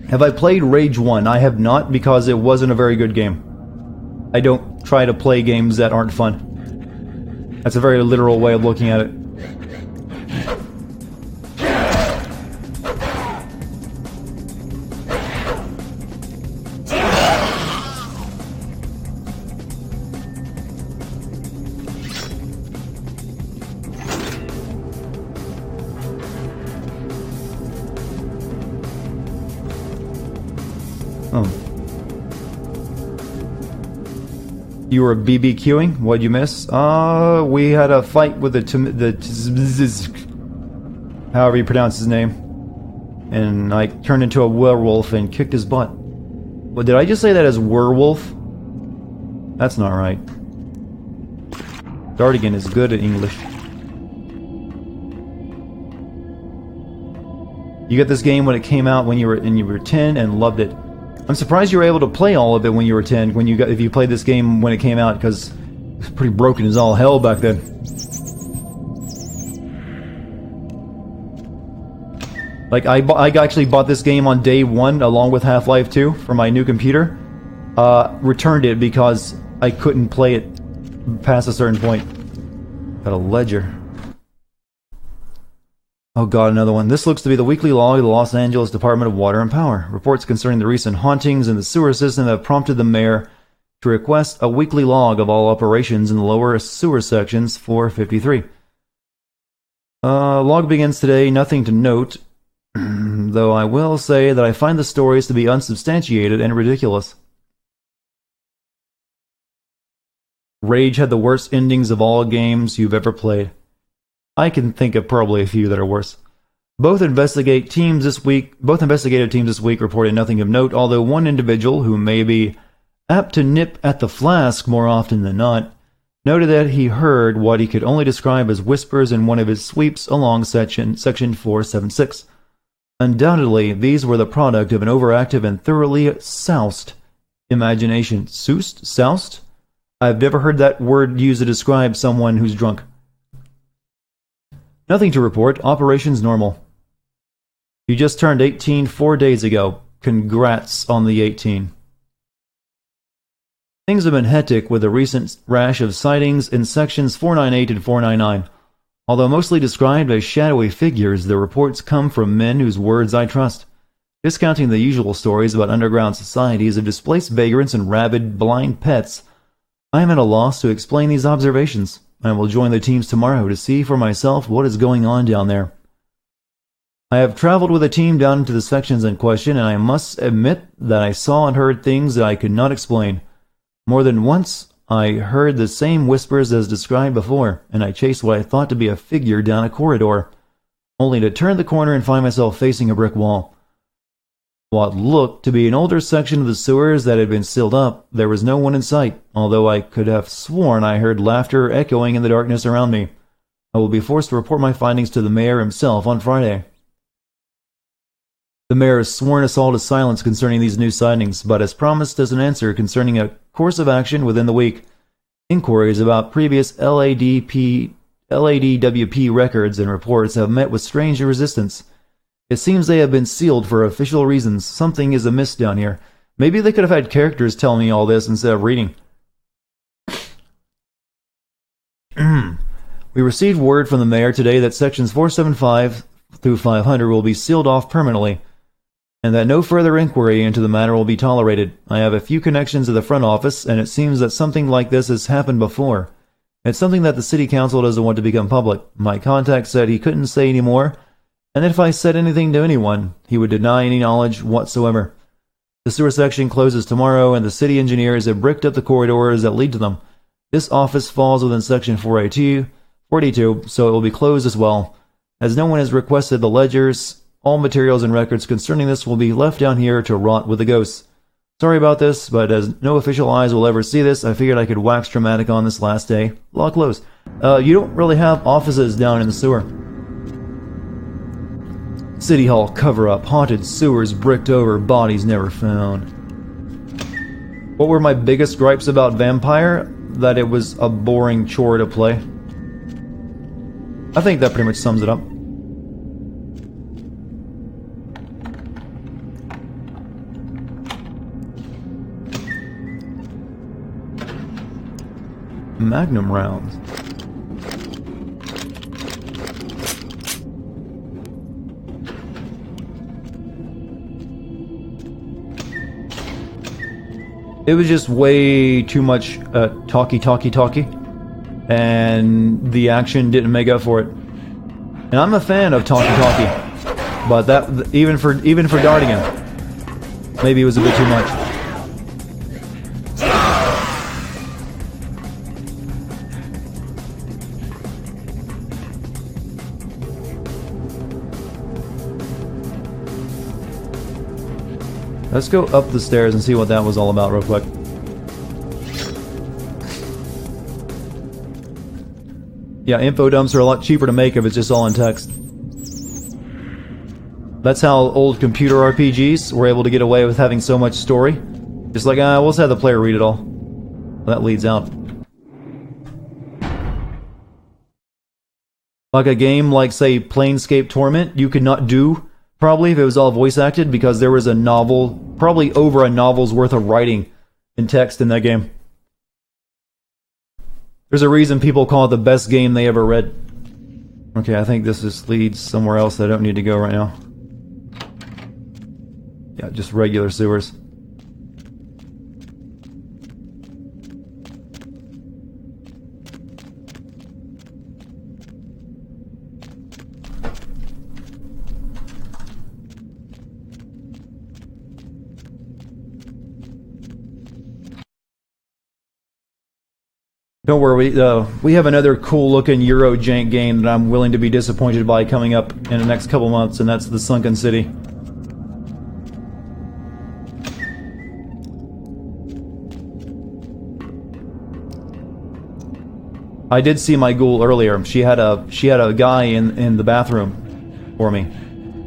[SPEAKER 2] Have I played Rage 1? I have not, because it wasn't a very good game. I don't try to play games that aren't fun. That's a very literal way of looking at it. You were BBQing? What'd you miss? We had a fight with however you pronounce his name. And I turned into a werewolf and kicked his butt. What, did I just say that as werewolf? That's not right. Dartigan is good at English. You got this game when it came out when you were 10 and loved it. I'm surprised you were able to play all of it when you were 10. If you played this game when it came out, because it was pretty broken as all hell back then. Like I actually bought this game on day 1 along with Half-Life 2 for my new computer. Returned it because I couldn't play it past a certain point. Got a ledger. Oh god, another one. This looks to be the weekly log of the Los Angeles Department of Water and Power. Reports concerning the recent hauntings in the sewer system have prompted the mayor to request a weekly log of all operations in the lower sewer sections for 53. Log begins today, nothing to note, though I will say that I find the stories to be unsubstantiated and ridiculous. Rage had the worst endings of all games you've ever played. I can think of probably a few that are worse. Both investigative teams this week reported nothing of note, although one individual, who may be apt to nip at the flask more often than not, noted that he heard what he could only describe as whispers in one of his sweeps along section 476. Undoubtedly, these were the product of an overactive and thoroughly soused imagination. Soused? I've never heard that word used to describe someone who's drunk. Nothing to report. Operations normal. You just turned 18 4 days ago. Congrats on the 18. Things have been hectic with a recent rash of sightings in sections 498 and 499. Although mostly described as shadowy figures, the reports come from men whose words I trust. Discounting the usual stories about underground societies of displaced vagrants and rabid, blind pets, I am at a loss to explain these observations. I will join the teams tomorrow to see for myself what is going on down there. I have traveled with a team down into the sections in question, and I must admit that I saw and heard things that I could not explain. More than once, I heard the same whispers as described before, and I chased what I thought to be a figure down a corridor, only to turn the corner and find myself facing a brick wall. What looked to be an older section of the sewers that had been sealed up, there was no one in sight, although I could have sworn I heard laughter echoing in the darkness around me. I will be forced to report my findings to the mayor himself on Friday. The mayor has sworn us all to silence concerning these new sightings, but has promised us an answer concerning a course of action within the week. Inquiries about previous LADWP records and reports have met with strange resistance. It seems they have been sealed for official reasons. Something is amiss down here. Maybe they could have had characters tell me all this instead of reading. We received word from the mayor today that sections 475 through 500 will be sealed off permanently, and that no further inquiry into the matter will be tolerated. I have a few connections to the front office, and it seems that something like this has happened before. It's something that the city council doesn't want to become public. My contact said he couldn't say any more, and that if I said anything to anyone, he would deny any knowledge whatsoever. The sewer section closes tomorrow, and the city engineers have bricked up the corridors that lead to them. This office falls within section 482, 42, so it will be closed as well. As no one has requested the ledgers, all materials and records concerning this will be left down here to rot with the ghosts. Sorry about this, but as no official eyes will ever see this, I figured I could wax dramatic on this last day. Law closed. You don't really have offices down in the sewer. City Hall cover-up, haunted sewers bricked over, bodies never found. What were my biggest gripes about Vampire? That it was a boring chore to play. I think that pretty much sums it up. Magnum rounds. It was just way too much talky, and the action didn't make up for it. And I'm a fan of talky, but that even for Dartigan, maybe it was a bit too much. Let's go up the stairs and see what that was all about real quick. Yeah, info dumps are a lot cheaper to make if it's just all in text. That's how old computer RPGs were able to get away with having so much story. Just like, we'll just have the player read it all. Well, that leads out. Like a game like, say, Planescape Torment, you could not do probably if it was all voice acted, because there was a novel, probably over a novel's worth of writing in text in that game. There's a reason people call it the best game they ever read. Okay, I think this just leads somewhere else that I don't need to go right now. Yeah, just regular sewers. Don't worry, we have another cool-looking Euro jank game that I'm willing to be disappointed by coming up in the next couple months, and that's the Sunken City. I did see my ghoul earlier. She had a guy in the bathroom for me.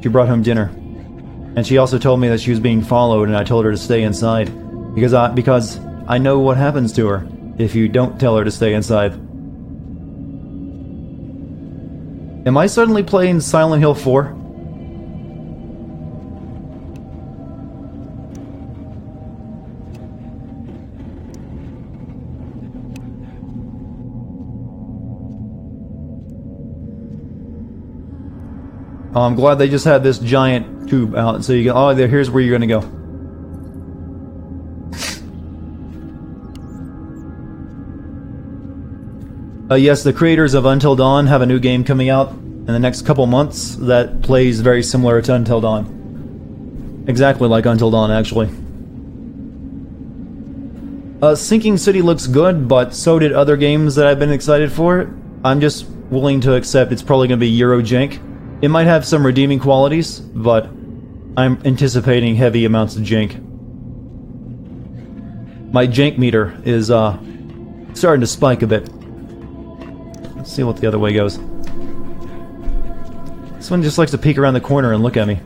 [SPEAKER 2] She brought home dinner, and she also told me that she was being followed, and I told her to stay inside because I know what happens to her if you don't tell her to stay inside. Am I suddenly playing Silent Hill 4? Oh, I'm glad they just had this giant tube out, so you can. Oh, here's where you're gonna go. Yes, the creators of Until Dawn have a new game coming out in the next couple months that plays very similar to Until Dawn. Exactly like Until Dawn, actually. Sinking City looks good, but so did other games that I've been excited for. I'm just willing to accept it's probably going to be Euro jank. It might have some redeeming qualities, but I'm anticipating heavy amounts of jank. My jank meter is starting to spike a bit. Let's see what the other way goes. This one just likes to peek around the corner and look at me.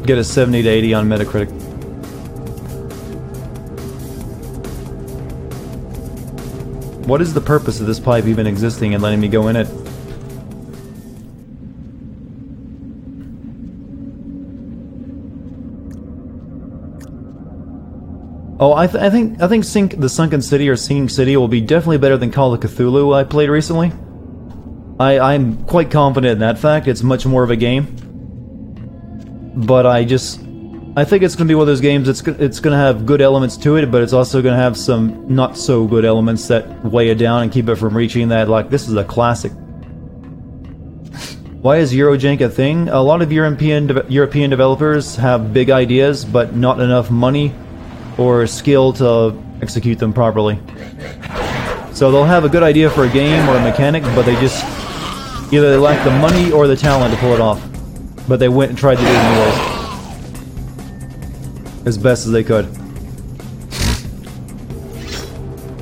[SPEAKER 2] Get a 70 to 80 on Metacritic. What is the purpose of this pipe even existing and letting me go in it? Oh, I think the Sunken City or Sinking City will be definitely better than Call of Cthulhu I played recently. I'm quite confident in that fact. It's much more of a game. But I just I think it's going to be one of those games. It's going to have good elements to it, but it's also going to have some not so good elements that weigh it down and keep it from reaching that. Like, this is a classic. Why is Eurojank a thing? A lot of European developers have big ideas, but not enough money or skill to execute them properly. So they'll have a good idea for a game or a mechanic, but they just either they lack the money or the talent to pull it off. But they went and tried to do it anyways. As best as they could.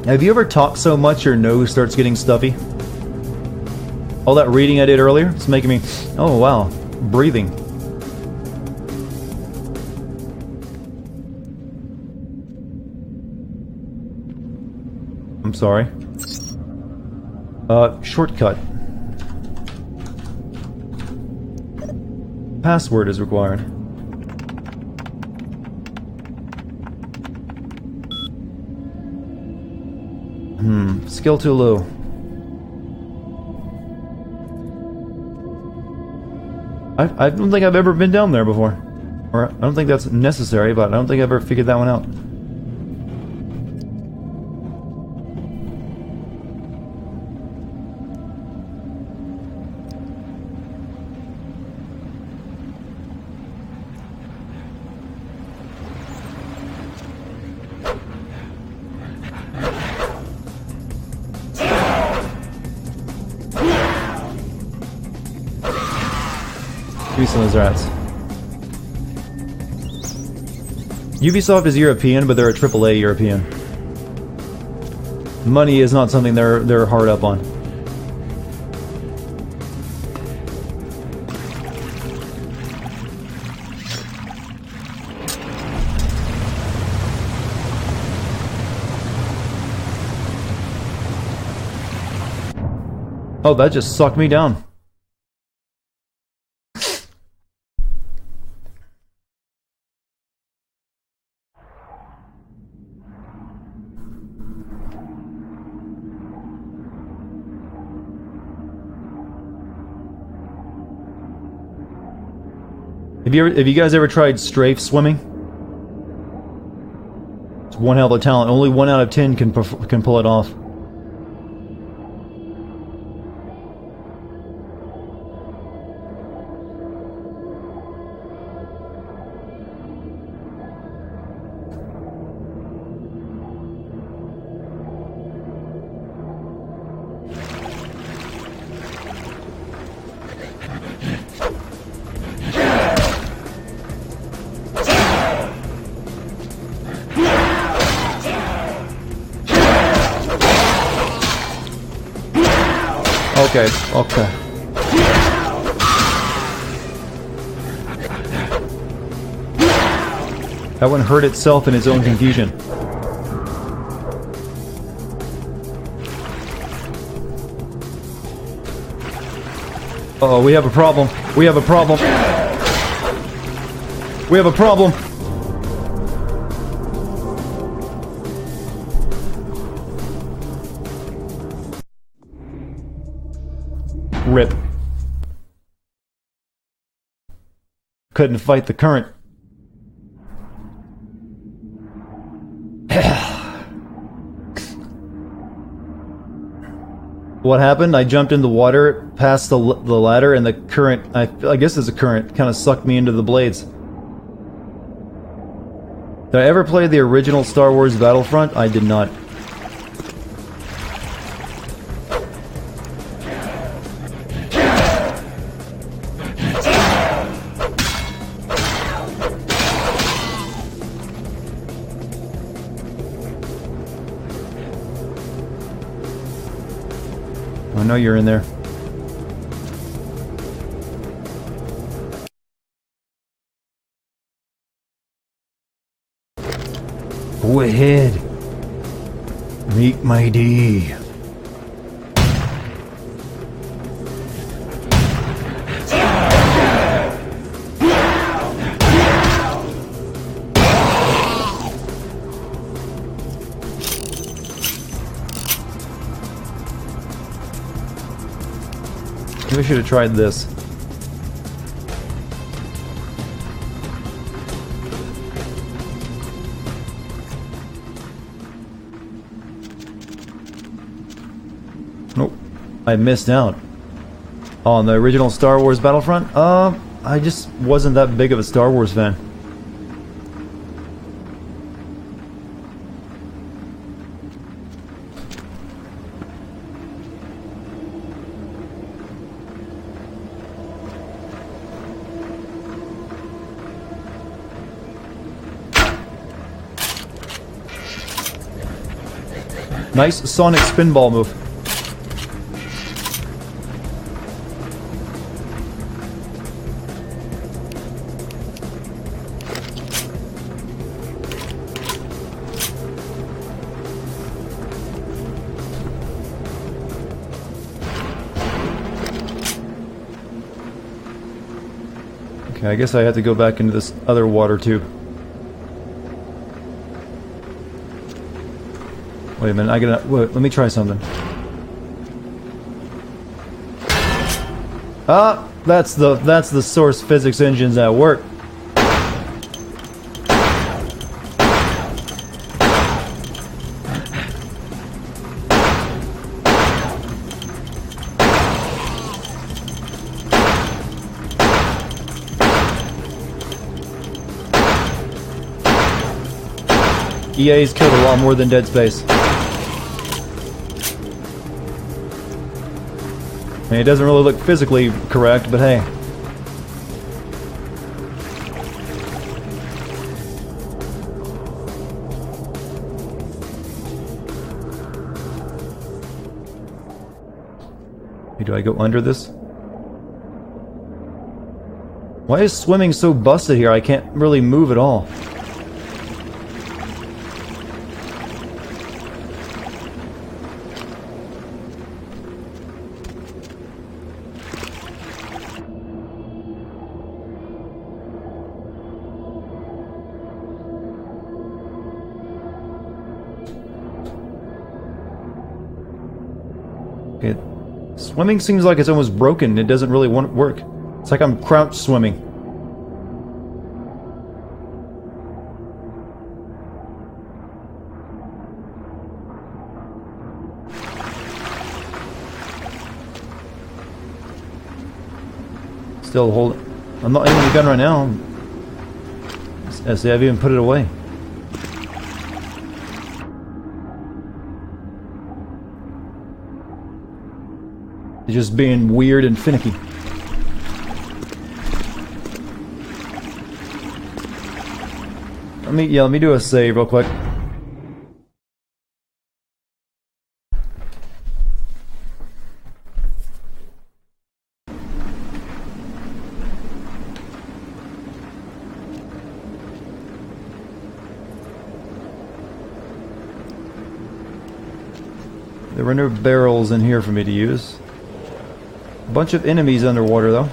[SPEAKER 2] Have you ever talked so much your nose starts getting stuffy? All that reading I did earlier, it's making me... Oh, wow. Breathing. I'm sorry. Shortcut. Password is required. Skill too low. I don't think I've ever been down there before. Or, I don't think that's necessary, but I don't think I've ever figured that one out. Some of those rats. Ubisoft is European, but they're a AAA European. Money is not something they're hard up on. Oh, that just sucked me down. Have you guys ever tried strafe swimming? It's one hell of a talent. Only 1 out of 10 can pull it off. Okay, okay. That one hurt itself in its own confusion. Uh-oh, we have a problem. We have a problem. We have a problem. Rip. Couldn't fight the current. What happened? I jumped in the water past the ladder, and the current, I guess it's a current, kind of sucked me into the blades. Did I ever play the original Star Wars Battlefront? I did not. I know you're in there. Go ahead. Meet my D. Maybe I should have tried this. I missed out on the original Star Wars Battlefront? I just wasn't that big of a Star Wars fan. Nice Sonic spinball move. Okay, I guess I have to go back into this other water too. Wait a minute, let me try something. Ah, that's the source physics engines at work. EA's killed a lot more than Dead Space. I mean, it doesn't really look physically correct, but hey. Hey, do I go under this? Why is swimming so busted here? I can't really move at all. Swimming seems like it's almost broken. It doesn't really want to work. It's like I'm crouch swimming. Still hold. I'm not aiming the gun right now. See, I've even put it away. It's just being weird and finicky. Let me do a save real quick. There were no barrels in here for me to use. A bunch of enemies underwater, though.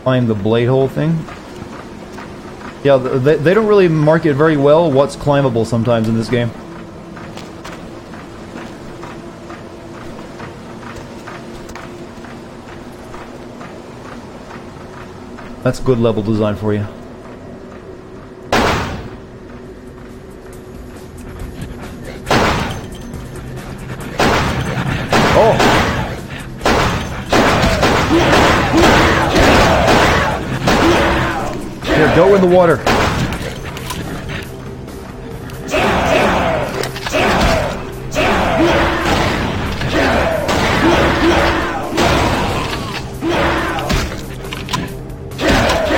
[SPEAKER 2] Climb the blade hole thing. Yeah, they don't really market very well what's climbable sometimes in this game. That's good level design for you. Go in the water.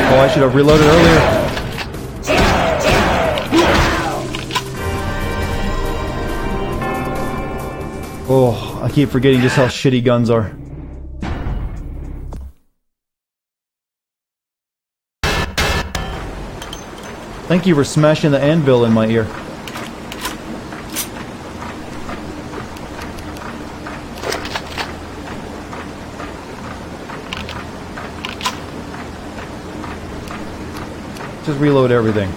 [SPEAKER 2] Oh, I should have reloaded earlier. Oh, I keep forgetting just how shitty guns are. Thank you for smashing the anvil in my ear. Just reload everything.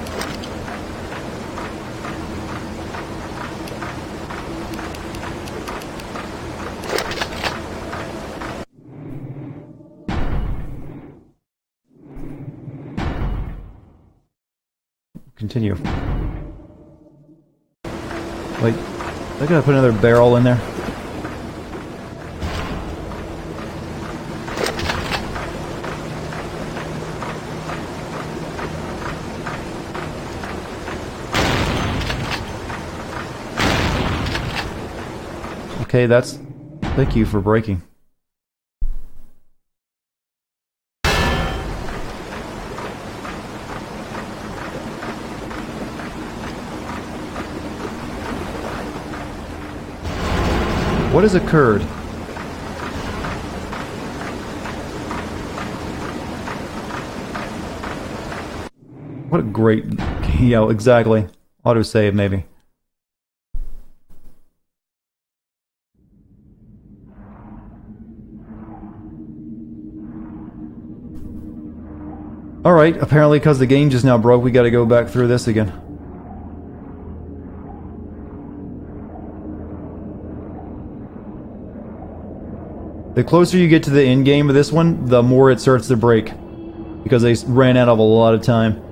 [SPEAKER 2] continue. Wait, I gotta put another barrel in there. Okay, that's... Thank you for breaking. What has occurred? What a great... Yeah, exactly. Autosave, maybe. Alright, apparently because the game just now broke, we gotta go back through this again. The closer you get to the end game of this one, the more it starts to break. Because they ran out of a lot of time.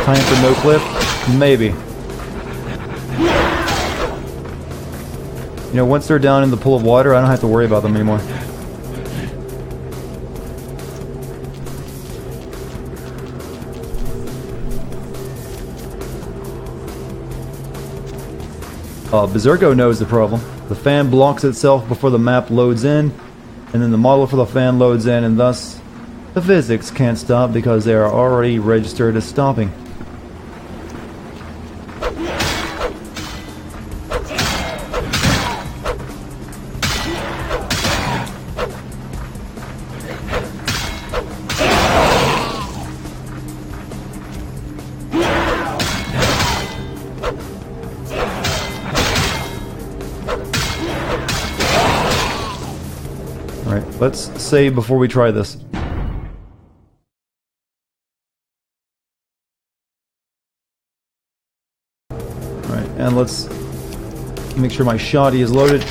[SPEAKER 2] Time for no cliff? Maybe. You know, once they're down in the pool of water, I don't have to worry about them anymore. Berserko knows the problem. The fan blocks itself before the map loads in, and then the model for the fan loads in, and thus the physics can't stop because they are already registered as stopping. Let's save before we try this. Alright, and let's make sure my shoddy is loaded.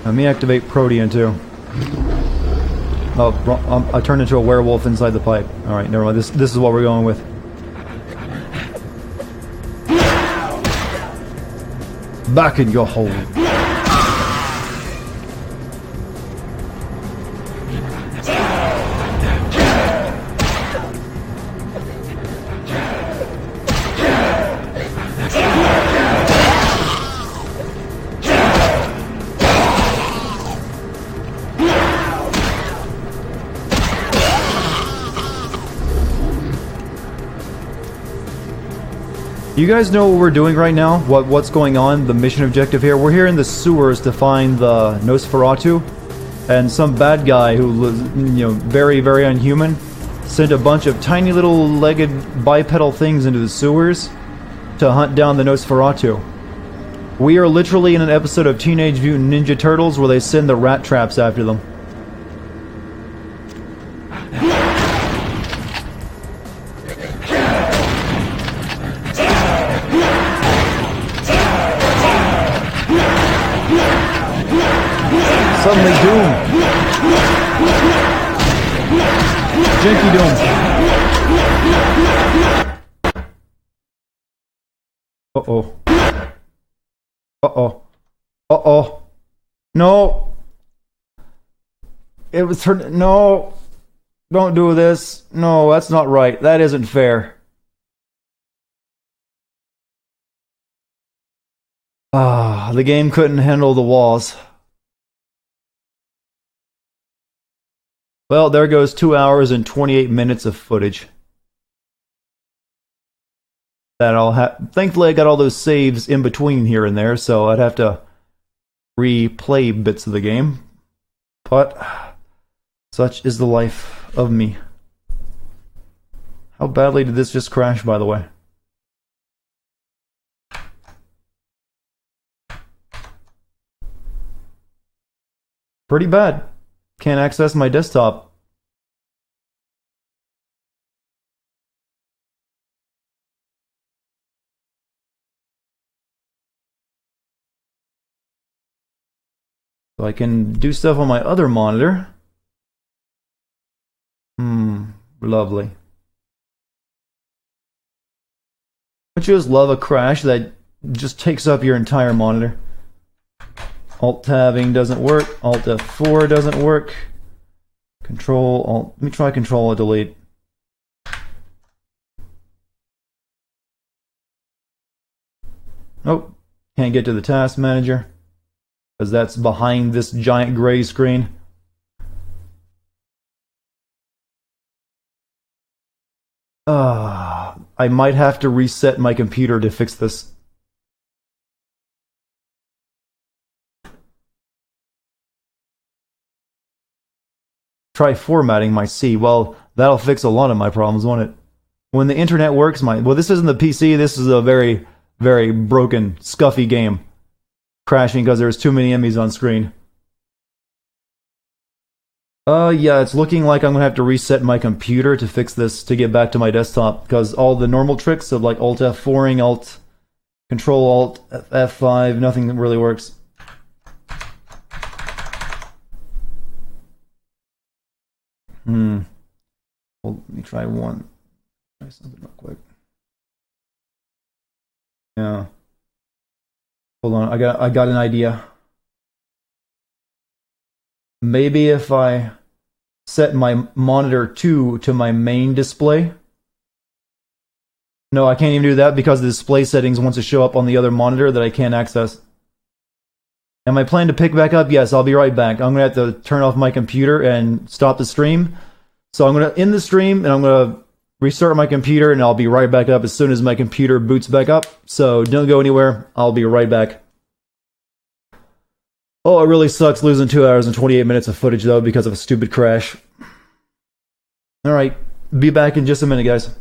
[SPEAKER 2] Let me activate Protean too. Oh, I turned into a werewolf inside the pipe. Alright, never mind. This is what we're going with. Back in your hole. You guys know what we're doing right now? What's going on? The mission objective here? We're here in the sewers to find the Nosferatu, and some bad guy who was, you know, very, very unhuman, sent a bunch of tiny little legged bipedal things into the sewers to hunt down the Nosferatu. We are literally in an episode of Teenage Mutant Ninja Turtles where they send the rat traps after them. Suddenly Doom. Janky Doom. Uh-oh. Uh-oh. Uh-oh. No. It was turn. No. Don't do this. No, that's not right. That isn't fair. Ah, the game couldn't handle the walls. Well, there goes 2 hours and 28 minutes of footage. That I'll have. Thankfully, I got all those saves in between here and there, so I'd have to replay bits of the game. But Such is the life of me. How badly did this just crash, by the way? Pretty bad. Can't access my desktop. So I can do stuff on my other monitor. Lovely. Don't you just love a crash that just takes up your entire monitor? Alt-tabbing doesn't work. Alt-F4 doesn't work. Control-Alt... Let me try Control-Delete. Nope. Can't get to the task manager. Because that's behind this giant gray screen. I might have to reset my computer to fix this. Try formatting my C. Well, that'll fix a lot of my problems, won't it? When the internet works, well, this isn't the PC, this is a very, very broken, scuffy game. Crashing because there's too many enemies on screen. Yeah, it's looking like I'm gonna have to reset my computer to fix this, to get back to my desktop, because all the normal tricks of like Alt F4ing, Alt Control Alt F5, nothing really works. Well, let me try something real quick. Yeah. Hold on, I got an idea. Maybe if I set my monitor 2 to my main display. No, I can't even do that because the display settings wants to show up on the other monitor that I can't access. Am I planning to pick back up? Yes, I'll be right back. I'm going to have to turn off my computer and stop the stream. So I'm going to end the stream and I'm going to restart my computer and I'll be right back up as soon as my computer boots back up. So don't go anywhere. I'll be right back. Oh, it really sucks losing 2 hours and 28 minutes of footage though because of a stupid crash. Alright, be back in just a minute, guys.